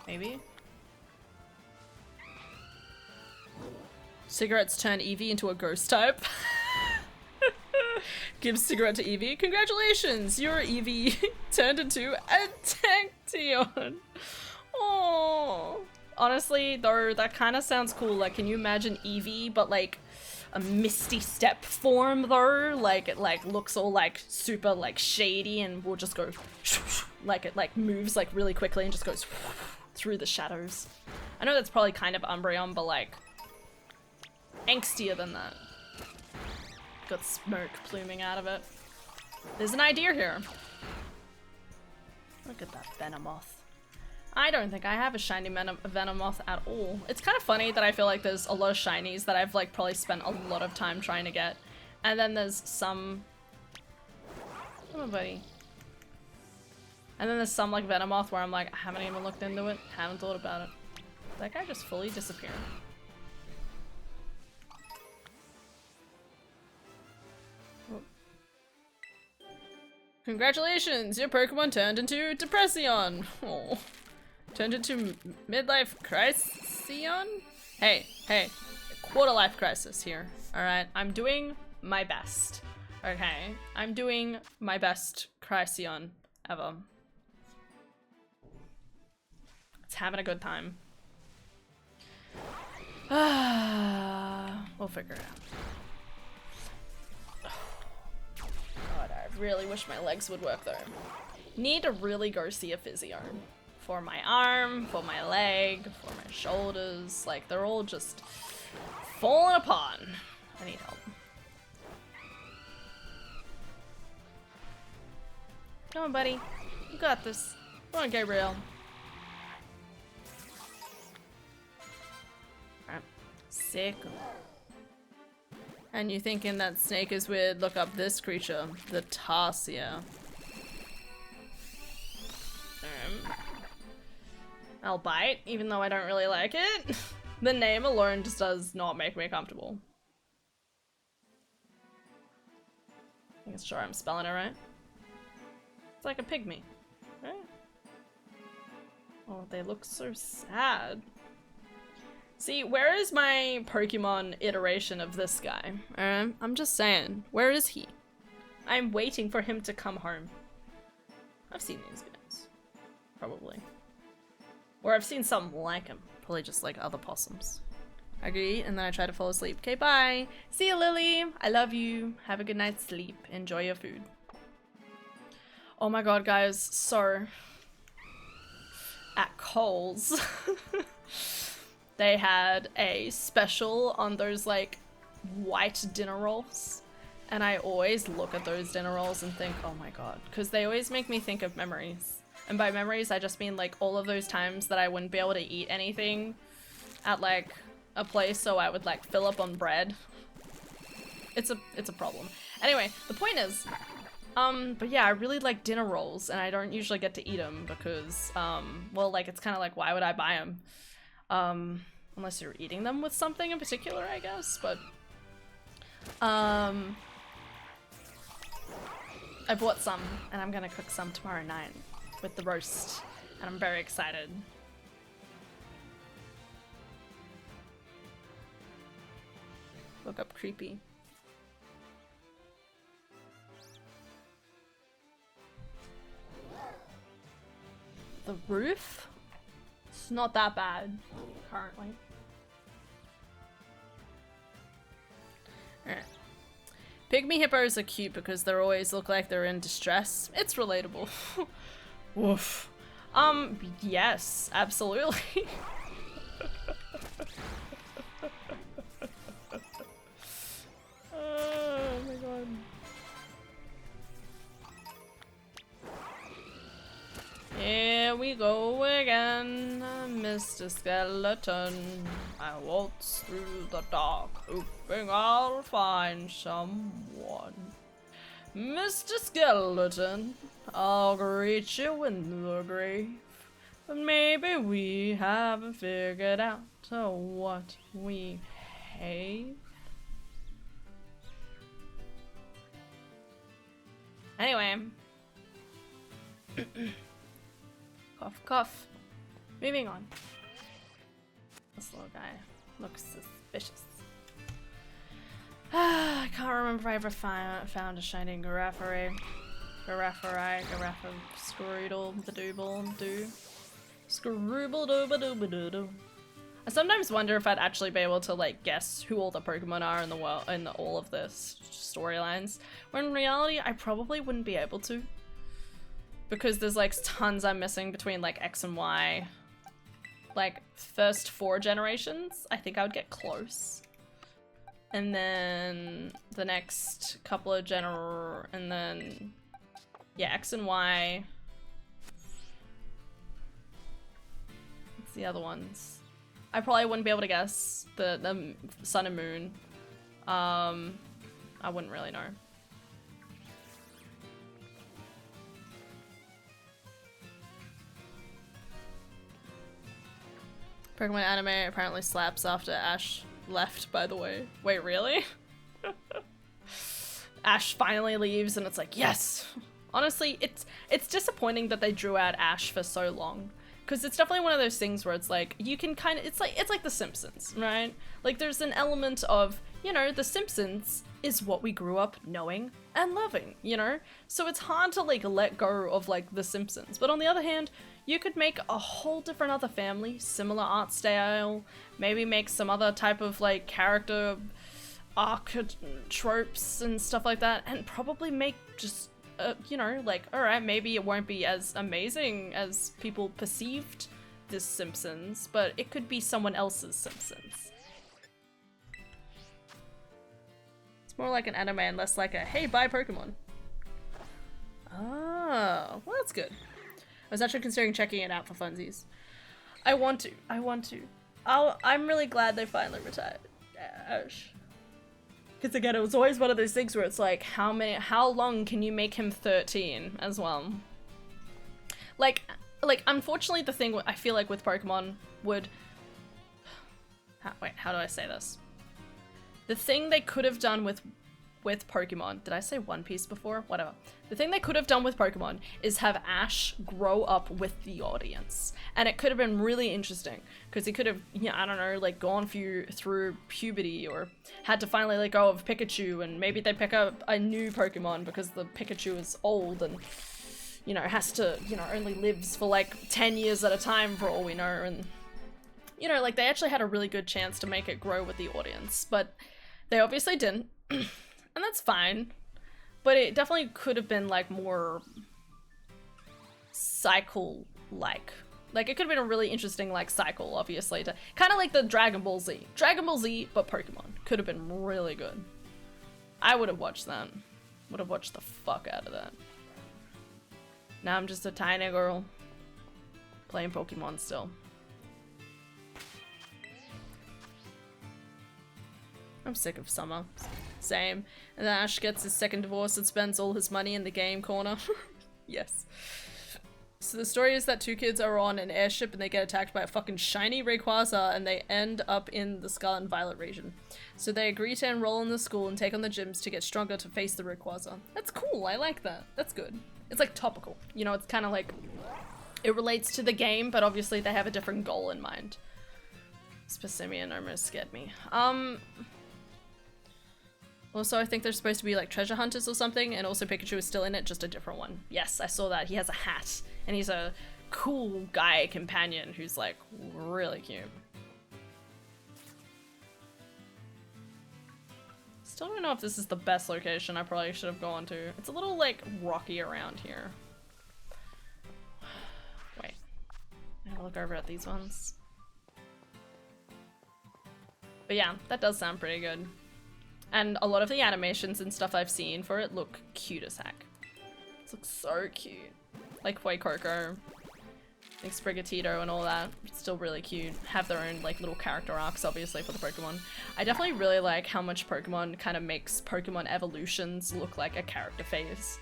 maybe cigarettes turn Eevee into a ghost type. Gives cigarette to Eevee. Congratulations, your Eevee turned into a Tacteon. Oh, honestly though, that kind of sounds cool. Like, can you imagine Eevee but like a Misty Step form though? Like it like looks all like super like shady and will just go like it like moves like really quickly and just goes through the shadows. I know that's probably kind of Umbreon, but like angstier than that. Got smoke pluming out of it. There's an idea here. Look at that Venomoth. I don't think I have a shiny Venomoth at all. It's kind of funny that I feel like there's a lot of shinies that I've like probably spent a lot of time trying to get. And then there's some... Come on, buddy. And then there's some like Venomoth where I'm like, I haven't even looked into it, haven't thought about it. That guy just fully disappeared. Oh. Congratulations, your Pokemon turned into Depression. Oh. Turned into midlife crisis? Hey, quarter life crisis here. Alright, I'm doing my best. Okay, I'm doing my best Crision ever. It's having a good time. We'll figure it out. God, I really wish my legs would work though. Need to really go see a physio. For my arm, for my leg, for my shoulders. Like, they're all just falling apart. I need help. Come on, buddy. You got this. Come on, Gabriel. Alright. Sick. And you thinking that snake is weird? Look up this creature, the Tarsier. I'll bite, even though I don't really like it. The name alone just does not make me comfortable. Making sure I'm spelling it right. It's like a pygmy, right? Oh, they look so sad. See, where is my Pokemon iteration of this guy? I'm just saying, where is he? I'm waiting for him to come home. I've seen these guys. Probably. Or I've seen something like him. Probably just like other possums. I agree, and then I try to fall asleep. Okay, bye! See you, Lily! I love you. Have a good night's sleep. Enjoy your food. Oh my god, guys. So... at Kohl's... they had a special on those, like, white dinner rolls. And I always look at those dinner rolls and think, oh my god. Because they always make me think of memories. And by memories, I just mean, like, all of those times that I wouldn't be able to eat anything at, like, a place, so I would, like, fill up on bread. It's a problem. Anyway, the point is, but yeah, I really like dinner rolls, and I don't usually get to eat them because, well, like, it's kind of like, why would I buy them? Unless you're eating them with something in particular, I guess, but, I bought some, and I'm gonna cook some tomorrow night with the roast, and I'm very excited. Look up creepy. The roof? It's not that bad, currently. Alright. Pygmy hippos are cute because they always look like they're in distress. It's relatable. Woof. Yes, absolutely. Oh my god. Here we go again, Mr. Skeleton. I waltz through the dark, hoping I'll find someone. Mr. Skeleton, I'll greet you in the grave, but maybe we haven't figured out what we hate. Anyway. Cough, cough. Moving on. This little guy looks suspicious. I can't remember if I ever found a shiny Giraffari. Scroodle, badooble, do. Scrooble dooba dooba doo doo. I sometimes wonder if I'd actually be able to, like, guess who all the Pokemon are in the world, in all of this storylines. When in reality, I probably wouldn't be able to. Because there's, like, tons I'm missing between, like, X and Y. Like, first 4 generations, I think I would get close. And then the next couple of and then, yeah, X and Y. What's the other ones? I probably wouldn't be able to guess the Sun and Moon. I wouldn't really know. Pokemon anime apparently slaps after Ash left, by the way. Wait, really? Ash finally leaves and it's like, yes! Honestly, it's disappointing that they drew out Ash for so long. Because it's definitely one of those things where it's like, you can kind of, it's like The Simpsons, right? Like, there's an element of, you know, The Simpsons is what we grew up knowing and loving, you know? So it's hard to, like, let go of, like, The Simpsons. But on the other hand, you could make a whole different other family, similar art style, maybe make some other type of, like, character archetypes and stuff like that, and probably make just, you know, like, alright, maybe it won't be as amazing as people perceived this Simpsons, but it could be someone else's Simpsons. It's more like an anime and less like a, hey, buy Pokemon. Oh, well, that's good. was actually considering checking it out for funsies. I want to. I'm really glad they finally retired Ash. Because again, it was always one of those things where it's like, how long can you make him 13 as well? Like, unfortunately the thing I feel like with Pokemon would... Wait, how do I say this? The thing they could have done with Pokemon... Did I say One Piece before? Whatever. The thing they could have done with Pokemon is have Ash grow up with the audience. And it could have been really interesting. Because he could have, you know, I don't know, like gone through puberty or had to finally let go of Pikachu, and maybe they pick up a new Pokemon because the Pikachu is old and, you know, has to, you know, only lives for like 10 years at a time for all we know. And, you know, like they actually had a really good chance to make it grow with the audience. But they obviously didn't. And that's fine, but it definitely could have been like more cycle-like. Like it could have been a really interesting like cycle, obviously, to kind of like the Dragon Ball Z. Dragon Ball Z, but Pokemon. Could have been really good. I would have watched that. Would have watched the fuck out of that. Now I'm just a tiny girl playing Pokemon still. I'm sick of summer. Same. And then Ash gets his second divorce and spends all his money in the game corner. Yes. So the story is that two kids are on an airship and they get attacked by a fucking shiny Rayquaza and they end up in the Scarlet and Violet region. So they agree to enroll in the school and take on the gyms to get stronger to face the Rayquaza. That's cool, I like that. That's good. It's like topical. You know, it's kind of like, it relates to the game, but obviously they have a different goal in mind. Specimian almost scared me. Also, I think they're supposed to be like treasure hunters or something, and also Pikachu is still in it, just a different one. Yes, I saw that. He has a hat, and he's a cool guy companion who's like really cute. Still don't know if this is the best location I probably should have gone to. It's a little like rocky around here. Wait, I'm gonna look over at these ones. But yeah, that does sound pretty good. And a lot of the animations and stuff I've seen for it look cute as heck. This looks so cute. Like Fuecoco, like Sprigatito and all that. It's still really cute. Have their own like little character arcs, obviously, for the Pokemon. I definitely really like how much Pokemon kind of makes Pokemon evolutions look like a character phase.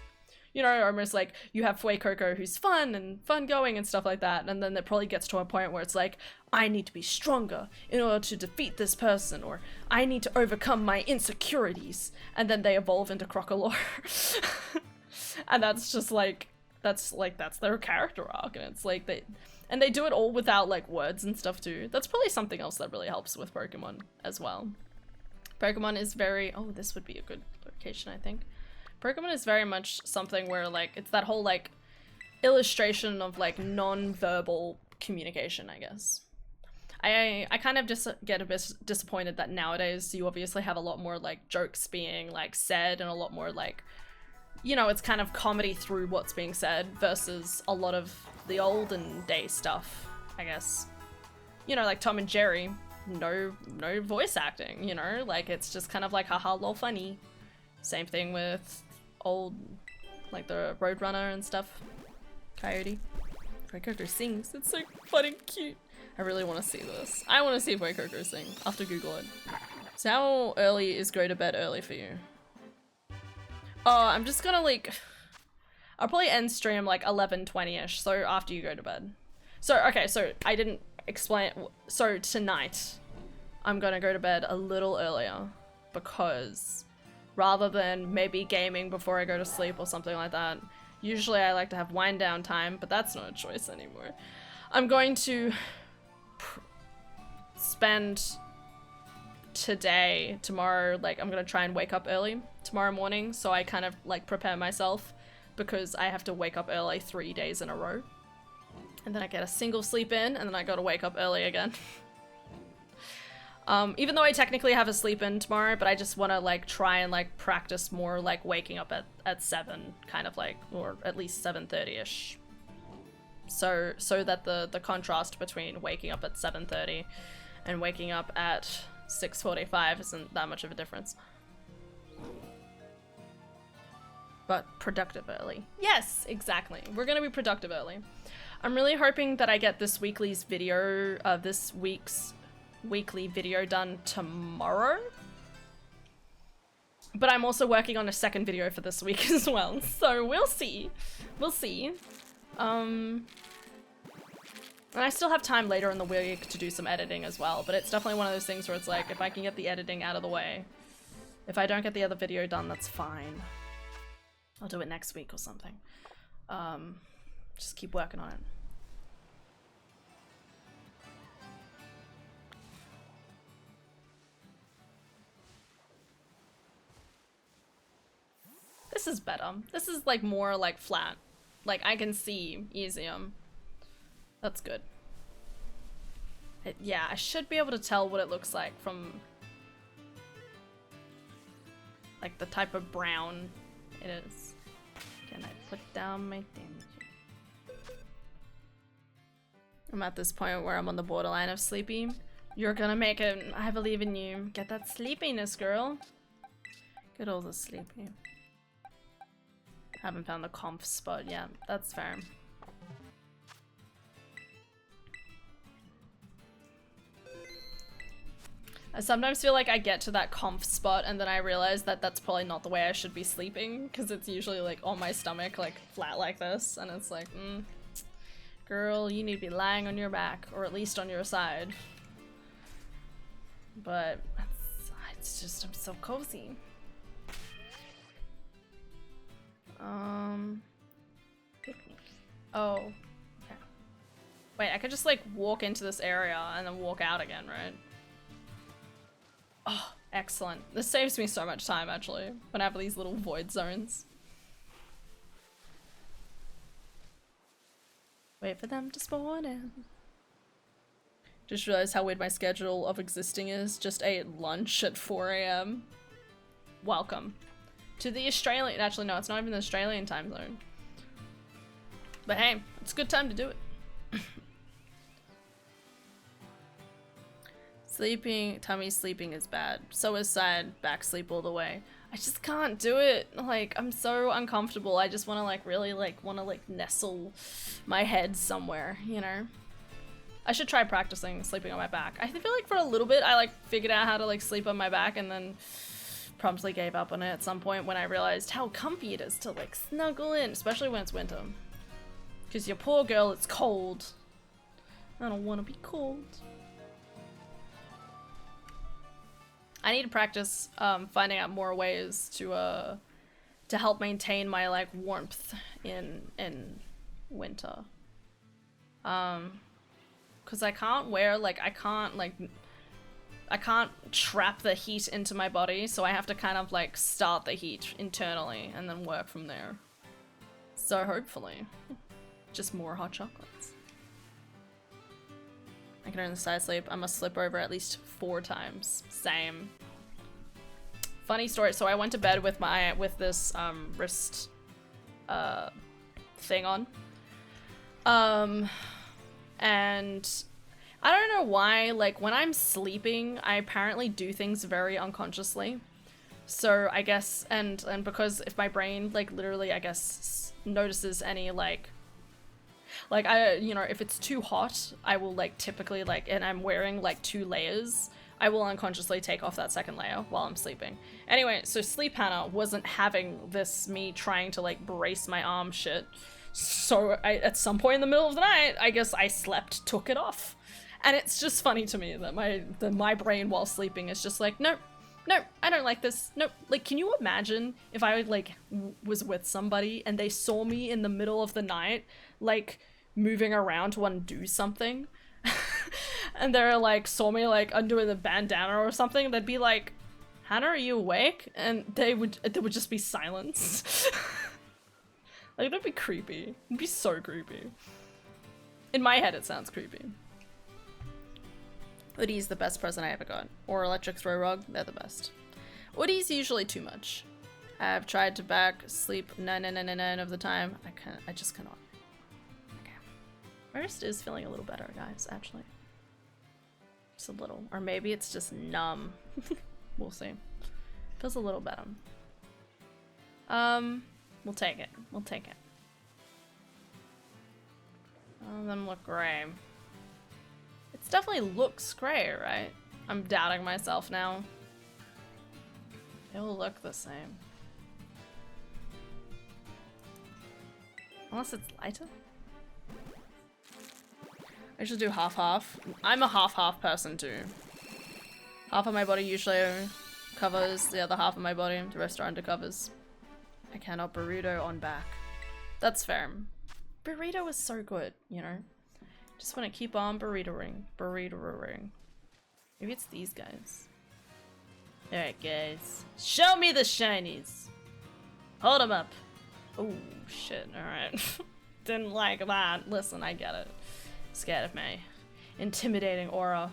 You know, almost like you have Fuecoco who's fun and fun going and stuff like that, and then it probably gets to a point where it's like, I need to be stronger in order to defeat this person, or I need to overcome my insecurities, and then they evolve into Crocolore. And that's just like, that's their character arc, and it's like they do it all without like words and stuff too. That's probably something else that really helps with Pokemon as well. Pokemon is very, oh, this would be a good location, I think. Pokemon is very much something where like it's that whole like illustration of like non-verbal communication, I guess. I kind of just get a bit disappointed that nowadays you obviously have a lot more like jokes being like said and a lot more like, you know, it's kind of comedy through what's being said versus a lot of the olden day stuff, I guess. You know, like Tom and Jerry, no voice acting, you know, like it's just kind of like haha lol funny. Same thing with old, like the Roadrunner and stuff. Coyote. Fuecoco sings. It's so fun and cute. I really want to see this. I want to see Fuecoco sing. I'll have to Google it. So how early is go to bed early for you? Oh, I'm just gonna like... I'll probably end stream like 11:20ish, so after you go to bed. So, okay, so I didn't explain... So tonight, I'm gonna go to bed a little earlier because... rather than maybe gaming before I go to sleep or something like that. Usually I like to have wind down time, but that's not a choice anymore. I'm going to spend tomorrow, like I'm gonna try and wake up early tomorrow morning so I kind of like prepare myself because I have to wake up early 3 days in a row. And then I get a single sleep in and then I gotta wake up early again. Even though I technically have a sleep in tomorrow, but I just want to like try and like practice more like waking up at 7, kind of like, or at least 7:30ish. So that the contrast between waking up at 7:30 and waking up at 6:45 isn't that much of a difference. But productive early. Yes, exactly. We're gonna be productive early. I'm really hoping that I get this week's video done tomorrow. But I'm also working on a second video for this week as well, so we'll see. We'll see. And I still have time later in the week to do some editing as well, but it's definitely one of those things where it's like, if I can get the editing out of the way, if I don't get the other video done, that's fine. I'll do it next week or something. Just keep working on it. This is better. This is like more like flat. Like I can see easier. That's good. Yeah, I should be able to tell what it looks like from like the type of brown it is. Can I put down my thing? I'm at this point where I'm on the borderline of sleepy. You're gonna make it. I believe in you. Get that sleepiness, girl. Get all the sleepy. Haven't found the conf spot yet. That's fair. I sometimes feel like I get to that conf spot and then I realize that that's probably not the way I should be sleeping, because it's usually like on my stomach, like flat like this, and it's like, girl, you need to be lying on your back, or at least on your side. But it's just, I'm so cozy. Oh. Okay. Wait, I could just like walk into this area and then walk out again, right? Oh, excellent. This saves me so much time, actually, when I have these little void zones. Wait for them to spawn in. Just realized how weird my schedule of existing is. Just ate lunch at 4 AM. Welcome to the Australian, actually no, it's not even the Australian time zone. But hey, it's a good time to do it. Tummy sleeping is bad. So is side back sleep all the way. I just can't do it. Like, I'm so uncomfortable. I just want to like really like want to like nestle my head somewhere, you know? I should try practicing sleeping on my back. I feel like for a little bit I like figured out how to like sleep on my back and then promptly gave up on it at some point when I realized how comfy it is to like snuggle in, especially when it's winter. Because your poor girl, it's cold. I don't want to be cold. I need to practice finding out more ways to help maintain my like warmth in winter. Because I can't wear like I can't trap the heat into my body, so I have to kind of like start the heat internally and then work from there. So hopefully, just more hot chocolates. I can only side sleep. I must slip over at least 4 times. Same. Funny story. So I went to bed with this wrist thing on. And I don't know why, like when I'm sleeping, I apparently do things very unconsciously. So I guess, and because if my brain like literally, I guess, notices any like I, you know, if it's too hot, I will like typically like, and I'm wearing like 2 layers, I will unconsciously take off that second layer while I'm sleeping. Anyway, so Sleep Hannah wasn't having this, me trying to like brace my arm shit. So at some point in the middle of the night, I guess I took it off. And it's just funny to me that my brain while sleeping is just like, nope, I don't like this. Nope. Like, can you imagine if I like was with somebody and they saw me in the middle of the night, like moving around to undo something, and they're like saw me like undoing the bandana or something? They'd be like, "Hannah, are you awake?" And there would just be silence. Like, that'd be creepy. It'd be so creepy. In my head, it sounds creepy. Hoodie's the best present I ever got. Or electric throw rug, they're the best. Hoodie's usually too much. I've tried to back sleep 9 of the time. I just cannot. Okay. My wrist is feeling a little better, guys, actually. Just a little. Or maybe it's just numb. We'll see. Feels a little better. We'll take it. We'll take it. All of them look gray. It definitely looks gray, right? I'm doubting myself now. They all look the same. Unless it's lighter? I should do half-half. I'm a half-half person too. Half of my body usually covers the other half of my body. The rest are undercovers. I cannot burrito on back. That's fair. Burrito is so good, you know? Just want to keep on burrito-ring. Burrito-ring. Maybe it's these guys. Alright guys. Show me the shinies! Hold them up. Oh shit, alright. Didn't like that. Listen, I get it. Scared of me. Intimidating aura.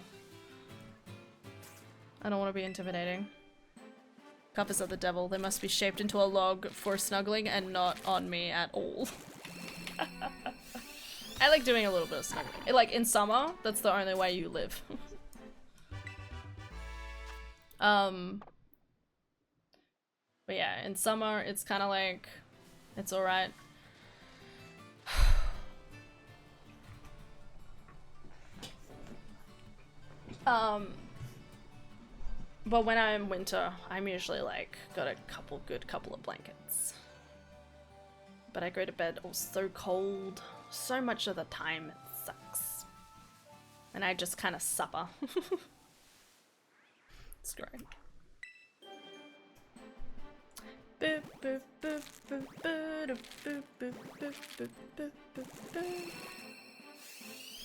I don't want to be intimidating. Covers of the devil. They must be shaped into a log for snuggling and not on me at all. I like doing a little bit of snuggling. Like in summer, that's the only way you live. But yeah, in summer, it's kind of like, it's alright. But when I'm in winter, I'm usually like, got a good couple of blankets. But I go to bed all so cold. So much of the time, it sucks. And I just kind of suffer. It's great. I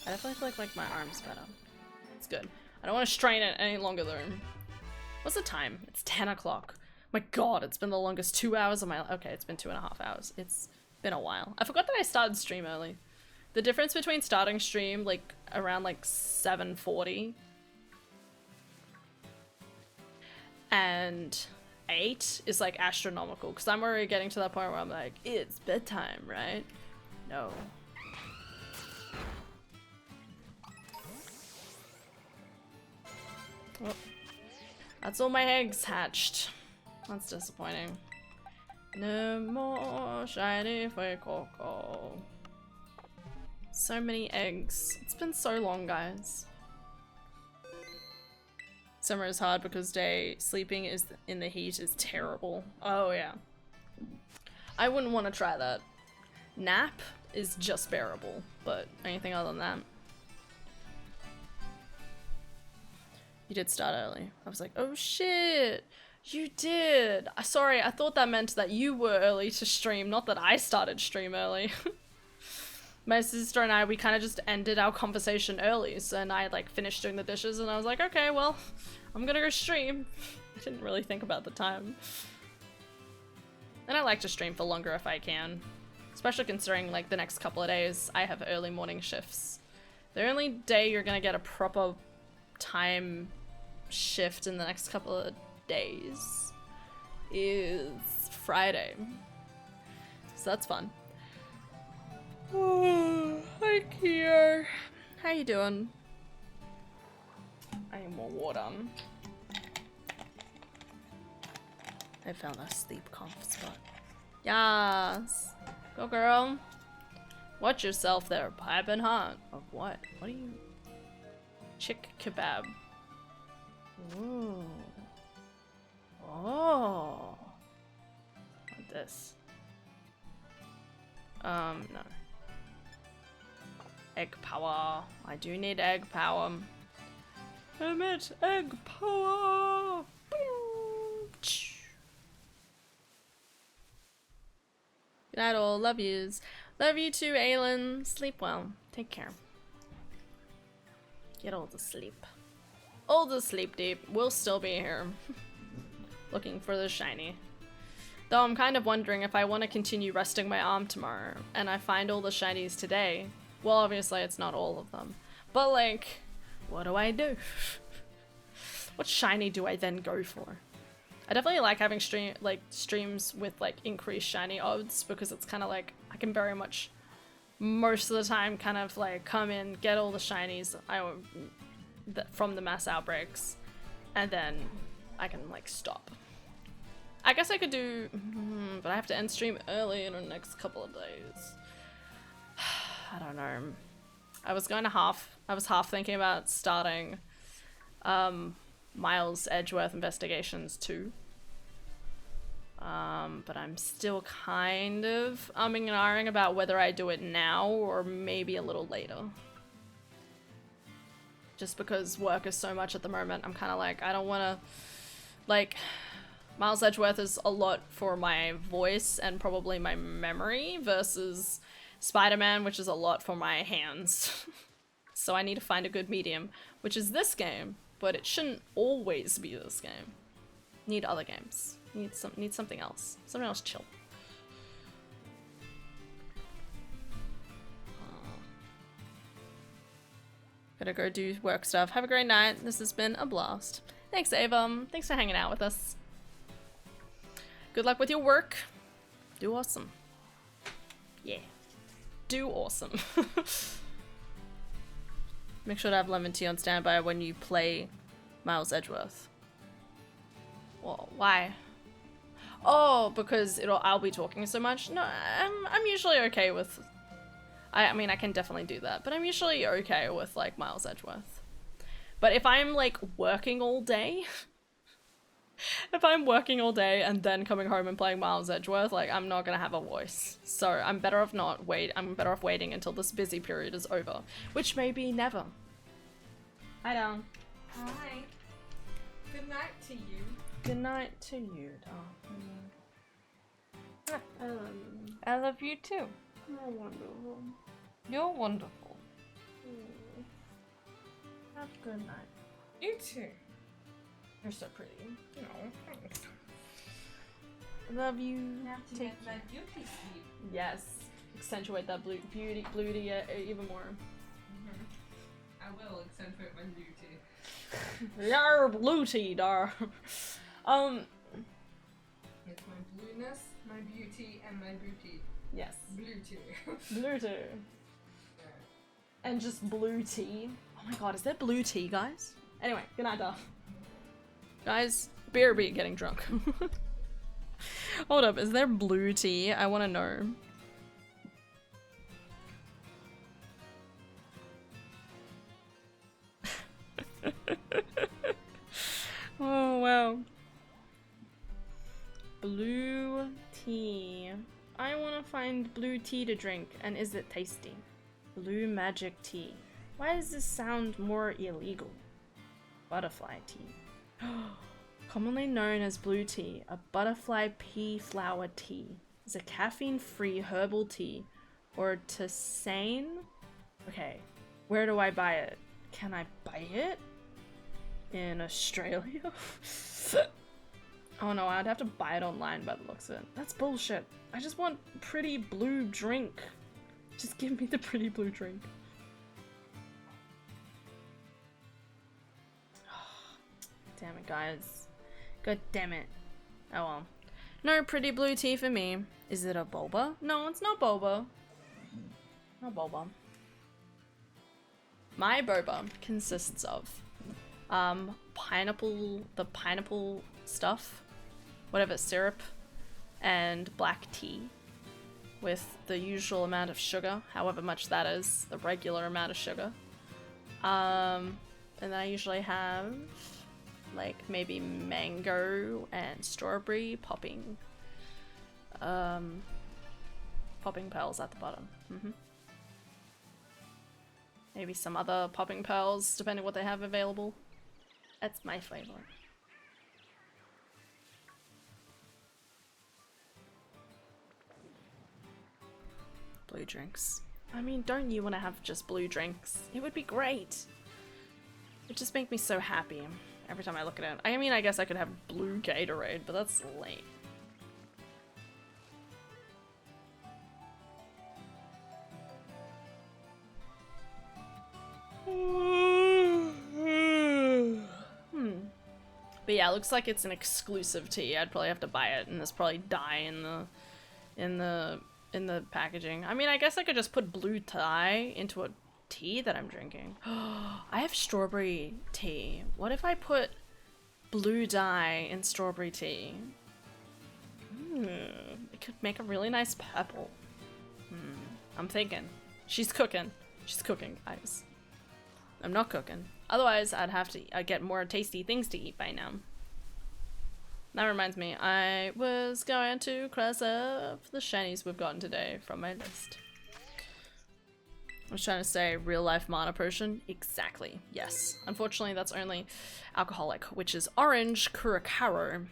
definitely feel like my arm's better. It's good. I don't want to strain it any longer though. What's the time? It's 10 o'clock. My god, it's been the longest 2 hours of my life. Okay, it's been 2.5 hours. It's been a while. I forgot that I started stream early. The difference between starting stream like around like 7:40 and 8 is like astronomical because I'm already getting to that point where I'm like, it's bedtime, right? No. Oh. That's all my eggs hatched. That's disappointing. No more shiny Coco. So many eggs. It's been so long, guys. Summer is hard because sleeping is in the heat is terrible. Oh yeah. I wouldn't want to try that. Nap is just bearable, but anything other than that. You did start early. I was like, oh shit, you did. Sorry, I thought that meant that you were early to stream, not that I started stream early. My sister and I, we kind of just ended our conversation early, so and I like finished doing the dishes and I was like, okay, well, I'm gonna go stream. I didn't really think about the time. And I like to stream for longer if I can, especially considering like the next couple of days I have early morning shifts. The only day you're gonna get a proper time shift in the next couple of days is Friday, so that's fun. Oh, hi Kier. How you doing? I need more water. I found a sleep comf spot. Yes. Go girl. Watch yourself there, piping hot. Of what? What are you? Chick kebab. Ooh. Oh. What this? No. Egg power. I do need egg power. Emit egg power. Good night all. Love yous. Love you too, Aylin. Sleep well. Take care. Get all the sleep. All the sleep deep. We'll still be here. Looking for the shiny. Though I'm kind of wondering if I want to continue resting my arm tomorrow and I find all the shinies today. Well, obviously it's not all of them. But like, what do I do? What shiny do I then go for? I definitely like having streams with like increased shiny odds because it's kind of like I can very much most of the time kind of like come in, get all the shinies from the mass outbreaks, and then I can like stop. I guess I could do, but I have to end stream early in the next couple of days. I don't know. I was half thinking about starting Miles Edgeworth Investigations 2. But I'm still kind of umming and ahhing about whether I do it now or maybe a little later. Just because work is so much at the moment, I'm kind of like, I don't want to, like, Miles Edgeworth is a lot for my voice and probably my memory versus Spider-Man, which is a lot for my hands. So I need to find a good medium, which is this game, but it shouldn't always be this game. Need other games. Need something else. Something else chill. Gotta go do work stuff. Have a great night. This has been a blast. Thanks, Ava. Thanks for hanging out with us. Good luck with your work. Do awesome. Yeah. Do awesome. Make sure to have lemon tea on standby when you play Miles Edgeworth. Well, why? Oh, because I'll be talking so much. No, I'm usually okay with. I mean, I can definitely do that, but I'm usually okay with like Miles Edgeworth. But if I'm like working all day, if I'm working all day and then coming home and playing Miles Edgeworth, like I'm not gonna have a voice. So I'm better off I'm better off waiting until this busy period is over, which may be never. Hi, Down. Hi. Good night to you. Good night to you, Down. I love you too. You're wonderful. You're wonderful. Have a good night. You too. You're so pretty. No, thanks. Love you. I have to get my beauty sleep. Yes. Accentuate that blue beauty even more. I will accentuate my beauty. Yar bluety, dar. It's my blueness, my beauty, and my booty. Yes. Blue tea. Blue tea. And just blue tea. Oh my god, is there blue tea, guys? Anyway, good night, Dar. Guys, BRB getting drunk. Hold up, is there blue tea? I want to know. Oh, wow. Blue tea. I want to find blue tea to drink, and is it tasty? Blue magic tea. Why does this sound more illegal? Butterfly tea. Commonly known as blue tea, a butterfly pea flower tea is a caffeine-free herbal tea or tisane. Okay, where do I buy it? Can I buy it? In Australia? Oh no, I'd have to buy it online by the looks of it. That's bullshit. I just want pretty blue drink. Just give me the pretty blue drink. Damn it, guys. God damn it. Oh well. No pretty blue tea for me. Is it a boba? No, it's not boba. Not boba. My boba consists of pineapple stuff, whatever, syrup, and black tea with the usual amount of sugar, however much that is, the regular amount of sugar. And then I usually have like maybe mango and strawberry popping pearls at the bottom. Maybe some other popping pearls, depending what they have available. That's my flavor. Blue drinks. I mean, don't you want to have just blue drinks? It would be great. It would just make me so happy every time I look at it. I mean, I guess I could have blue Gatorade, but that's lame. But yeah, it looks like it's an exclusive tea. I'd probably have to buy it, and there's probably dye in the packaging. I mean, I guess I could just put blue dye into a tea that I'm drinking. I have strawberry tea. What if I put blue dye in strawberry tea? It could make a really nice purple. I'm thinking. She's cooking. She's cooking, guys. I'm not cooking. Otherwise, I'd get more tasty things to eat by now. That reminds me, I was going to cross off the shinies we've gotten today from my list. I was trying to say real life mana potion. Exactly. Yes. Unfortunately, that's only alcoholic, which is orange curacao.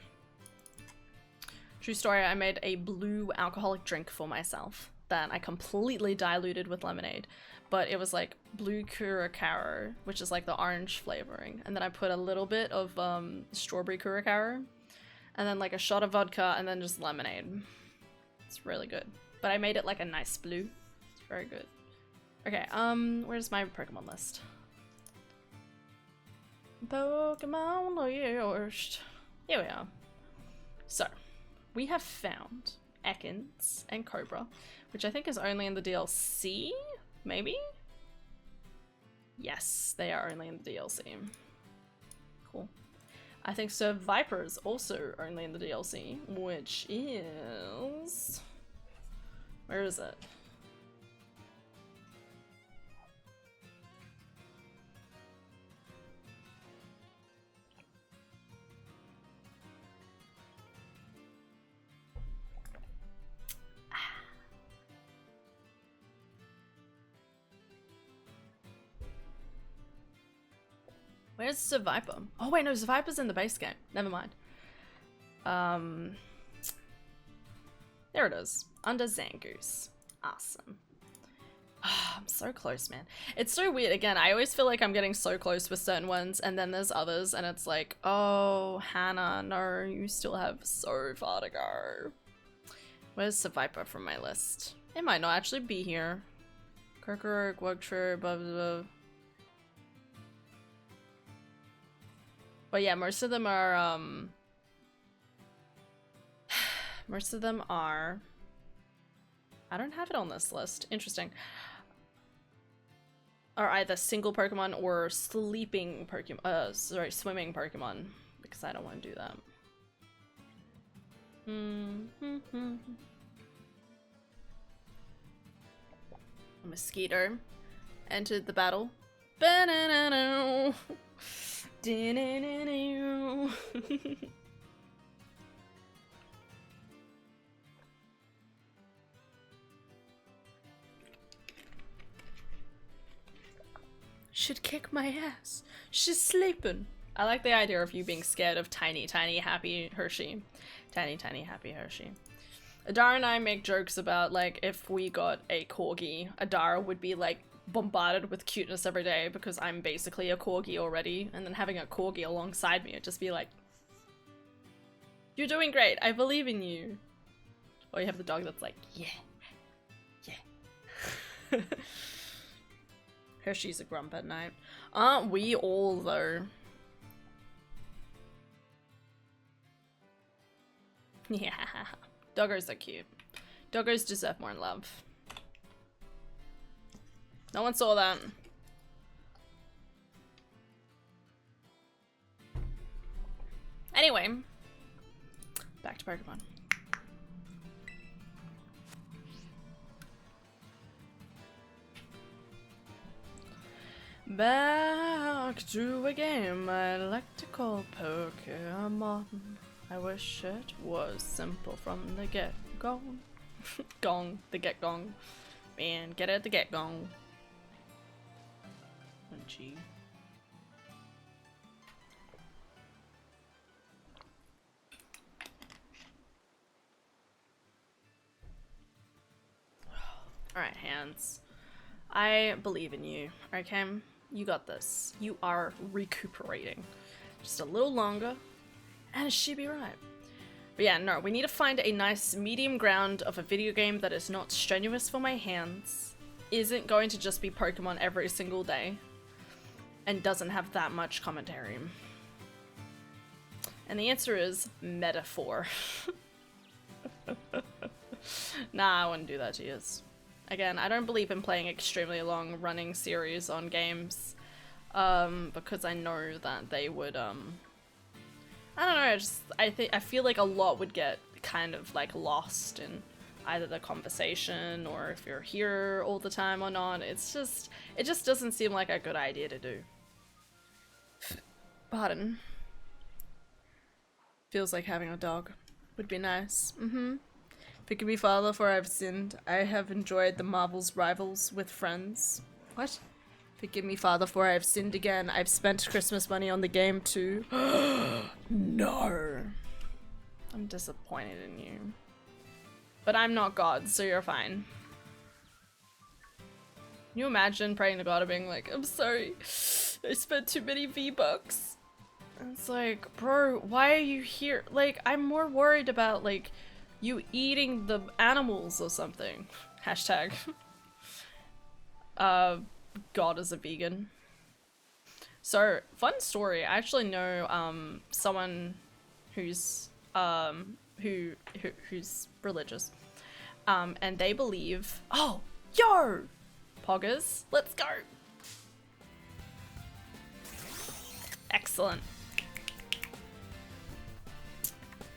True story, I made a blue alcoholic drink for myself that I completely diluted with lemonade. But it was like blue curacao, which is like the orange flavoring. And then I put a little bit of strawberry curacao. And then like a shot of vodka and then just lemonade. It's really good. But I made it like a nice blue. It's very good. Okay, where's my Pokemon list? Pokemon list. Here we are. So, we have found Ekans and Cobra, which I think is only in the DLC, maybe? Yes, they are only in the DLC. Cool. I think Sir Viper is also only in the DLC, which is... Where is it? Where's Sir Viper? Oh wait, no, Sir Viper's in the base game. Never mind. There it is. Under Zangoose. Awesome. Oh, I'm so close, man. It's so weird. Again, I always feel like I'm getting so close with certain ones, and then there's others, and it's like, oh, Hannah, no, you still have so far to go. Where's Sir Viper from my list? It might not actually be here. Kirkuk, Wugtru, blah, blah, blah. But yeah, most of them are, I don't have it on this list. Interesting. Are either single Pokemon or sleeping Pokemon, swimming Pokemon, because I don't want to do that. A mosquito entered the battle. Ba-na-na-na. Should kick my ass. She's sleeping. I like the idea of you being scared of tiny, tiny, happy Hershey. Tiny, tiny, happy Hershey. Adara and I make jokes about, like, if we got a corgi, Adara would be, like, bombarded with cuteness every day because I'm basically a corgi already, and then having a corgi alongside me would just be like, you're doing great, I believe in you. Or you have the dog that's like, yeah, yeah. Hershey's a grump at night. Aren't we all, though? Yeah, doggos are cute. Doggos deserve more love. No one saw that. Anyway, back to Pokemon. Back to a game I like to call Pokemon. I wish it was simple from the get-go. Gong, the get-gong. Man, get it at the get-gong. Gee. Alright, Hands. I believe in you, okay? You got this. You are recuperating. Just a little longer, and it should be right. But yeah, no, we need to find a nice medium ground of a video game that is not strenuous for my hands, isn't going to just be Pokemon every single day, and doesn't have that much commentary. And the answer is Metaphor. Nah, I wouldn't do that to you. Again, I don't believe in playing extremely long running series on games, because I know that they would, I don't know, I feel like a lot would get kind of like lost in either the conversation or if you're here all the time or not. It just doesn't seem like a good idea to do. Pardon. Feels like having a dog. Would be nice. Forgive me, Father, for I've sinned. I have enjoyed the Marvel's rivals with friends. What? Forgive me, Father, for I have sinned again. I've spent Christmas money on the game too. No. I'm disappointed in you. But I'm not God, so you're fine. Can you imagine praying to God and being like, I'm sorry, I spent too many V-Bucks. And it's like, bro, why are you here? Like, I'm more worried about, like, you eating the animals or something. Hashtag. God is a vegan. So, fun story. I actually know, someone who's, who's religious. And they believe, oh, yo! Poggers, let's go! Excellent.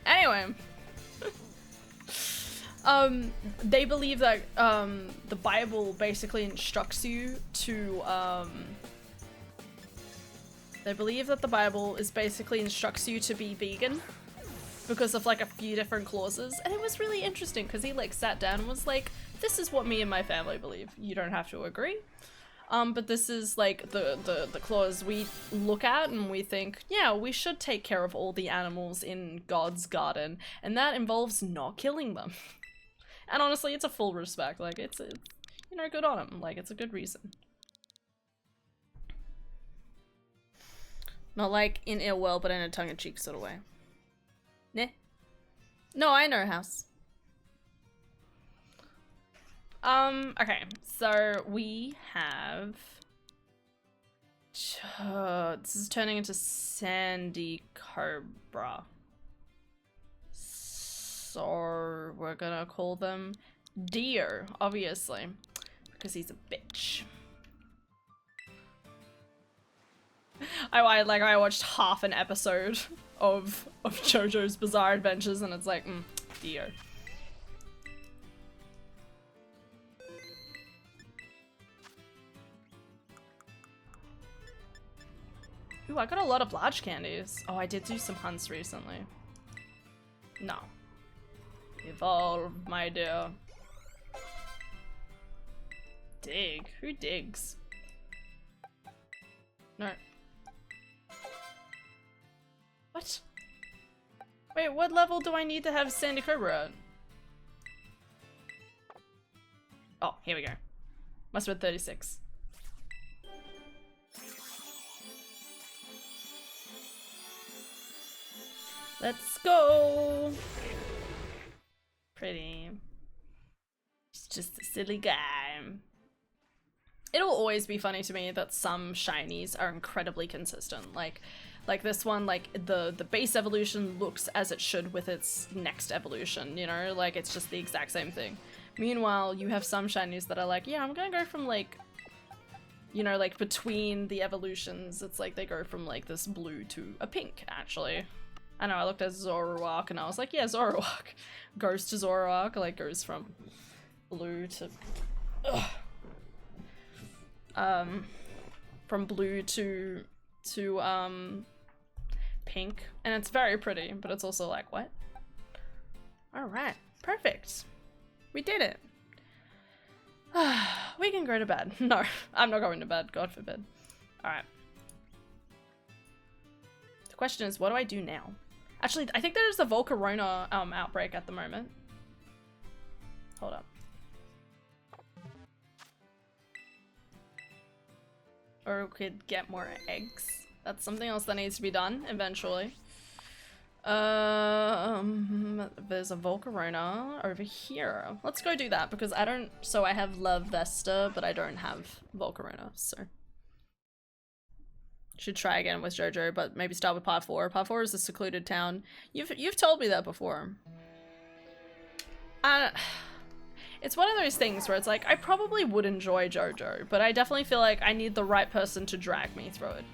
Anyway. They believe that, the Bible basically instructs you to, they believe that the Bible instructs you to be vegan because of like a few different clauses. And it was really interesting because he like sat down and was like, this is what me and my family believe. You don't have to agree. But this is like the clause we look at and we think, yeah, we should take care of all the animals in God's garden. And that involves not killing them. And honestly, it's a full respect. Like, it's you know, good on him. Like, it's a good reason. Not like in ill will, but in a tongue-in-cheek sort of way. Nah. No, I know house. Okay, so we have... this is turning into Sandy Cobra. So we're gonna call them Dio, obviously, because he's a bitch. I watched half an episode of JoJo's Bizarre Adventures, and it's like, Dio. Ooh, I got a lot of large candies. Oh, I did do some hunts recently. No. Evolve, my dear. Dig? Who digs? No. What? Wait, what level do I need to have Sandy Cobra at? Oh, here we go. Must have been 36. Let's go! Pretty. He's just a silly guy. It'll always be funny to me that some shinies are incredibly consistent. Like this one, like the base evolution looks as it should with its next evolution, you know? Like it's just the exact same thing. Meanwhile, you have some shinies that are like, yeah, I'm gonna go from like, you know, like between the evolutions, it's like they go from like this blue to a pink, actually. I know, I looked at Zoroark and I was like, yeah, Zoroark. Goes to Zoroark, like goes from blue to... from blue to pink. And it's very pretty, but it's also like, what? Alright, perfect. We did it. We can go to bed. No, I'm not going to bed, God forbid. Alright. The question is, what do I do now? Actually, I think there's a Volcarona outbreak at the moment. Hold up. Or we could get more eggs. That's something else that needs to be done eventually. There's a Volcarona over here. Let's go do that because I don't. So I have La Vesta, but I don't have Volcarona. So should try again with JoJo, but maybe start with Part 4. Part 4 is a secluded town. You've told me that before. It's one of those things where it's like I probably would enjoy JoJo, but I definitely feel like I need the right person to drag me through it.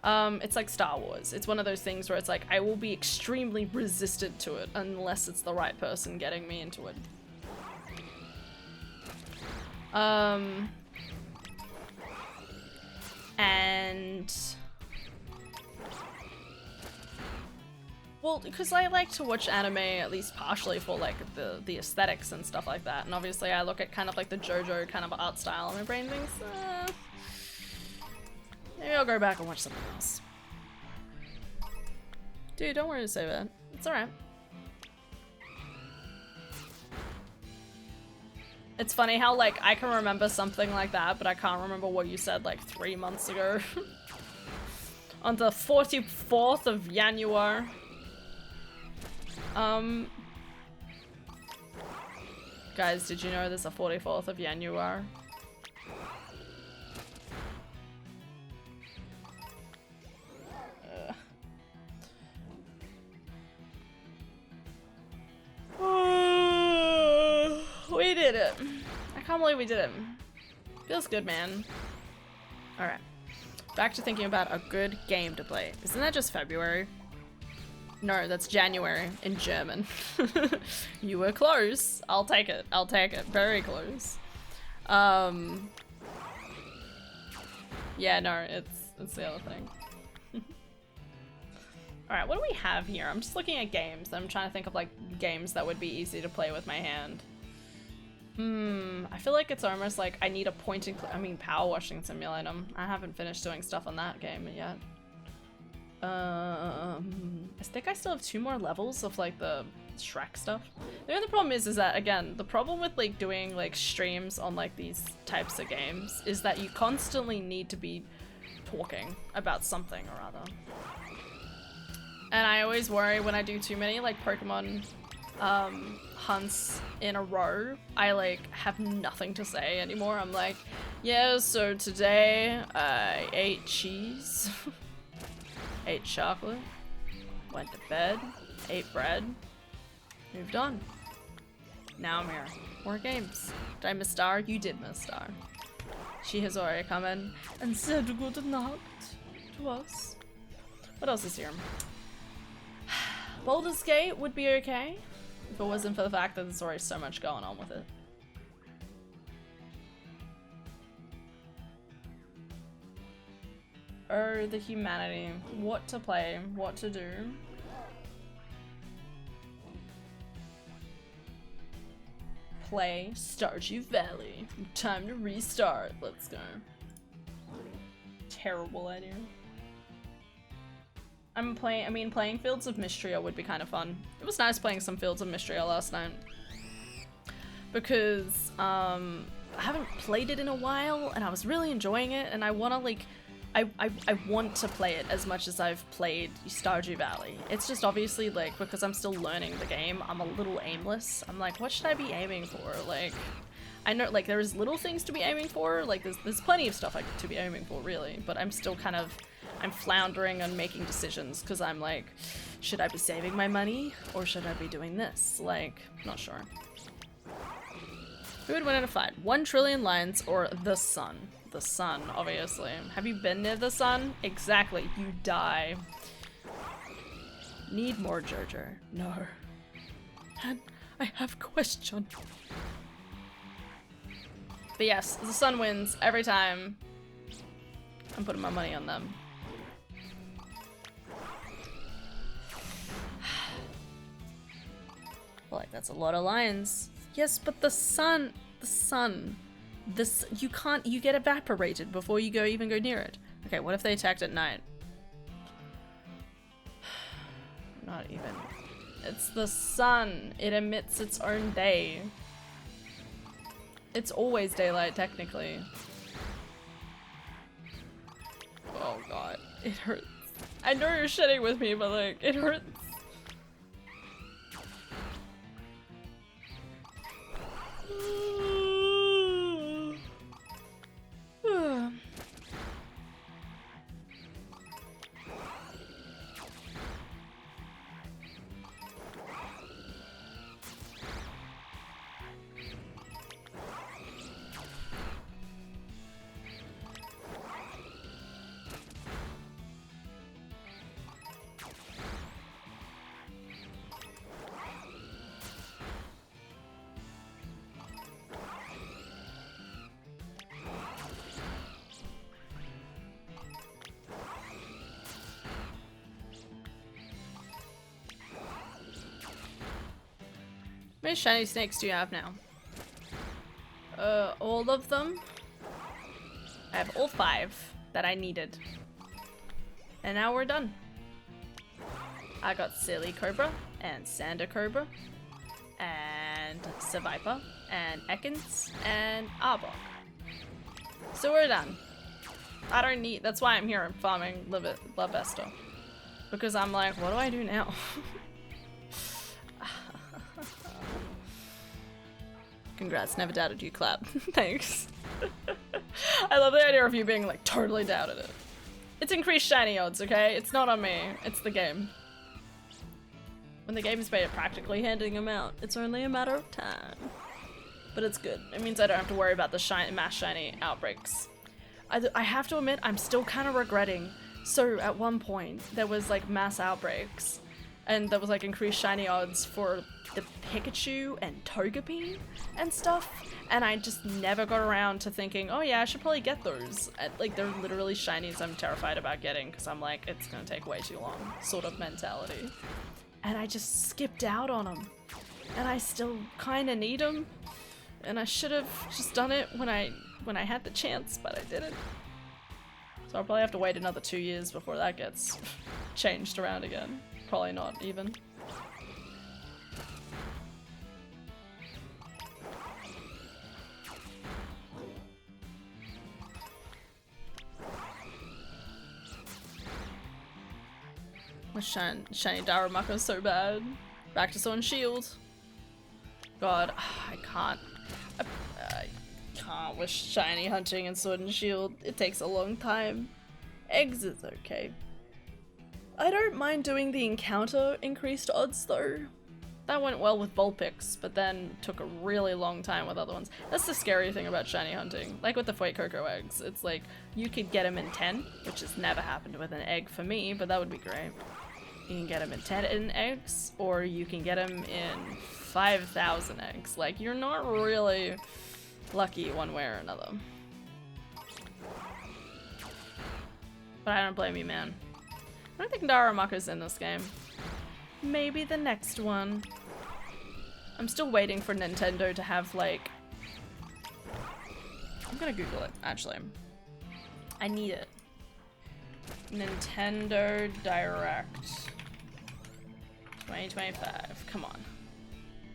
It's like Star Wars. It's one of those things where it's like, I will be extremely resistant to it unless it's the right person getting me into it. And... well, because I like to watch anime at least partially for like the aesthetics and stuff like that. And obviously I look at kind of like the JoJo kind of art style and my brain thinks, maybe I'll go back and watch something else. Dude, don't worry to say that. It's alright. It's funny how, like, I can remember something like that, but I can't remember what you said, like, 3 months ago. On the 44th of January. Guys, did you know there's a 44th of January? We did it. I can't believe we did it. Feels good, man. Alright. Back to thinking about a good game to play. Isn't that just February? No, that's January in German. You were close. I'll take it. I'll take it. Very close. Yeah, no, it's the other thing. Alright, what do we have here? I'm just looking at games. I'm trying to think of like games that would be easy to play with my hand. I feel like it's almost like I need a point and click. I mean, power washing simulator. I haven't finished doing stuff on that game yet. I think I still have 2 more levels of like the Shrek stuff. The only problem is that, again, the problem with like doing like streams on like these types of games is that you constantly need to be talking about something or other. And I always worry when I do too many like Pokemon hunts in a row, I like have nothing to say anymore. I'm like, yeah, so today I ate cheese, ate chocolate, went to bed, ate bread, moved on. Now I'm here. More games. Did I miss Star? You did miss Star. She has already come in and said good night to us. What else is here? Baldur's Gate would be okay if it wasn't for the fact that there's already so much going on with it. Oh, the humanity. What to play, what to do. Play Stardew Valley. Time to restart. Let's go. Terrible idea. Playing Fields of Mistria would be kind of fun. It was nice playing some Fields of Mistria last night. Because, I haven't played it in a while, and I was really enjoying it, and I wanna, like, I want to play it as much as I've played Stardew Valley. It's just obviously, like, because I'm still learning the game, I'm a little aimless. I'm like, what should I be aiming for? Like, I know, like, there's little things to be aiming for, like, there's plenty of stuff to be aiming for, really, but I'm still kind of, I'm floundering on making decisions, because I'm like, should I be saving my money, or should I be doing this? Like, not sure. Who would win in a fight? 1 trillion lions or the sun? The sun, obviously. Have you been near the sun? Exactly, you die. Need more JoJo? No. And I have question. But yes, the sun wins every time. I'm putting my money on them. Like, that's a lot of lions. Yes, but the sun, this, you get evaporated before you even go near it. Okay, what if they attacked at night? Not even. It's the sun. It emits its own day. It's always daylight, technically. Oh god, it hurts. I know you're shitting with me, but like, it hurts. many shiny snakes do you have now? All of them. I have all 5 that I needed. And now we're done. I got Silly Cobra, and Sander Cobra, and Seviper, and Ekans, and Arbok. So we're done. I don't need- that's why I'm here, I'm farming Lavesta. Because I'm like, what do I do now? Congrats, never doubted you, clap. Thanks. I love the idea of you being like totally doubted it. It's increased shiny odds, okay? It's not on me, it's the game. When the game is made practically handing them out, it's only a matter of time. But it's good. It means I don't have to worry about the mass shiny outbreaks. I have to admit, I'm still kind of regretting. So at one point, there was like mass outbreaks, and there was like increased shiny odds for the Pikachu and Togepi and stuff, and I just never got around to thinking, oh yeah, I should probably get those. Like, they're literally shinies I'm terrified about getting, because I'm like, it's gonna take way too long, sort of mentality. And I just skipped out on them. And I still kind of need them, and I should have just done it when I had the chance, but I didn't. So I'll probably have to wait another 2 years before that gets changed around again. Probably not even. My shiny Darumaka's so bad. Back to Sword and Shield. God, I can't with shiny hunting and Sword and Shield. It takes a long time. Eggs is okay. I don't mind doing the encounter increased odds though. That went well with Vulpix, but then took a really long time with other ones. That's the scary thing about shiny hunting. Like with the Fuecoco eggs, it's like you could get them in 10, which has never happened with an egg for me, but that would be great. You can get them in 10 eggs, or you can get them in 5,000 eggs. Like, you're not really lucky one way or another. But I don't blame you, man. I don't think Darumaka's in this game. Maybe the next one. I'm still waiting for Nintendo to have, like... I'm gonna Google it, actually. I need it. Nintendo Direct 2025. Come on.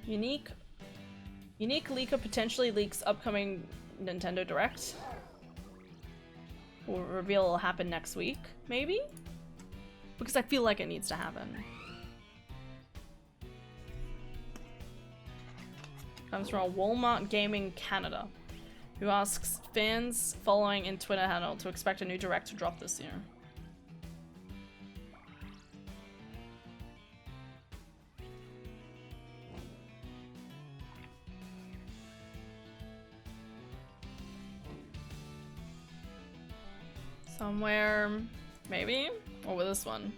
Unique leaker potentially leaks upcoming Nintendo Direct. Reveal will happen next week, maybe? Because I feel like it needs to happen. Comes from a Walmart Gaming Canada, who asks fans following in Twitter handle to expect a new Direct to drop this year. Somewhere, maybe? Or with this one?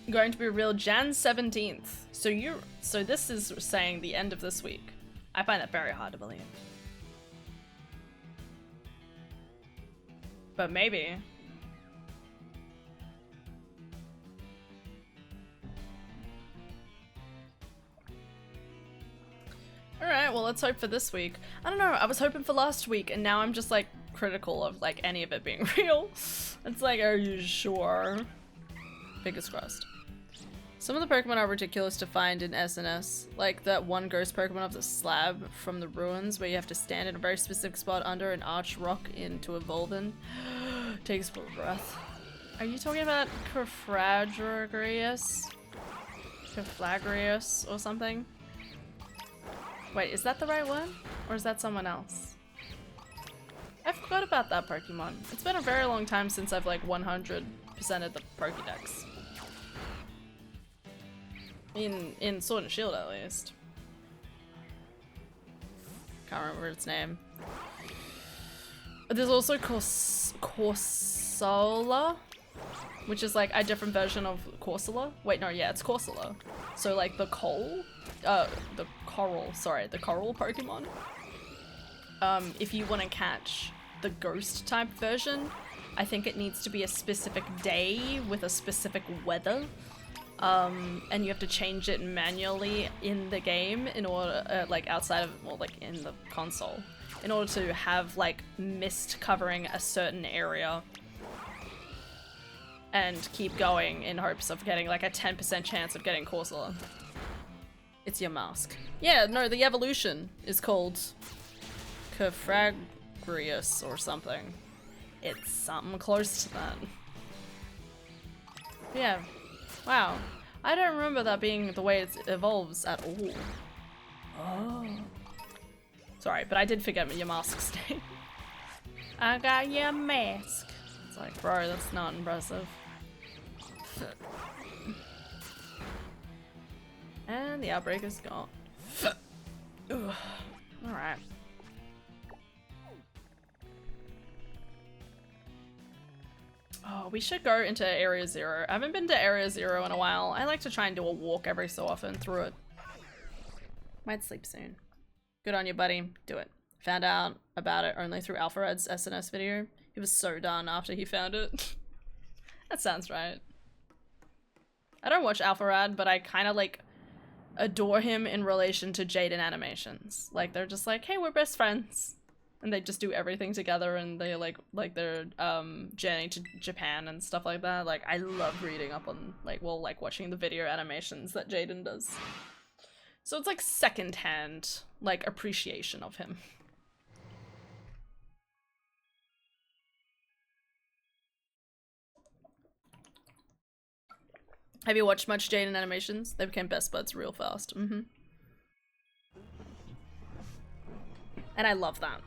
Going to be real Jan 17th. So this is saying the end of this week. I find that very hard to believe. But maybe. Alright, well let's hope for this week. I don't know, I was hoping for last week and now I'm just like critical of like any of it being real. It's like, are you sure? Fingers crossed. Some of the Pokemon are ridiculous to find in SNS, like that one ghost Pokemon of the slab from the ruins where you have to stand in a very specific spot under an arch rock to evolve in. Takes a breath. Are you talking about Cofragrius? Coflagrius or something? Wait, is that the right one? Or is that someone else? I forgot about that Pokemon. It's been a very long time since I've like 100%ed the Pokédex. In Sword and Shield, at least. Can't remember its name. There's also Corsola, which is like a different version of Corsola. Wait, no, yeah, it's Corsola. So like the coral Pokemon. If you want to catch the ghost type version, I think it needs to be a specific day with a specific weather. And you have to change it manually in the game in order, like outside of, well, like in the console, in order to have like mist covering a certain area and keep going in hopes of getting like a 10% chance of getting Corsola. It's your mask. Yeah, no, the evolution is called Cafragrius or something. It's something close to that. Yeah. Wow. I don't remember that being the way it evolves at all. Oh. Sorry, but I did forget your mask's name. I got your mask. It's like, bro, that's not impressive. And the outbreak is gone. Alright. Oh, we should go into Area 0. I haven't been to Area 0 in a while. I like to try and do a walk every so often through it. Might sleep soon. Good on you, buddy. Do it. Found out about it only through Alpharad's SNS video. He was so done after he found it. That sounds right. I don't watch Alpharad, but I kind of like adore him in relation to Jaden Animations. Like, they're just like, hey, we're best friends. And they just do everything together, and they like their journey to Japan and stuff like that. Like, I love reading up on, like, well, like watching the video animations that Jaden does. So it's like secondhand, like, appreciation of him. Have you watched much Jaden Animations? They became best buds real fast. Mm-hmm. And I love that.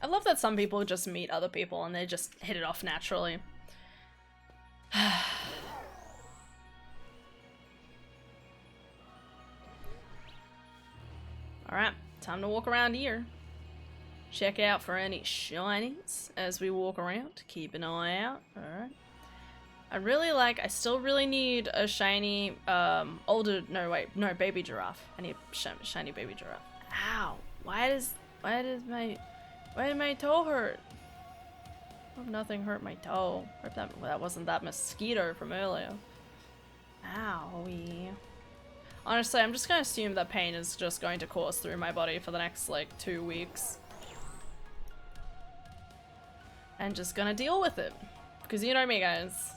I love that some people just meet other people and they just hit it off naturally. Alright, time to walk around here. Check out for any shinies as we walk around. Keep an eye out. Alright. I still really need a shiny, baby giraffe. I need a shiny baby giraffe. Ow! Why did my toe hurt? I hope nothing hurt my toe. I hope that wasn't that mosquito from earlier. Owie. Honestly, I'm just gonna assume that pain is just going to course through my body for the next, like, 2 weeks. And just gonna deal with it. Because you know me, guys.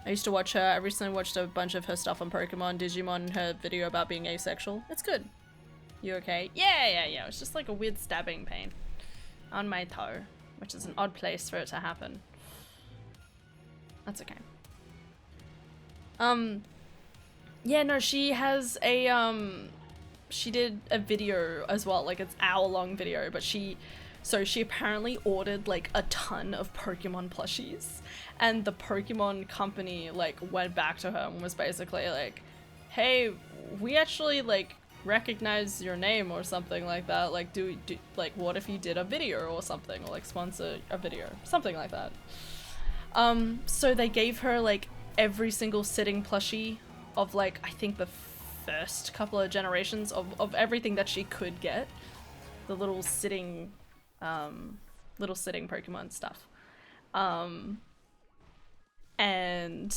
I used to watch her. I recently watched a bunch of her stuff on Pokemon, Digimon, and her video about being asexual. It's good. You okay? Yeah. It's just like a weird stabbing pain on my toe, which is an odd place for it to happen. That's okay. Yeah, no, she has a, she did a video as well, like it's hour-long video, but she apparently ordered like a ton of Pokemon plushies, and the Pokemon company like went back to her and was basically like, hey, we actually like recognize your name or something like that, like do like what if you did a video or something, or like sponsor a video, something like that. So they gave her like every single sitting plushie of like, I think the first couple of generations of everything that she could get, the little sitting Pokemon stuff. And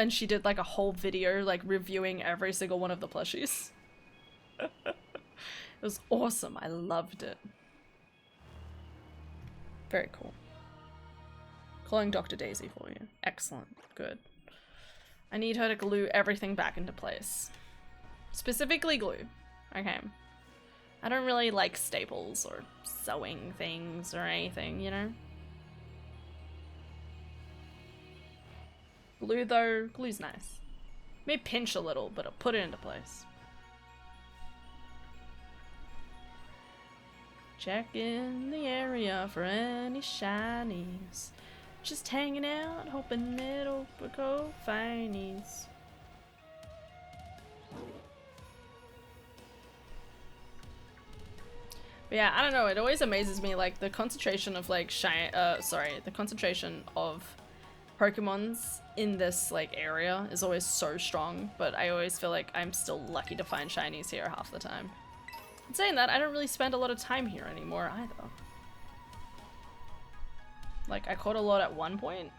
she did like a whole video like reviewing every single one of the plushies. It was awesome. I loved it. Very cool. Calling Dr. Daisy for you. Excellent. Good. I need her to glue everything back into place. Specifically glue. Okay. I don't really like staples or sewing things or anything, you know? Glue though, glue's nice. May pinch a little, but I'll put it into place. Check in the area for any shinies. Just hanging out, hoping it'll go finies. But yeah, I don't know, it always amazes me, like, the concentration of, like, the concentration of Pokemons in this, like, area is always so strong, but I always feel like I'm still lucky to find shinies here half the time. saying that, I don't really spend a lot of time here anymore either. Like, I caught a lot at one point.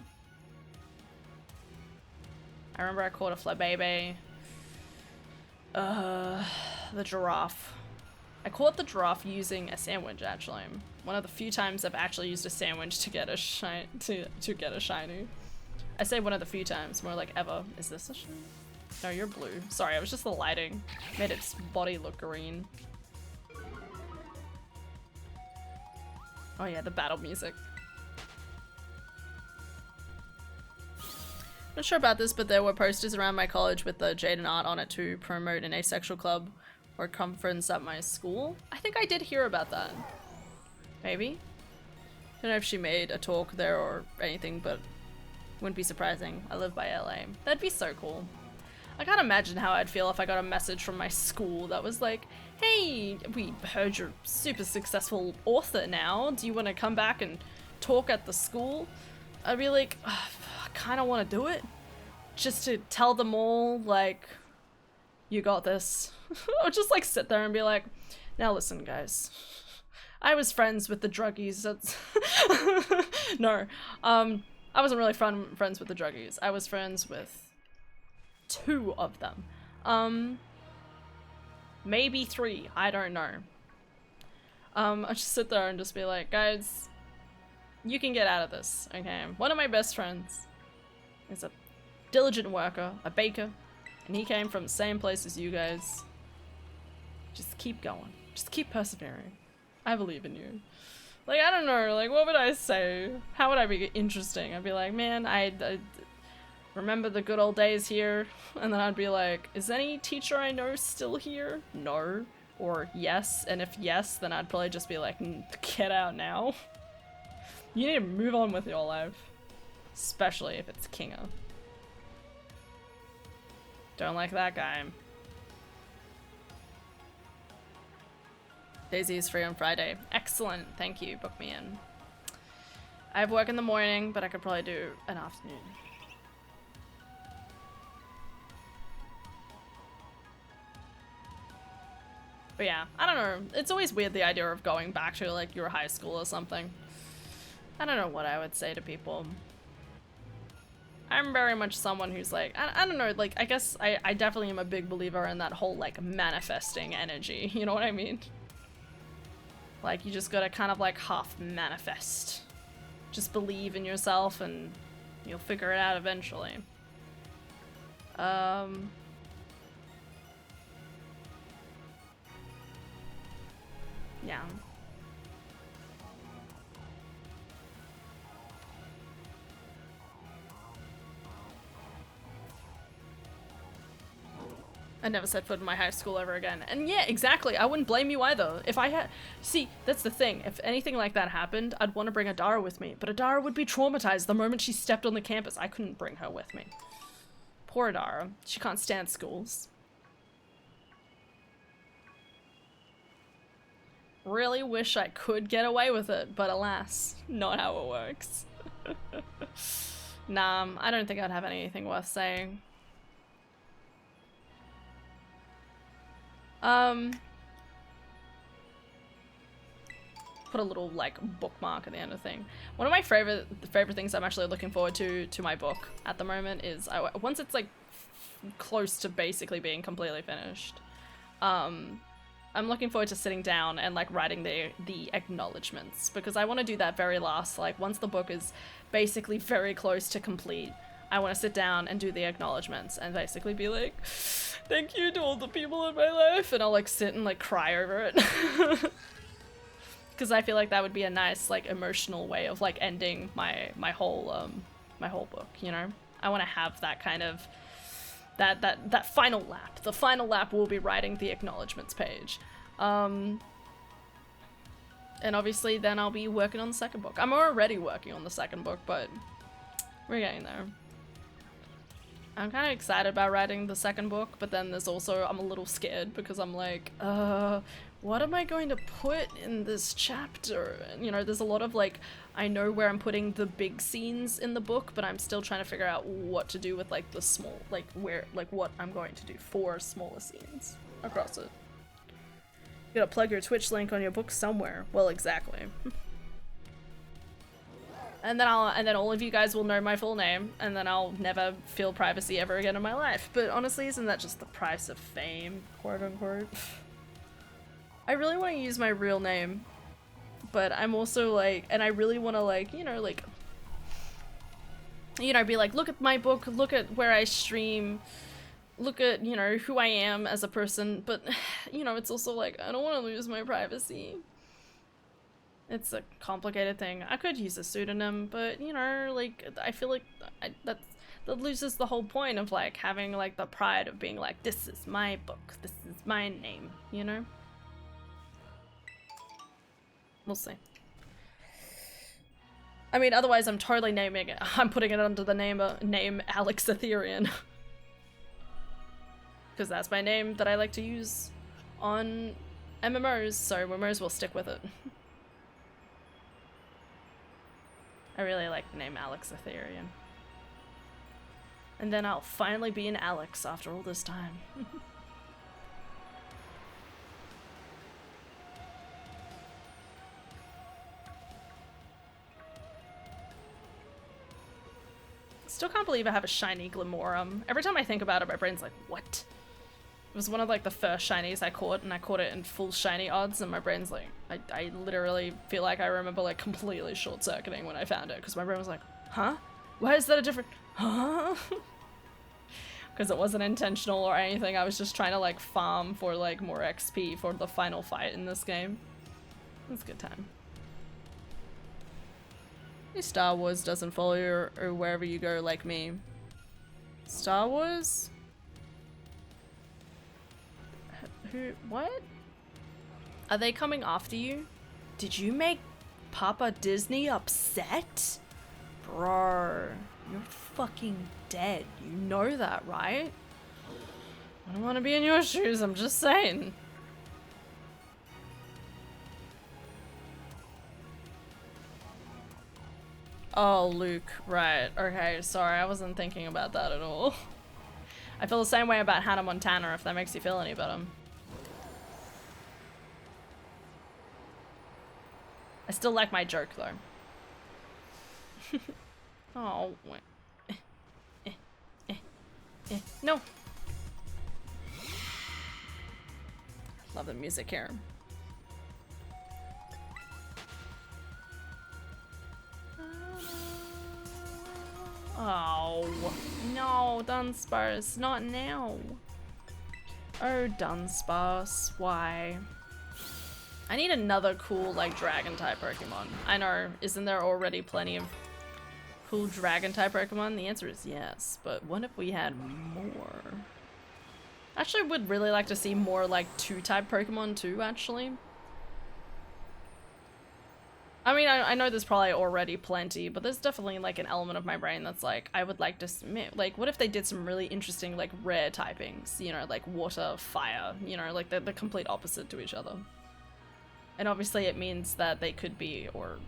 I remember I caught a flabebe. The giraffe. I caught the giraffe using a sandwich, actually. One of the few times I've actually used a sandwich to get a to get a shiny. I say one of the few times, more like ever. Is this a shiny? No, you're blue. Sorry, it was just the lighting. Made its body look green. Oh yeah, the battle music. Not sure about this, but there were posters around my college with the Jaden art on it to promote an asexual club or conference at my school. I think I did hear about that. Maybe? Don't know if she made a talk there or anything, but wouldn't be surprising. I live by LA. That'd be so cool. I can't imagine how I'd feel if I got a message from my school that was like, hey, we heard you're a super successful author now. Do you want to come back and talk at the school? I'd be like, I kind of want to do it. Just to tell them all, like, you got this. Or just like sit there and be like, now listen guys. I was friends with the druggies. That's no. I wasn't really friends with the druggies. I was friends with 2 of them. Maybe 3. I don't know. I just sit there and just be like, guys, you can get out of this, okay? One of my best friends is a diligent worker, a baker, and he came from the same place as you guys. Just keep going. Just keep persevering. I believe in you. Like, I don't know, like, what would I say? How would I be interesting? I'd be like, man, I remember the good old days here. And then I'd be like, is any teacher I know still here? No. Or yes. And if yes, then I'd probably just be like, get out now. You need to move on with your life. Especially if it's Kinga. Don't like that guy. Daisy is free on Friday. Excellent. Thank you. Book me in. I have work in the morning, but I could probably do an afternoon. But yeah, I don't know. It's always weird the idea of going back to like your high school or something. I don't know what I would say to people. I'm very much someone who's like, I don't know, like, I guess I definitely am a big believer in that whole like manifesting energy. You know what I mean? Like, you just gotta kind of like half manifest. Just believe in yourself and you'll figure it out eventually. Yeah. I never set foot in my high school ever again. And yeah, exactly. I wouldn't blame you either. If I had... See, that's the thing. If anything like that happened, I'd want to bring Adara with me. But Adara would be traumatized the moment she stepped on the campus. I couldn't bring her with me. Poor Adara. She can't stand schools. Really wish I could get away with it, but alas, not how it works. Nah, I don't think I'd have anything worth saying. Put a little like bookmark at the end of the thing. One of my favorite things I'm actually looking forward to my book at the moment is once it's like close to basically being completely finished. I'm looking forward to sitting down and like writing the acknowledgements, because I want to do that very last, like once the book is basically very close to complete, I want to sit down and do the acknowledgements and basically be like, thank you to all the people in my life, and I'll like sit and like cry over it. Because I feel like that would be a nice like emotional way of like ending my whole book, you know? I want to have that kind of that final lap. The final lap will be writing the acknowledgements page. And obviously then I'll be working on the second book. I'm already working on the second book, but we're getting there. I'm kind of excited about writing the second book, but then there's also, I'm a little scared because I'm like, what am I going to put in this chapter? And, you know, there's a lot of like, I know where I'm putting the big scenes in the book, but I'm still trying to figure out what to do with like the small, like where, like what I'm going to do for smaller scenes across it. You gotta plug your Twitch link on your book somewhere. Well, exactly. And then all of you guys will know my full name, and then I'll never feel privacy ever again in my life. But honestly, isn't that just the price of fame, quote unquote? I really want to use my real name, but I'm also like, and I really want to like, you know, be like, look at my book, look at where I stream, look at, you know, who I am as a person, but, you know, it's also like, I don't want to lose my privacy. It's a complicated thing. I could use a pseudonym, but, you know, like, I feel like that loses the whole point of, like, having, like, the pride of being like, this is my book, this is my name, you know? We'll see. I mean, otherwise I'm totally naming it. I'm putting it under the name Alex Etherean. Because that's my name that I like to use on MMOs, so we might as well stick with it. I really like the name Alex Etherean. And then I'll finally be an Alex after all this time. Still can't believe I have a shiny Glimmorum. Every time I think about it, my brain's like, what? It was one of like the first shinies I caught, and I caught it in full shiny odds, and my brain's like, I literally feel like I remember like completely short-circuiting when I found it, because my brain was like, huh? Why is that a different, huh? Because it wasn't intentional or anything, I was just trying to like farm for like more XP for the final fight in this game. It was a good time. Star Wars doesn't follow you or wherever you go like me. Star Wars? Who? What? Are they coming after you? Did you make Papa Disney upset? Bro, you're fucking dead. You know that, right? I don't want to be in your shoes, I'm just saying. Oh, Luke, right. Okay, sorry, I wasn't thinking about that at all. I feel the same way about Hannah Montana, if that makes you feel any better. I still like my joke, though. Oh, wait. No! Love the music here. Oh, no, Dunsparce, not now. Oh, Dunsparce, why? I need another cool, like, dragon-type Pokemon. I know, isn't there already plenty of cool dragon-type Pokemon? The answer is yes, but what if we had more? Actually, I would really like to see more, like, 2-type Pokemon too, actually. I mean, I know there's probably already plenty, but there's definitely, like, an element of my brain that's like, I would like to, like, what if they did some really interesting, like, rare typings? You know, like water, fire, you know, like, they're the complete opposite to each other. And obviously it means that they could be, or,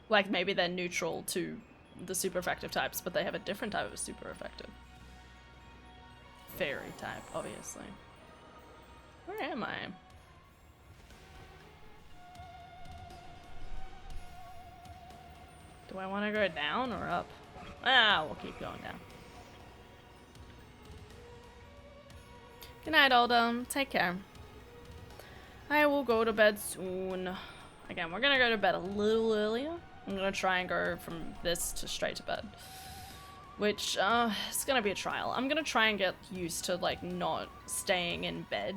like, maybe they're neutral to the super effective types, but they have a different type of super effective. Fairy type, obviously. Where am I? Do I want to go down or up? Ah, we'll keep going down. Good night, Oldham. Take care. I will go to bed soon. Again, we're gonna go to bed a little earlier. I'm gonna try and go from this to straight to bed. Which, it's gonna be a trial. I'm gonna try and get used to, like, not staying in bed.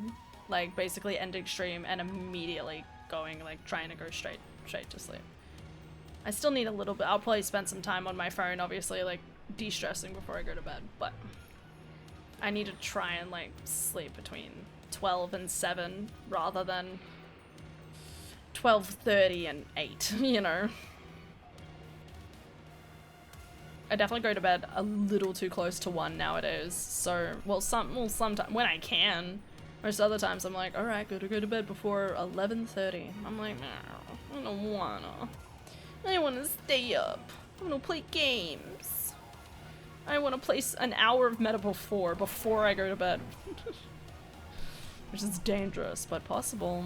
Like, basically ending stream and immediately going, like, trying to go straight to sleep. I still need a little bit. I'll probably spend some time on my phone, obviously, like, de-stressing before I go to bed, but I need to try and, like, sleep between 12 and 7 rather than 12:30 and 8, you know? I definitely go to bed a little too close to 1 nowadays, so, well, sometimes, when I can. Most other times I'm like, alright, gotta go to bed before 11:30. I'm like, no, I don't wanna. I wanna stay up. I wanna play games. I want to place an hour of Metaphor 4 before I go to bed. Which is dangerous, but possible.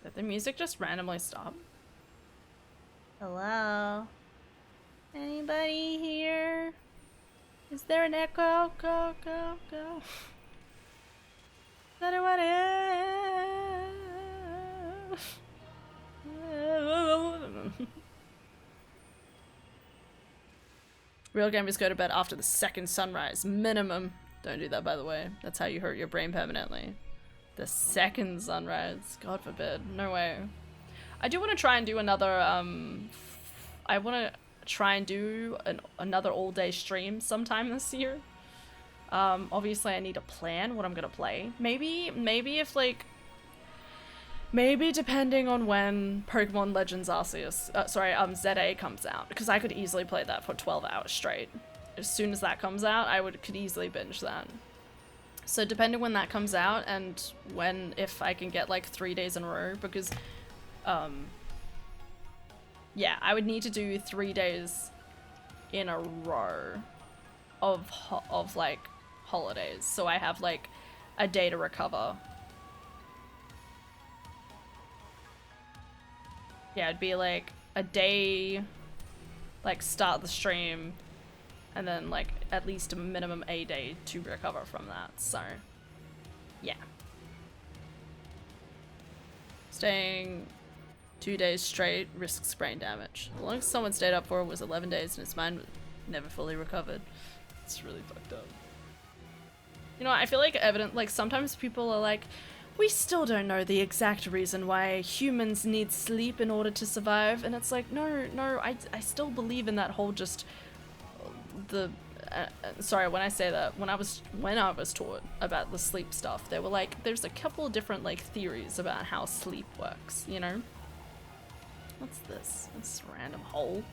Did the music just randomly stop? Hello? Anybody here? Is there an echo? Go, go, go. Is that what it is? Real gamers go to bed after the second sunrise. Minimum. Don't do that, by the way. That's how you hurt your brain permanently. The second sunrise. God forbid. No way. I do want to try and do another, I want to try and do another all-day stream sometime this year. Obviously I need to plan what I'm gonna play. Maybe if like... Maybe depending on when Pokemon Legends Arceus, ZA comes out, because I could easily play that for 12 hours straight. As soon as that comes out, could easily binge that. So depending when that comes out and if I can get like 3 days in a row, because, yeah, I would need to do 3 days in a row of like holidays, so I have like a day to recover. Yeah, it'd be like a day, like start the stream, and then like at least a minimum a day to recover from that, so yeah. Staying 2 days straight risks brain damage. The longest someone stayed up for was 11 days and his mind never fully recovered. It's really fucked up. You know, I feel like sometimes people are like, we still don't know the exact reason why humans need sleep in order to survive, and it's like, no, I still believe in that whole just sorry, when I say that, when I was taught about the sleep stuff, they were like, there's a couple of different like theories about how sleep works, you know? What's this? This random hole.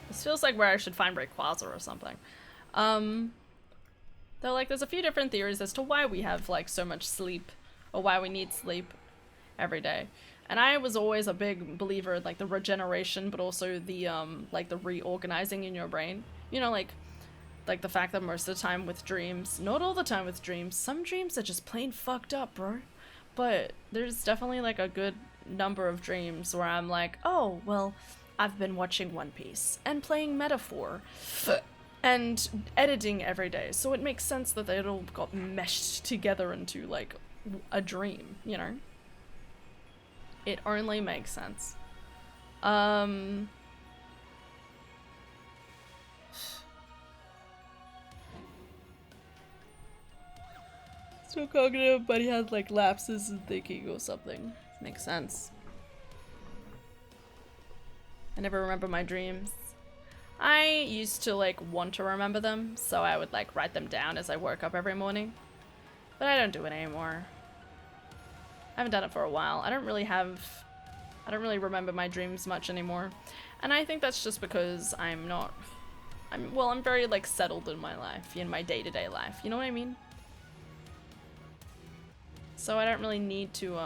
This feels like where I should find Rayquaza or something. They're like, there's a few different theories as to why we have like so much sleep, or why we need sleep every day. And I was always a big believer in like the regeneration, but also the like the reorganizing in your brain. You know, like the fact that most of the time with dreams, not all the time with dreams, some dreams are just plain fucked up, bro. But there's definitely like a good number of dreams where I'm like, oh, well, I've been watching One Piece and playing Metaphor and editing every day, so it makes sense that they all got meshed together into like a dream, you know? It only makes sense. Still cognitive, but he had like lapses in thinking or something. Makes sense. I never remember my dreams. I used to like want to remember them, so I would like write them down as I woke up every morning. But I don't do it anymore. I haven't done it for a while. I don't really remember my dreams much anymore. And I think that's just because I'm very like settled in my life, in my day-to-day life. You know what I mean? So I don't really need to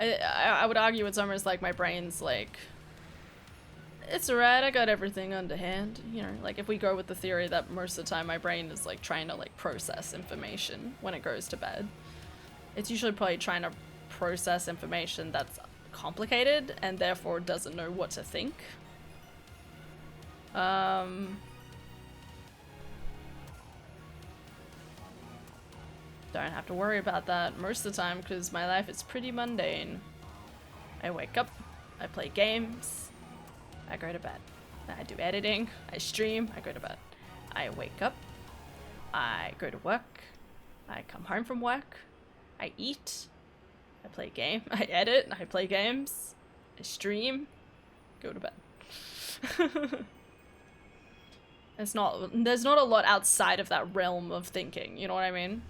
I would argue it's almost like my brain's like, it's alright, I got everything underhand. You know, like if we go with the theory that most of the time my brain is like trying to like process information when it goes to bed. It's usually probably trying to process information that's complicated and therefore doesn't know what to think. Don't have to worry about that most of the time because my life is pretty mundane. I wake up, I play games, I go to bed. I do editing, I stream, I go to bed. I wake up, I go to work, I come home from work, I eat, I play game, I edit, I play games, I stream, go to bed. There's not a lot outside of that realm of thinking, you know what I mean?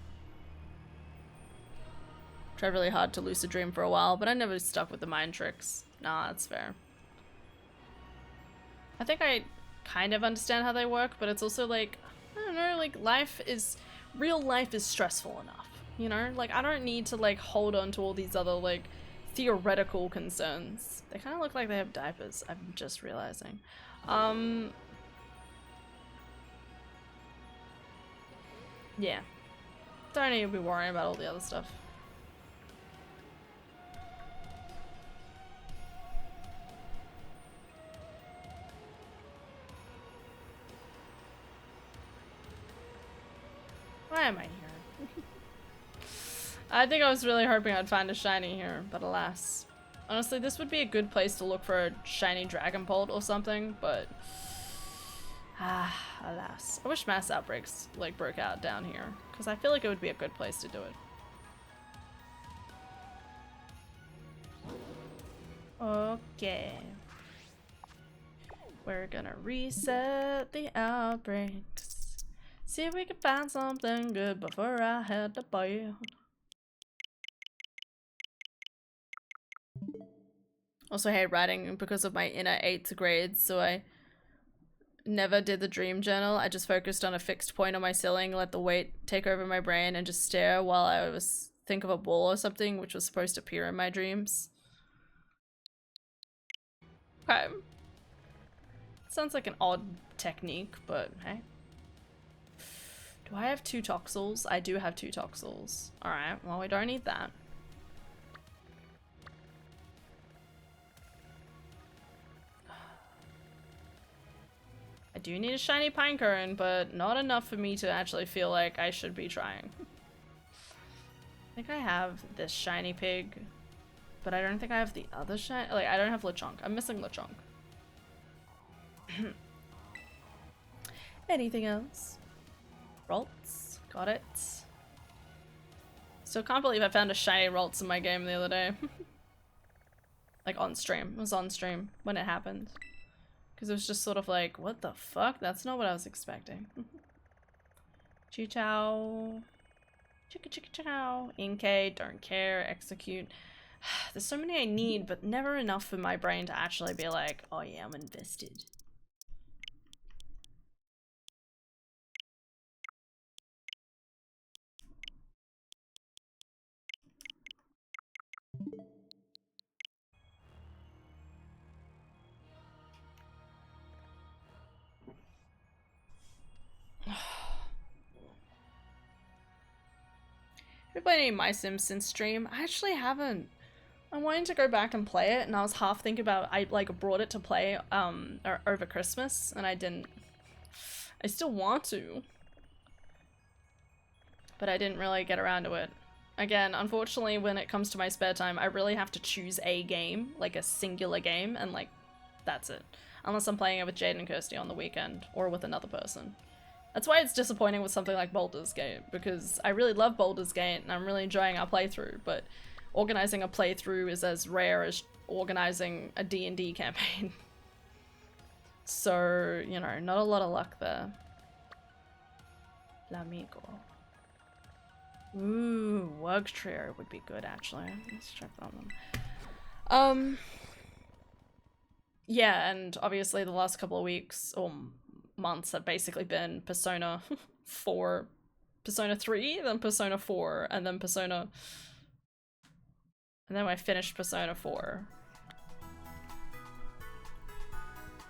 Tried really hard to lucid dream for a while, but I never stuck with the mind tricks. Nah, that's fair. I think I kind of understand how they work, but it's also like, I don't know, like real life is stressful enough. you know? Like, I don't need to, like, hold on to all these other, like, theoretical concerns. They kind of look like they have diapers, I'm just realizing. Yeah. Don't need to be worrying about all the other stuff. Why am I here? I think I was really hoping I'd find a shiny here, but alas. Honestly, this would be a good place to look for a shiny Dragon Bolt or something, but alas. I wish mass outbreaks like broke out down here, because I feel like it would be a good place to do it. Okay. We're gonna reset the outbreaks. See if we can find something good before I head to bed. Also hate writing because of my inner 8th grade, so I never did the dream journal. I just focused on a fixed point on my ceiling, let the weight take over my brain, and just stare while I was think of a ball or something which was supposed to appear in my dreams. Okay. Sounds like an odd technique, but hey. Do I have 2 toxels? I do have 2 toxels. Alright, well we don't need that. I do need a shiny pinecone, but not enough for me to actually feel like I should be trying. I think I have this shiny pig, but I don't think I have the other shiny. Like, I don't have Lechonk. I'm missing Lechonk. Anything else? Ralts. Got it. So can't believe I found a shiny Ralts in my game the other day. Like on stream. It was on stream when it happened. Because it was just sort of like, what the fuck? That's not what I was expecting. Chi-chow. Chicka-chicka-chow. Inkay, don't care, execute. There's so many I need, but never enough for my brain to actually be like, oh yeah, I'm invested. Have you played any My Sims since stream? I actually haven't. I wanted to go back and play it, and I was half thinking about I like brought it to play over Christmas, and I didn't. I still want to, but I didn't really get around to it. Again, unfortunately, when it comes to my spare time, I really have to choose a game, like a singular game, and like that's it. Unless I'm playing it with Jade and Kirsty on the weekend or with another person. That's why it's disappointing with something like Baldur's Gate, because I really love Baldur's Gate and I'm really enjoying our playthrough, but organizing a playthrough is as rare as organizing a D&D campaign. So, you know, not a lot of luck there. L'amigo. Ooh, Wug Trio would be good actually. Let's check that one. Yeah, and obviously the last couple of weeks, or months, have basically been Persona 4, Persona 3, then Persona 4, and then Persona... And then I finished Persona 4.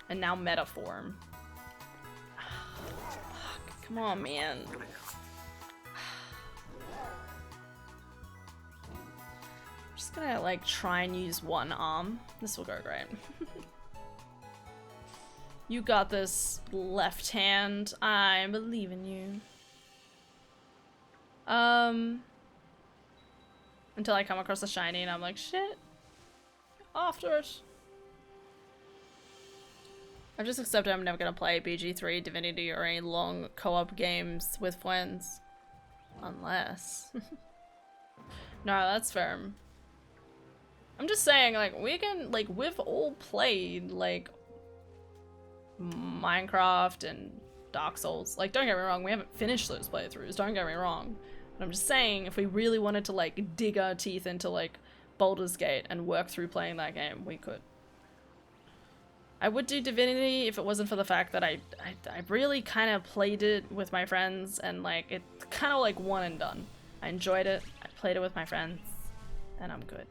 And now Metaform. Fuck, come on, man. I'm just gonna, like, try and use one arm. This will go great. You got this, left hand. I believe in you. Until I come across a shiny and I'm like, shit. After it. I've just accepted I'm never gonna play BG3, Divinity, or any long co-op games with friends. Unless. No, that's fair. I'm just saying, like, we can, like, we've all played, like, Minecraft and Dark Souls. Like, don't get me wrong, we haven't finished those playthroughs, don't get me wrong. But I'm just saying, if we really wanted to, like, dig our teeth into, like, Baldur's Gate and work through playing that game, we could. I would do Divinity if it wasn't for the fact that I really kind of played it with my friends and, like, it kind of, like, one and done. I enjoyed it. I played it with my friends, and I'm good.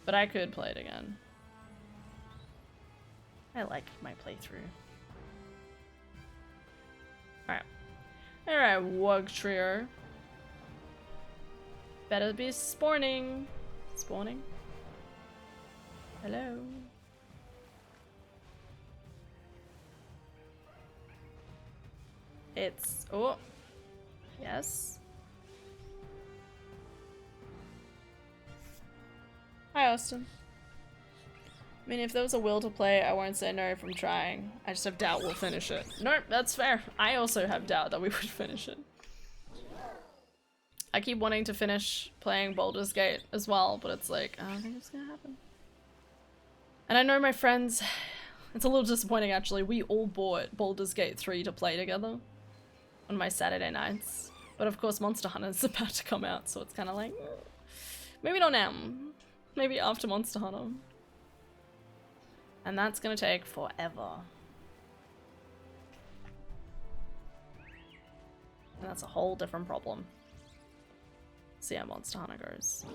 But I could play it again. I like my playthrough. Alright. Alright, Wug Trio. Better be spawning. Spawning? Hello? It's... oh. Yes. Hi, Austin. I mean, if there was a will to play, I won't say no from trying. I just have doubt we'll finish it. Nope, that's fair. I also have doubt that we would finish it. I keep wanting to finish playing Baldur's Gate as well, but it's like, I don't think it's gonna happen. And I know my friends, it's a little disappointing actually, we all bought Baldur's Gate 3 to play together on my Saturday nights. But of course Monster Hunter's about to come out, so it's kind of like, maybe not now. Maybe after Monster Hunter. And that's gonna take forever. And that's a whole different problem. See how Monster Hunter goes.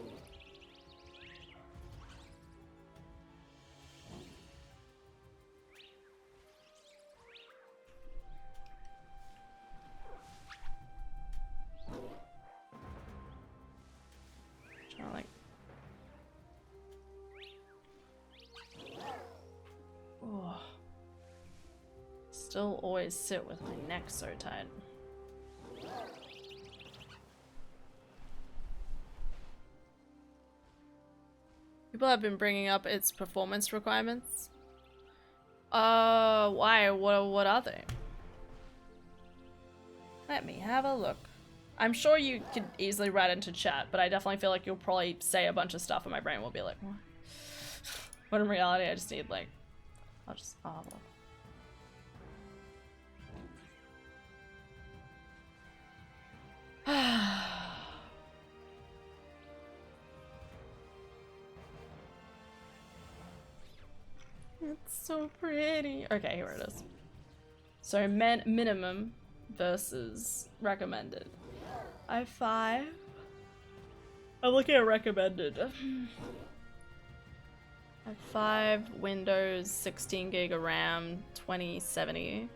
Trying to like... oh. Still always sit with my neck so tight. People have been bringing up its performance requirements. Why? What are they? Let me have a look. I'm sure you could easily write into chat, but I definitely feel like you'll probably say a bunch of stuff and my brain will be like, what? But in reality, I just need like, I'll have a look. It's so pretty. Okay, here it is. So minimum versus recommended. I have 5. I'm looking at recommended. I have 5 Windows, 16 gig of RAM, 2070.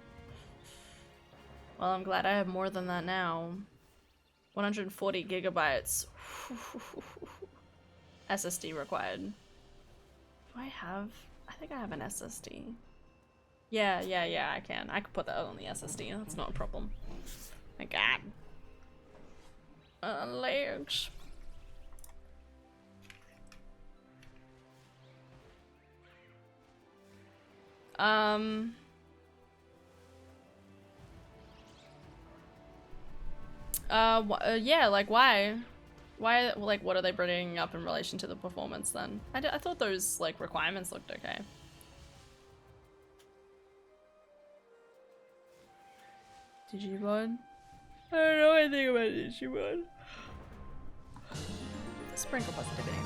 Well, I'm glad I have more than that now. 140 gigabytes. SSD required. Do I have? I think I have an SSD. Yeah, I can. I could put that on the SSD. That's not a problem. My god. Legs. Yeah, like why? Why, like, what are they bringing up in relation to the performance then? I thought those, like, requirements looked okay. Digimon? I don't know anything about Digimon. Sprinkle positivity.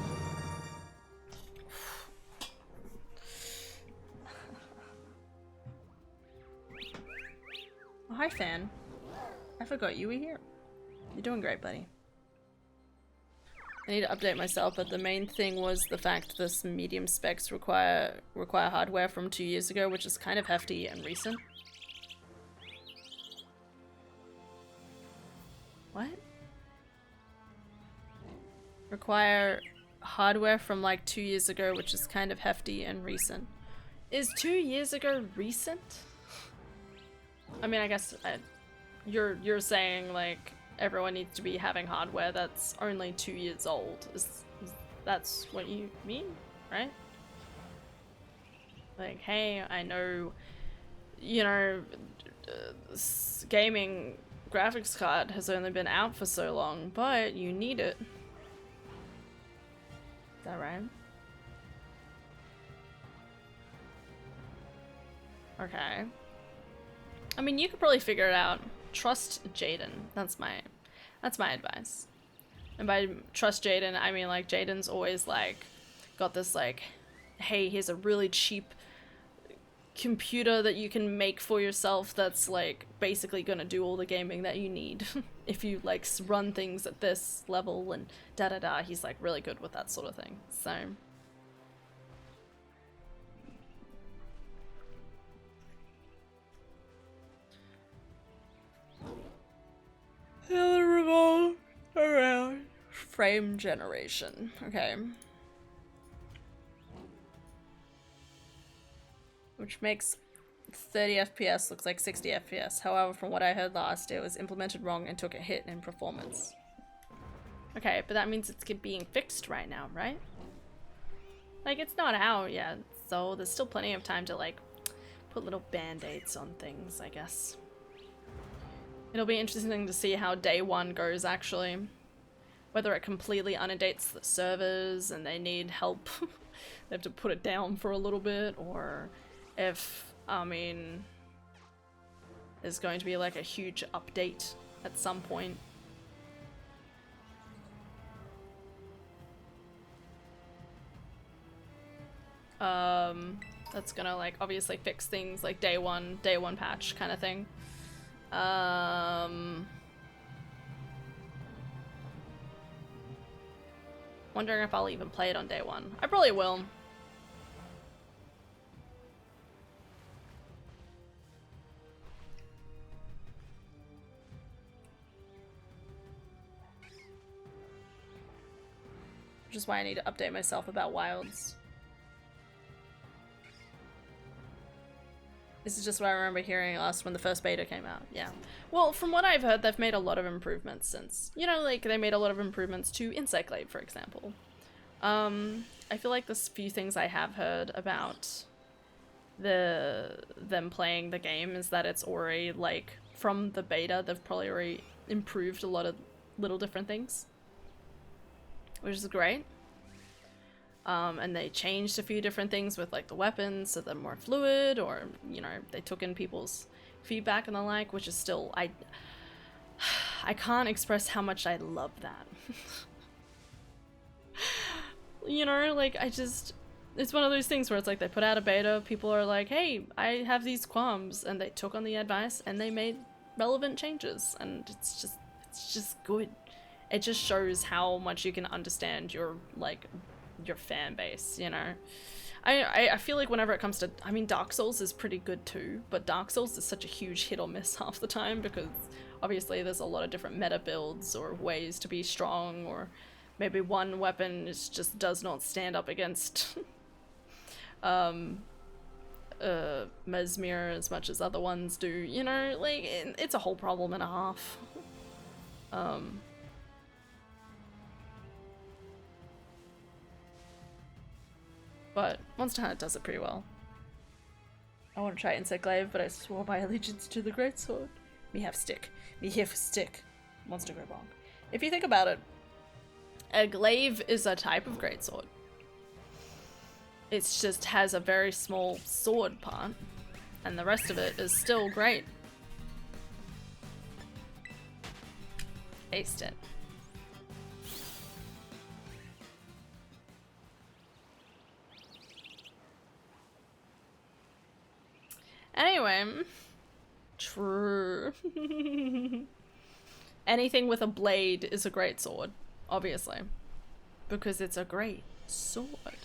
Oh, hi, Fan. I forgot you were here. You're doing great, buddy. I need to update myself, but the main thing was the fact this medium specs require hardware from 2 years ago, which is kind of hefty and recent. What? Require hardware from like 2 years ago, which is kind of hefty and recent. Is 2 years ago recent? I mean, I guess you're saying like everyone needs to be having hardware that's only 2 years old. Is that's what you mean, right? Like, hey, I know, you know, this gaming graphics card has only been out for so long, but you need it. Is that right? Okay. I mean, you could probably figure it out. Trust Jaden. That's my advice. And by trust Jaden, I mean like Jaden's always like got this like, hey, here's a really cheap computer that you can make for yourself that's like basically gonna do all the gaming that you need if you like run things at this level and da da da. He's like really good with that sort of thing. So it'll revolve around frame generation. Okay. Which makes 30 FPS looks like 60 FPS. However, from what I heard last, it was implemented wrong and took a hit in performance. Okay, but that means it's being fixed right now, right? Like, it's not out yet, so there's still plenty of time to, like, put little band-aids on things, I guess. It'll be interesting to see how day one goes, actually. Whether it completely inundates the servers and they need help. They have to put it down for a little bit, or if, I mean, there's going to be like a huge update at some point. That's gonna like obviously fix things like day one patch kind of thing. Wondering if I'll even play it on day one. I probably will. Which is why I need to update myself about wilds. This is just what I remember hearing last when the first beta came out. Yeah. Well, from what I've heard, they've made a lot of improvements since. You know, like, they made a lot of improvements to Insect Glaive, for example. I feel like there's few things I have heard about them playing the game is that it's already, like, from the beta, they've probably already improved a lot of little different things. Which is great. And they changed a few different things with like the weapons so they're more fluid, or, you know, they took in people's feedback and the like, which is still, I can't express how much I love that. You know, like, it's one of those things where it's like they put out a beta, people are like, hey, I have these qualms, and they took on the advice and they made relevant changes, and it's just good. It just shows how much you can understand your, like, your fan base, you know? I feel like whenever it comes to, I mean, Dark Souls is pretty good too, but Dark Souls is such a huge hit or miss half the time because obviously there's a lot of different meta builds or ways to be strong, or maybe one weapon just does not stand up against Mesmer as much as other ones do, you know? Like, it's a whole problem and a half. But Monster Hunter does it pretty well. I want to try Insect Glaive, but I swore my allegiance to the Greatsword. Me have stick. Me here for stick. Monster go bonk. If you think about it, a glaive is a type of greatsword. It just has a very small sword part, and the rest of it is still great. Aced it. Anyway, true. Anything with a blade is a great sword, obviously, because it's a great sword.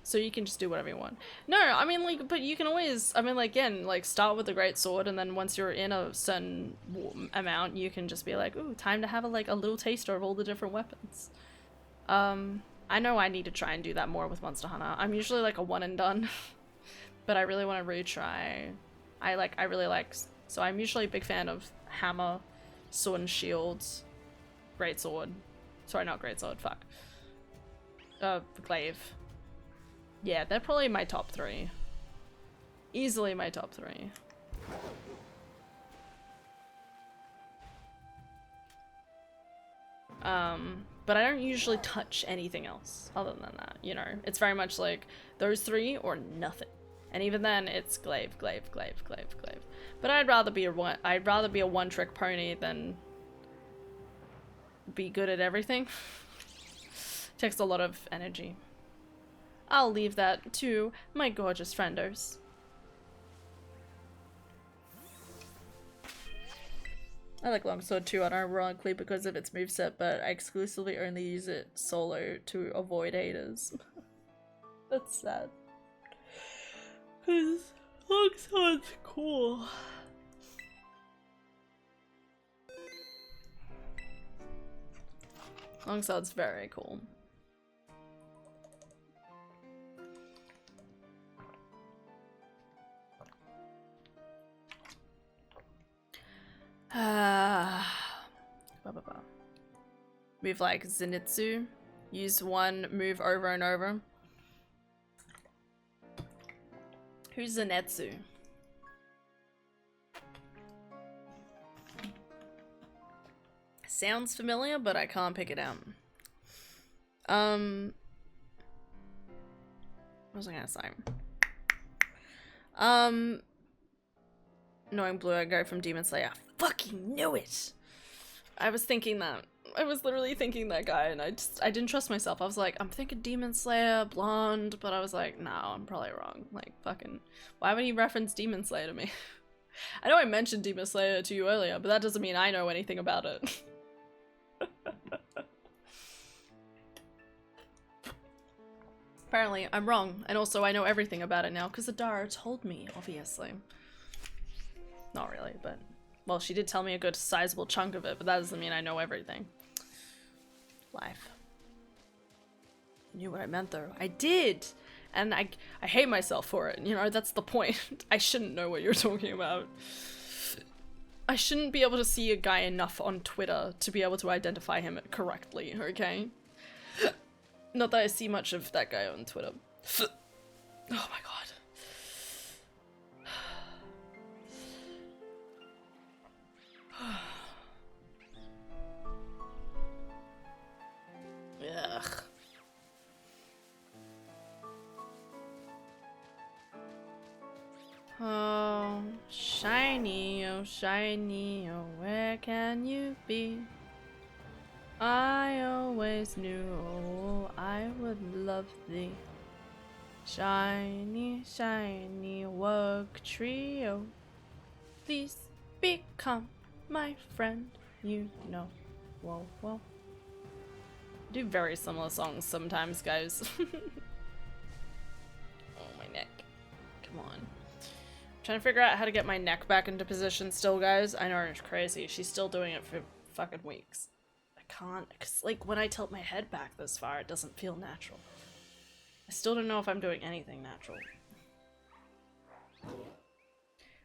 So you can just do whatever you want. No, I mean, like, but you can always, I mean, like, again, like, start with a great sword, and then once you're in a certain amount, you can just be like, ooh, time to have a little taster of all the different weapons. I know I need to try and do that more with Monster Hunter. I'm usually like a one and done. But I really want to retry. I really like, so I'm usually a big fan of hammer, sword and shields, greatsword. Sorry, not greatsword, fuck. Glaive. Yeah, they're probably my top three. Easily my top three. But I don't usually touch anything else other than that, you know? It's very much like those three or nothing. And even then, it's glaive, glaive, glaive, glaive, glaive. But I'd rather be a one-trick pony than be good at everything. Takes a lot of energy. I'll leave that to my gorgeous friendos. I like Longsword too, unironically because of its moveset, but I exclusively only use it solo to avoid haters. That's sad. Cause Longsword's cool. Longsword's very cool. Move like Zenitsu. Use one move over and over. Who's Zenitsu? Sounds familiar, but I can't pick it out. What was I gonna say? Knowing Blue, I go from Demon Slayer. I fucking knew it! I was thinking that. I was literally thinking that guy, and I didn't trust myself. I was like, I'm thinking Demon Slayer, blonde, but I was like, no, I'm probably wrong. Like, fucking, why would he reference Demon Slayer to me? I know I mentioned Demon Slayer to you earlier, but that doesn't mean I know anything about it. Apparently, I'm wrong, and also I know everything about it now, because Adara told me, obviously. Not really, but... Well, she did tell me a good sizable chunk of it, but that doesn't mean I know everything. Life. You knew what I meant, though. I did! And I hate myself for it, you know, that's the point. I shouldn't know what you're talking about. I shouldn't be able to see a guy enough on Twitter to be able to identify him correctly, okay? Not that I see much of that guy on Twitter. Oh my god. Ugh. Oh, shiny, oh, where can you be? I always knew, oh, I would love thee. Shiny, shiny work trio, please become my friend, you know. Whoa, whoa. I do very similar songs sometimes, guys. Oh, my neck. Come on. I'm trying to figure out how to get my neck back into position still, guys. I know it's crazy. She's still doing it for fucking weeks. I can't, cause like when I tilt my head back this far, it doesn't feel natural. I still don't know if I'm doing anything natural.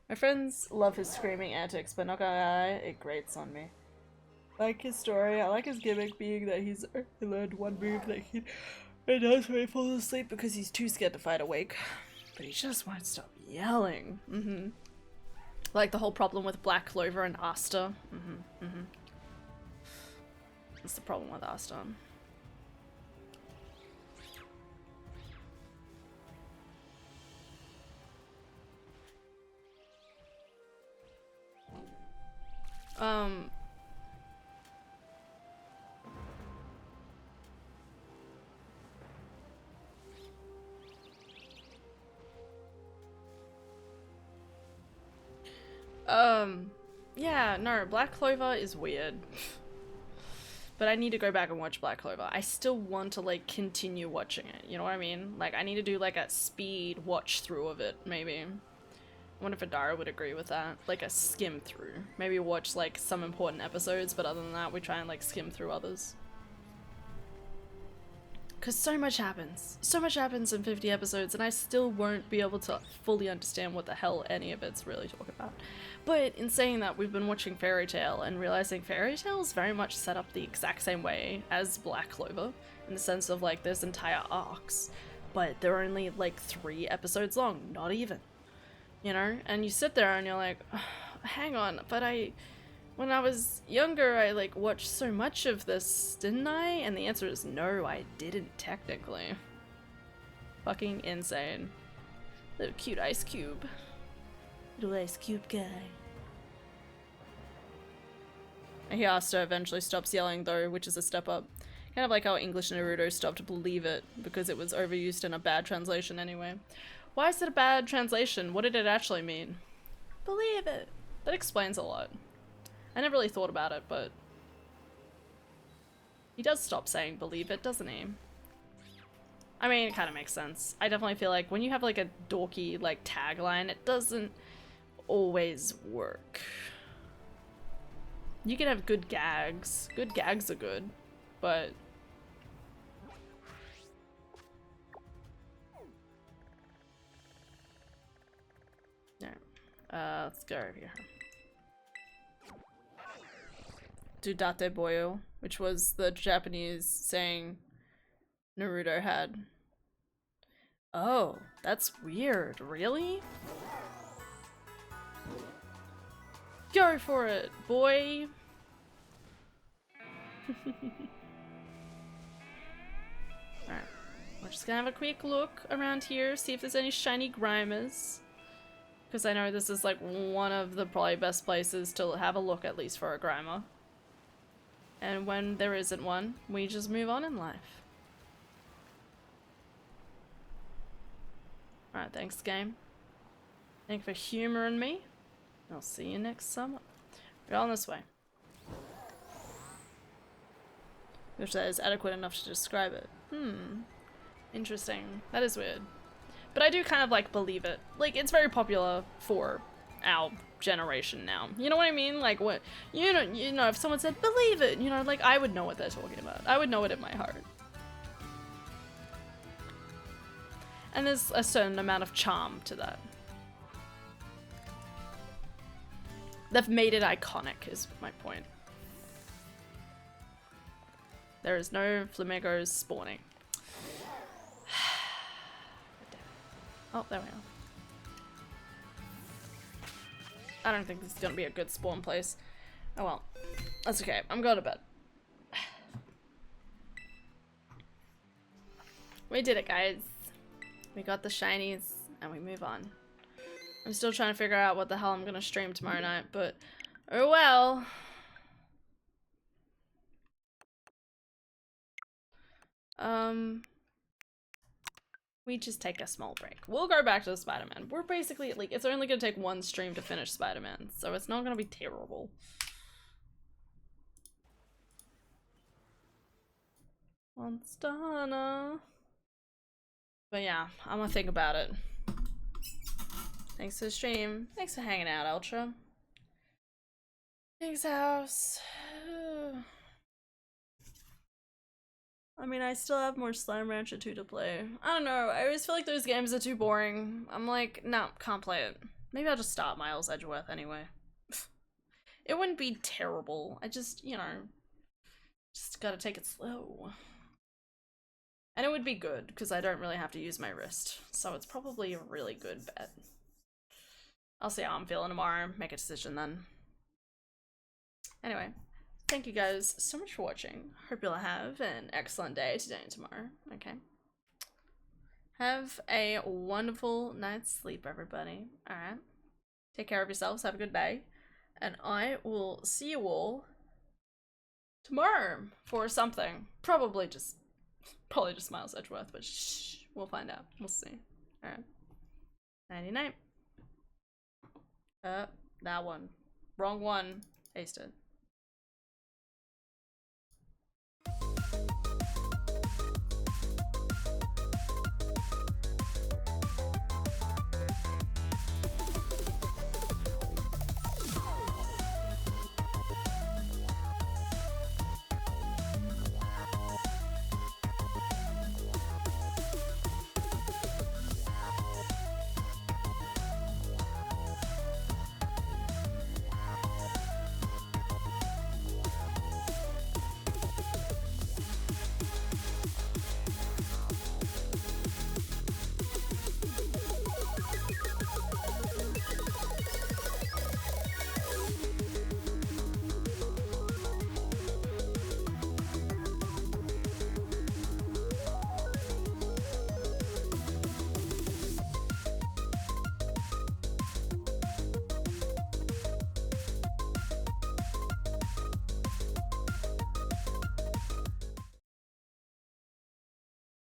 My friends love his screaming antics, but not gonna lie, it grates on me. I like his story. I like his gimmick being that he learned one move that he does when he falls asleep because he's too scared to fight awake. But he just won't stop yelling. Like the whole problem with Black Clover and Asta. That's the problem with Asta. Yeah, no, Black Clover is weird. But I need to go back and watch Black Clover. I still want to, like, continue watching it, you know what I mean? Like, I need to do, like, a speed watch through of it, maybe. I wonder if Adara would agree with that. Like, a skim through. Maybe watch, like, some important episodes, but other than that, we try and, like, skim through others. Because so much happens. So much happens in 50 episodes, and I still won't be able to fully understand what the hell any of it's really talking about. But in saying that, we've been watching Fairy Tail and realizing Fairy Tail is very much set up the exact same way as Black Clover, in the sense of, like, there's entire arcs, but they're only, like, 3 episodes long, not even. You know? And you sit there and you're like, oh, hang on, but when I was younger, I, like, watched so much of this, didn't I? And the answer is no, I didn't, technically. Fucking insane. Little cute ice cube. Little ice cube guy. He Asta eventually stops yelling, though, which is a step up. Kind of like how English Naruto stopped Believe It, because it was overused in a bad translation anyway. Why is it a bad translation? What did it actually mean? Believe it! That explains a lot. I never really thought about it, but he does stop saying believe it, doesn't he? I mean, it kind of makes sense. I definitely feel like when you have like a dorky like tagline, it doesn't always work. You can have good gags. Good gags are good, but no. Let's go over here. Dudate boyo, which was the Japanese saying Naruto had. Oh, that's weird. Really? Go for it, boy! Alright, we're just gonna have a quick look around here, see if there's any shiny Grimers. Because I know this is like one of the probably best places to have a look, at least for a Grimer. And when there isn't one, we just move on in life. Alright, thanks game. Thank you for humoring me. I'll see you next summer. We're on this way. Which that is adequate enough to describe it. Interesting. That is weird. But I do kind of like believe it. Like, it's very popular for our generation now. You know what I mean? Like, what, you know, if someone said believe it, you know, like, I would know what they're talking about. I would know it in my heart. And there's a certain amount of charm to that. They've made it iconic, is my point. There is no flamingos spawning. Oh, there we are. I don't think this is gonna be a good spawn place. Oh well. That's okay. I'm going to bed. We did it, guys. We got the shinies, and we move on. I'm still trying to figure out what the hell I'm gonna stream tomorrow night, but oh well. We just take a small break. We'll go back to the Spider-Man. We're basically, like, it's only gonna take one stream to finish Spider-Man, so it's not gonna be terrible. Monstana. But yeah, I'm gonna think about it. Thanks for the stream. Thanks for hanging out, Ultra. Thanks, House. I mean, I still have more Slime Rancher 2 to play. I don't know, I always feel like those games are too boring. I'm like, no, can't play it. Maybe I'll just start Miles Edgeworth anyway. It wouldn't be terrible. I just, you know, just gotta take it slow. And it would be good, because I don't really have to use my wrist. So it's probably a really good bet. I'll see how I'm feeling tomorrow, make a decision then. Anyway. Thank you guys so much for watching. Hope you'll have an excellent day today and tomorrow. Okay. Have a wonderful night's sleep, everybody. Alright. Take care of yourselves. Have a good day. And I will see you all tomorrow for something. Probably just Miles Edgeworth, but shh, we'll find out. We'll see. Alright. Nighty night. That one. Wrong one. Tasted.